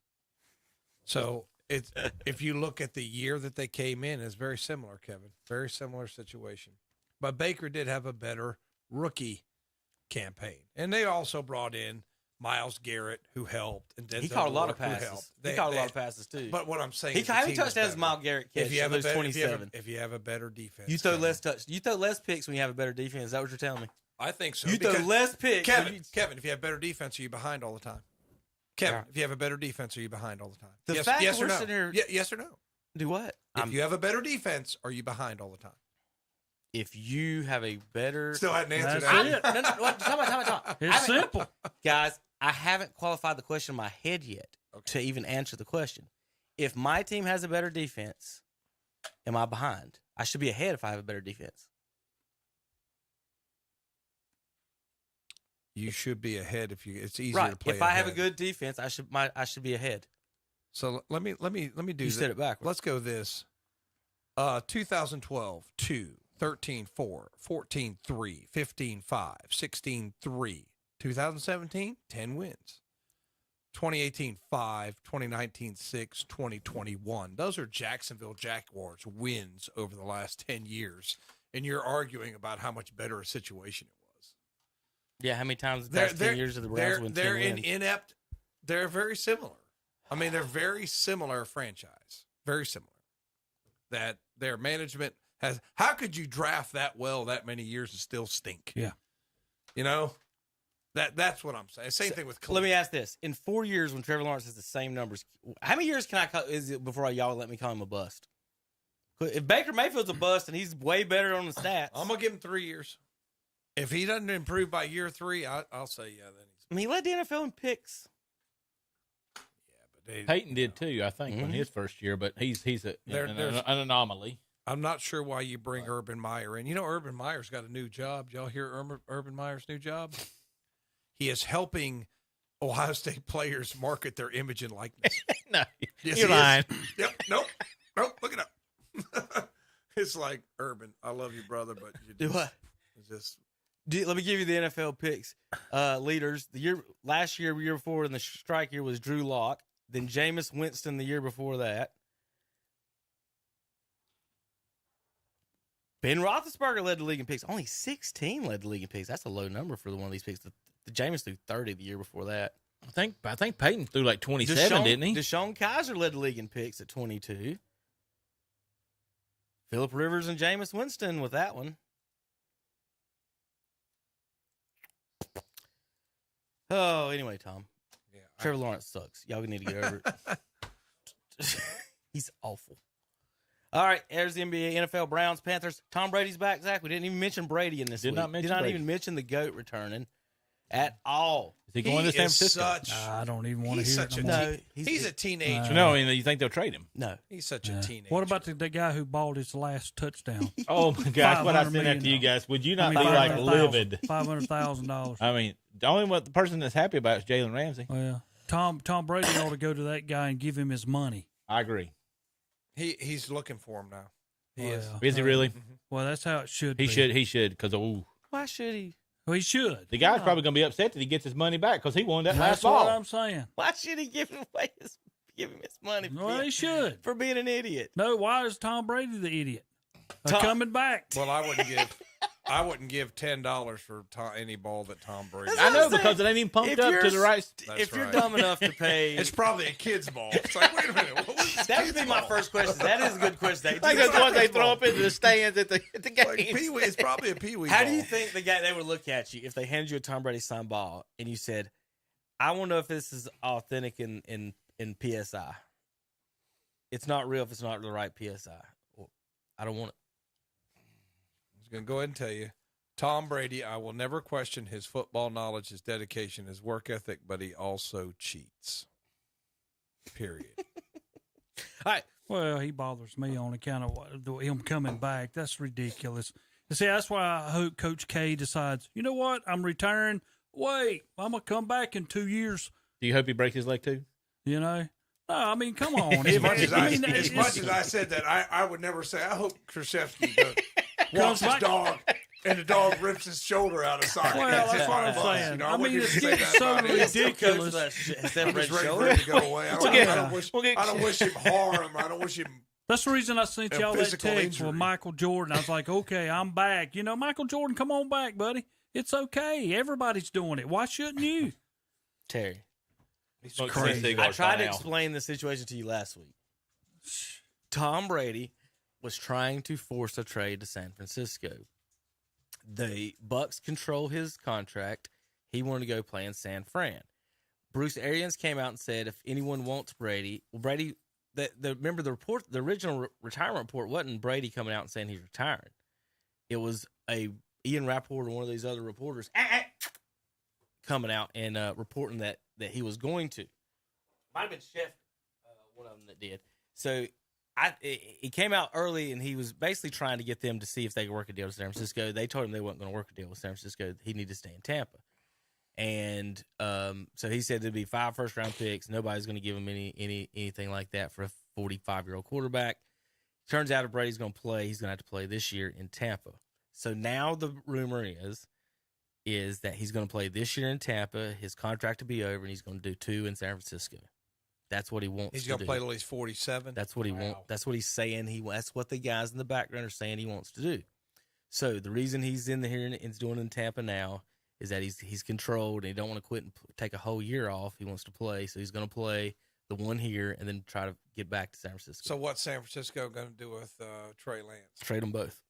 So it's if you look at the year that they came in, it's very similar, Kevin. Very similar situation. But Baker did have a better rookie campaign, and they also brought in Myles Garrett, who helped, and Denzel he caught a lot of Ward, passes. He caught a lot of passes too. But what I'm saying, how many touchdowns does Myles Garrett catch? If you have a better, 27. If you have a better defense, you throw less you throw less picks when you have a better defense. Is that what you're telling me? I think so. You throw less picks, Kevin. If you have better defense, are you behind all the time? Kevin, if you have a better defense, are you behind all the time? Yes or no? Yes or no? Do what? If you have a better defense, are you behind all the time? If you have a better... Still hadn't answered that. Time out. It's simple. Guys, I haven't qualified the question in my head yet to even answer the question. If my team has a better defense, am I behind? I should be ahead if I have a better defense. You should be ahead if you. It's easier to play. If I have a good defense, I should be ahead. So let me do. You said it backwards. Let's go this. 2012 2, 13 4, 14 3, 15 5, 16 3. 2017 10 wins. 2018 5, 2019 6, 2021. Those are Jacksonville Jaguars wins over the last 10 years, and you're arguing about how much better a situation it was. Yeah, how many times the past 10 years of the Browns win 10 They're wins? inept. They're very similar. I mean, they're very similar franchise. Very similar. That their management has. How could you draft that well that many years and still stink? Yeah. You know, that's what I'm saying. Same thing with Cleveland. Let me ask this: in 4 years, when Trevor Lawrence has the same numbers, how many years can I call? Is it before y'all let me call him a bust? If Baker Mayfield's a bust and he's way better on the stats, I'm gonna give him 3 years. If he doesn't improve by year 3, I'll say yeah. Then he's. I mean, he led the NFL in picks. Yeah, but Peyton did too, I think, in his first year. But he's an anomaly. I'm not sure why you bring Urban Meyer in. You know, Urban Meyer's got a new job. Y'all hear Urban Meyer's new job? He is helping Ohio State players market their image and likeness. No, yes, you're lying. Yep. Nope. Look it up. It's like, Urban, I love you, brother, but you Do what? Just let me give you the NFL picks. Leaders. Last year, year before, in the strike year was Drew Lock. Then Jameis Winston the year before that. Ben Roethlisberger led the league in picks. Only 16 led the league in picks. That's a low number for one of these picks. The Jameis threw 30 the year before that. I think Peyton threw like 27, didn't he? Deshaun Kaiser led the league in picks at 22. Phillip Rivers and Jameis Winston with that one. Oh, anyway, Tom. Yeah, Trevor Lawrence sucks. Y'all need to get over it. He's awful. All right, there's the NBA, NFL, Browns, Panthers. Tom Brady's back, Zach. We didn't even mention Brady in this week. Did not even mention the GOAT returning at all. Is he going to San Francisco? I don't even want to hear it. No, he's a teenager. No, I mean, you think they'll trade him? No. He's such a teenager. What about the guy who bought his last touchdown? Oh, my gosh, what I sent that to you guys. Would you not be like livid? $500,000. I mean, the only the person that's happy about is Jalen Ramsey. Well, Tom Brady ought to go to that guy and give him his money. I agree. He's looking for him now. He is. Is he really? Well, that's how it should be. He should, because, Why should he? Well, he should. The guy's probably going to be upset that he gets his money back because he won that last That's ball. what I'm saying. Why should he give him his money? Well, he should. For being an idiot. No, why is Tom Brady the idiot? Coming back. Well, I wouldn't give $10 for any ball that Tom Brady. I know, because it ain't even pumped up to the right. If you're dumb enough to pay, it's probably a kid's ball. It's like, wait a minute, that would be my first question. That is a good question. Like that's what they throw up into the stands at the game. Like Pee-wee, it's probably a Pee-wee How ball. do you think they would look at you if they handed you a Tom Brady signed ball and you said, "I want to know if this is authentic in PSI. It's not real if it's not the right PSI. Well, I don't want it." I was going to go ahead and tell you, Tom Brady, I will never question his football knowledge, his dedication, his work ethic, but he also cheats. Period. All right. Well, he bothers me on account of him coming back. That's ridiculous. You see, that's why I hope Coach K decides, you know what, I'm retiring. Wait, I'm going to come back in 2 years. Do you hope he breaks his leg too? You know? No, I mean, come on. As much as I said that, I would never say, I hope Krzyzewski walks his dog and the dog rips his shoulder out of socket. Well, that's what I'm saying. You know, I mean, it's getting so ridiculous. I'm just ready for it to go away. I don't wish him harm. I don't wish him. That's the reason I sent y'all that text with Michael Jordan. I was like, okay, I'm back. You know, Michael Jordan, come on back, buddy. It's okay. Everybody's doing it. Why shouldn't you? Terry. He's crazy. I tried to explain the situation to you last week. Tom Brady was trying to force a trade to San Francisco. The Bucks control his contract. He wanted to go play in San Fran. Bruce Arians came out and said, if anyone wants Brady, well, Brady, remember the report, the original retirement report wasn't Brady coming out and saying he's retiring. It was Ian Rappaport or one of these other reporters coming out and reporting that he was going to. Might have been Chef, one of them that did. So he came out early, and he was basically trying to get them to see if they could work a deal with San Francisco. They told him they weren't going to work a deal with San Francisco. He needed to stay in Tampa. And so he said there'd be 5 first-round picks. Nobody's going to give him anything like that for a 45-year-old quarterback. Turns out if Brady's going to play, he's going to have to play this year in Tampa. So now the rumor is that he's going to play this year in Tampa. His contract will be over, and he's going to do 2 in San Francisco. That's what he wants. He's going to play till he's 47. That's what he wants. That's what he's saying. That's what the guys in the background are saying he wants to do. So the reason he's in here and is doing in Tampa now is that he's controlled and he don't want to quit and take a whole year off. He wants to play, so he's going to play the one here and then try to get back to San Francisco. So what's San Francisco going to do with Trey Lance? Trade them both.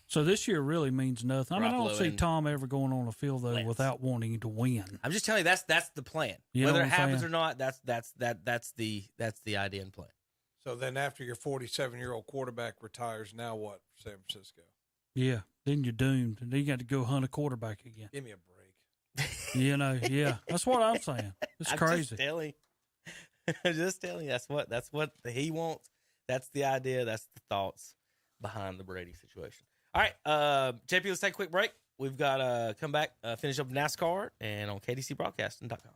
So this year really means nothing. I mean, I don't see Tom ever going on the field though without wanting to win. I'm just telling you that's the plan. You Whether it happens or not, that's the idea and plan. So then after your 47-year-old quarterback retires, now what for San Francisco? Yeah, then you're doomed. And then you got to go hunt a quarterback again. Give me a break. Yeah, that's what I'm saying. It's crazy. Just telling you, that's what he wants. That's the idea. That's the thoughts behind the Brady situation. All right, JP, let's take a quick break. We've got to come back, finish up NASCAR and on KDCBroadcasting.com.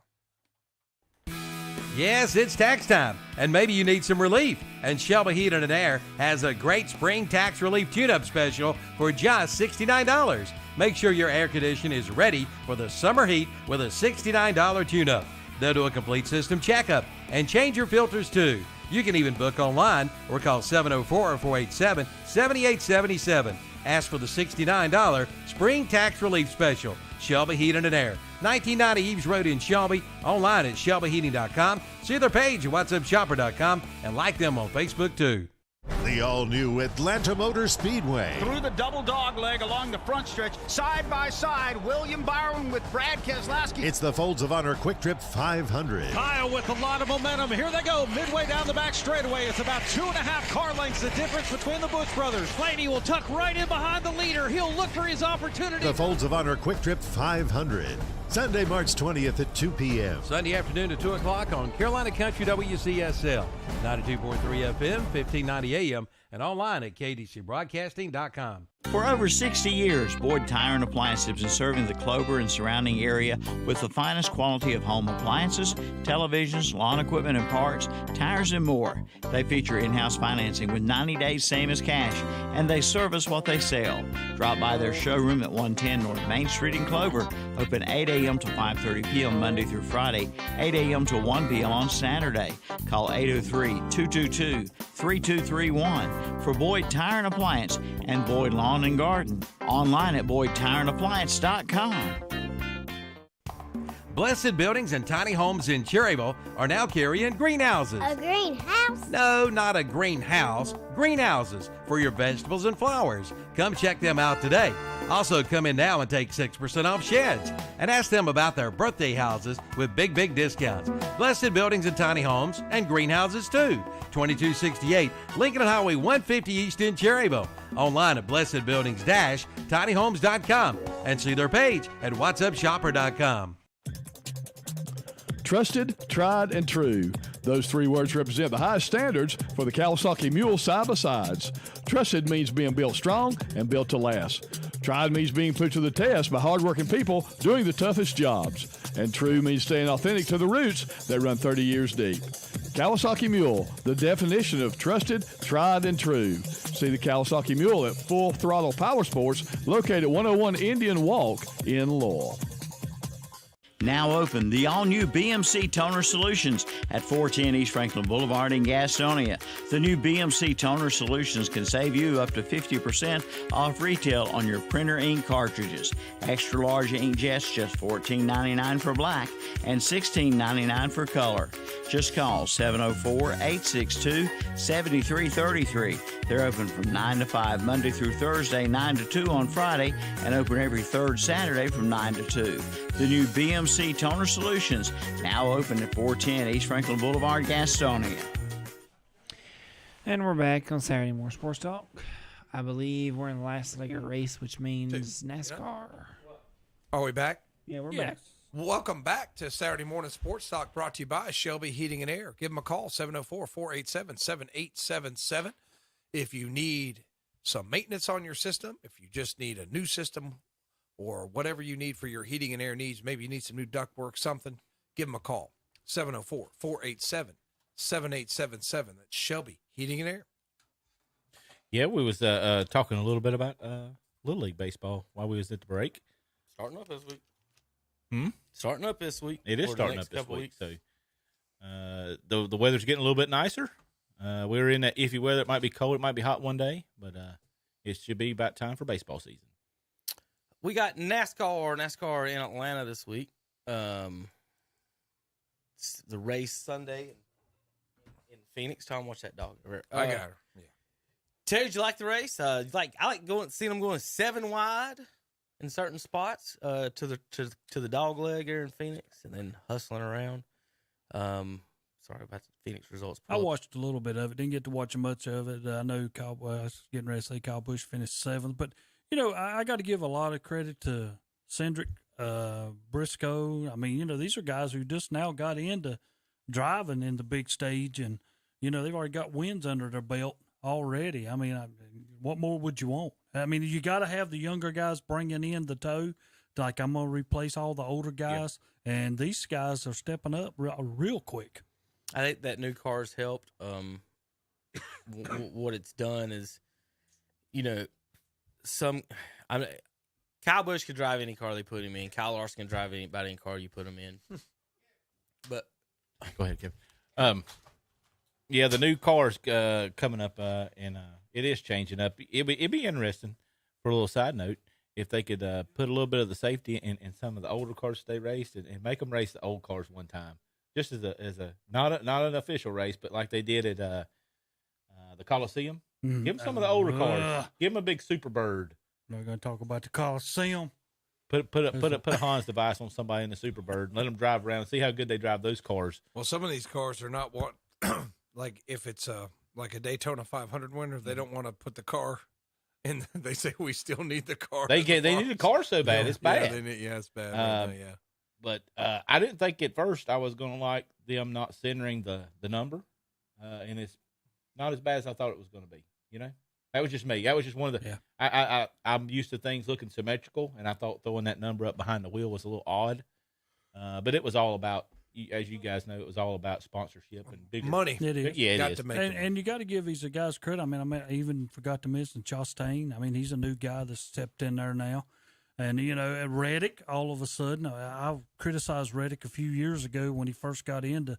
Yes, it's tax time, and maybe you need some relief. And Shelby Heating and Air has a great spring tax relief tune-up special for just $69. Make sure your air condition is ready for the summer heat with a $69 tune-up. They'll do a complete system checkup and change your filters too. You can even book online or call 704-487-7877. Ask for the $69 spring tax relief special. Shelby Heating and Air, 1990 Eves Road in Shelby. Online at shelbyheating.com. See their page at whatsupshopper.com and like them on Facebook too. The all-new Atlanta Motor Speedway. Through the double dog leg along the front stretch, side by side, William Byron with Brad Keselowski. It's the Folds of Honor Quick Trip 500. Kyle with a lot of momentum. Here they go, midway down the back straightaway. It's about 2.5 car lengths, the difference between the Busch brothers. Blaney will tuck right in behind the leader. He'll look for his opportunity. The Folds of Honor Quick Trip 500. Sunday, March 20th at 2 p.m. Sunday afternoon at 2 o'clock on Carolina Country WCSL, 92.3 FM, 1590 AM, and online at kdcbroadcasting.com. For over 60 years, Boyd Tire and Appliance has been serving the Clover and surrounding area with the finest quality of home appliances, televisions, lawn equipment and parts, tires, and more. They feature in-house financing with 90 days same as cash, and they service what they sell. Drop by their showroom at 110 North Main Street in Clover, open 8 a.m. to 5:30 p.m. Monday through Friday, 8 a.m. to 1 p.m. on Saturday. Call 803-222-3231 for Boyd Tire and Appliance and Boyd Lawn and Garden. Online at BoydTireandAppliance.com. Blessed Buildings and Tiny Homes in Cherryville are now carrying greenhouses. A greenhouse? No, not a greenhouse. Greenhouses for your vegetables and flowers. Come check them out today. Also, come in now and take 6% off sheds. And ask them about their birthday houses with big discounts. Blessed Buildings and Tiny Homes and greenhouses too. 2268 Lincoln Highway 150 East in Cherryville. Online at blessedbuildings-tinyhomes.com and see their page at whatsupshopper.com. Trusted, tried, and true. Those three words represent the highest standards for the Kawasaki Mule side-by-sides. Trusted means being built strong and built to last. Tried means being put to the test by hardworking people doing the toughest jobs. And true means staying authentic to the roots that run 30 years deep. Kawasaki Mule, the definition of trusted, tried, and true. See the Kawasaki Mule at Full Throttle Power Sports, located at 101 Indian Walk in Lowell. Now open, the all-new BMC Toner Solutions at 410 East Franklin Boulevard in Gastonia. The new BMC Toner Solutions can save you up to 50% off retail on your printer ink cartridges. Extra large inkjets just $14.99 for black and $16.99 for color. Just call 704-862-7333. They're open from 9 to 5 Monday through Thursday, 9 to 2 on Friday, and open every third Saturday from 9 to 2. The new BMC Toner Solutions, now open at 410 East Franklin Boulevard, Gastonia. And we're back on Saturday Morning Sports Talk. I believe we're in the last leg of race, which means NASCAR. Are we back? Yeah, we're back. Welcome back to Saturday Morning Sports Talk, brought to you by Shelby Heating and Air. Give them a call, 704-487-7877. If you need some maintenance on your system, if you just need a new system, or whatever you need for your heating and air needs, maybe you need some new ductwork, something, give them a call, 704-487-7877. That's Shelby Heating and Air. Yeah, we was talking a little bit about Little League baseball while we was at the break. Starting up this week. Starting up this week. It is starting up this week. So the weather's getting a little bit nicer. We're in that iffy weather. It might be cold. It might be hot one day, but it should be about time for baseball season. We got NASCAR in Atlanta this week. It's the race Sunday in Phoenix. Tom, watch that dog. I got her. Yeah. Terry, did you like the race? I like seeing them going 7 wide in certain spots to the dog leg here in Phoenix, and then hustling around. Sorry about the Phoenix results. I watched a little bit of it. Didn't get to watch much of it. I know I was getting ready to say Kyle Busch finished 7th, but I got to give a lot of credit to Cindric, Briscoe. I mean, these are guys who just now got into driving in the big stage, and they've already got wins under their belt already. I mean, what more would you want? I mean, you got to have the younger guys bringing in the toe. Like, I'm going to replace all the older guys, and these guys are stepping up real quick. I think that new car's helped. What it's done is, Kyle Busch could drive any car they put him in. Kyle Larson can drive any car you put him in. But go ahead, Kevin. The new car's coming up, and it is changing up. It'd be interesting, for a little side note, if they could put a little bit of the safety in some of the older cars they raced and make them race the old cars one time, just as a not an official race, but like they did at the Coliseum. Mm. Give them some of the older cars. Give them a big Super Bird. We're going to talk about the Coliseum. Put a Hans device on somebody in the Super Bird and let them drive around and see how good they drive those cars. Well, some of these cars are not what like if it's like a Daytona 500 winner, they don't want to put the car. And they say we still need the car. They need the car so bad. It's bad. It's bad. But I didn't think at first I was going to like them not centering the number, and it's not as bad as I thought it was going to be. That was just me. That was just one of the. Yeah. I'm used to things looking symmetrical, and I thought throwing that number up behind the wheel was a little odd. But it was all about, as you guys know, it was all about sponsorship and bigger money. It is. Yeah, got it is. To make and you got to give these guys credit. I mean, I even forgot to mention Chastain. I mean, he's a new guy that's stepped in there now. And, Reddick, all of a sudden, I criticized Reddick a few years ago when he first got into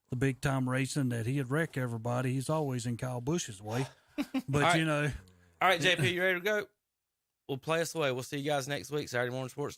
the big-time racing that he'd wreck everybody. He's always in Kyle Busch's way. But, All right, JP, you ready to go? We'll play us away. We'll see you guys next week, Saturday Morning Sports Talk.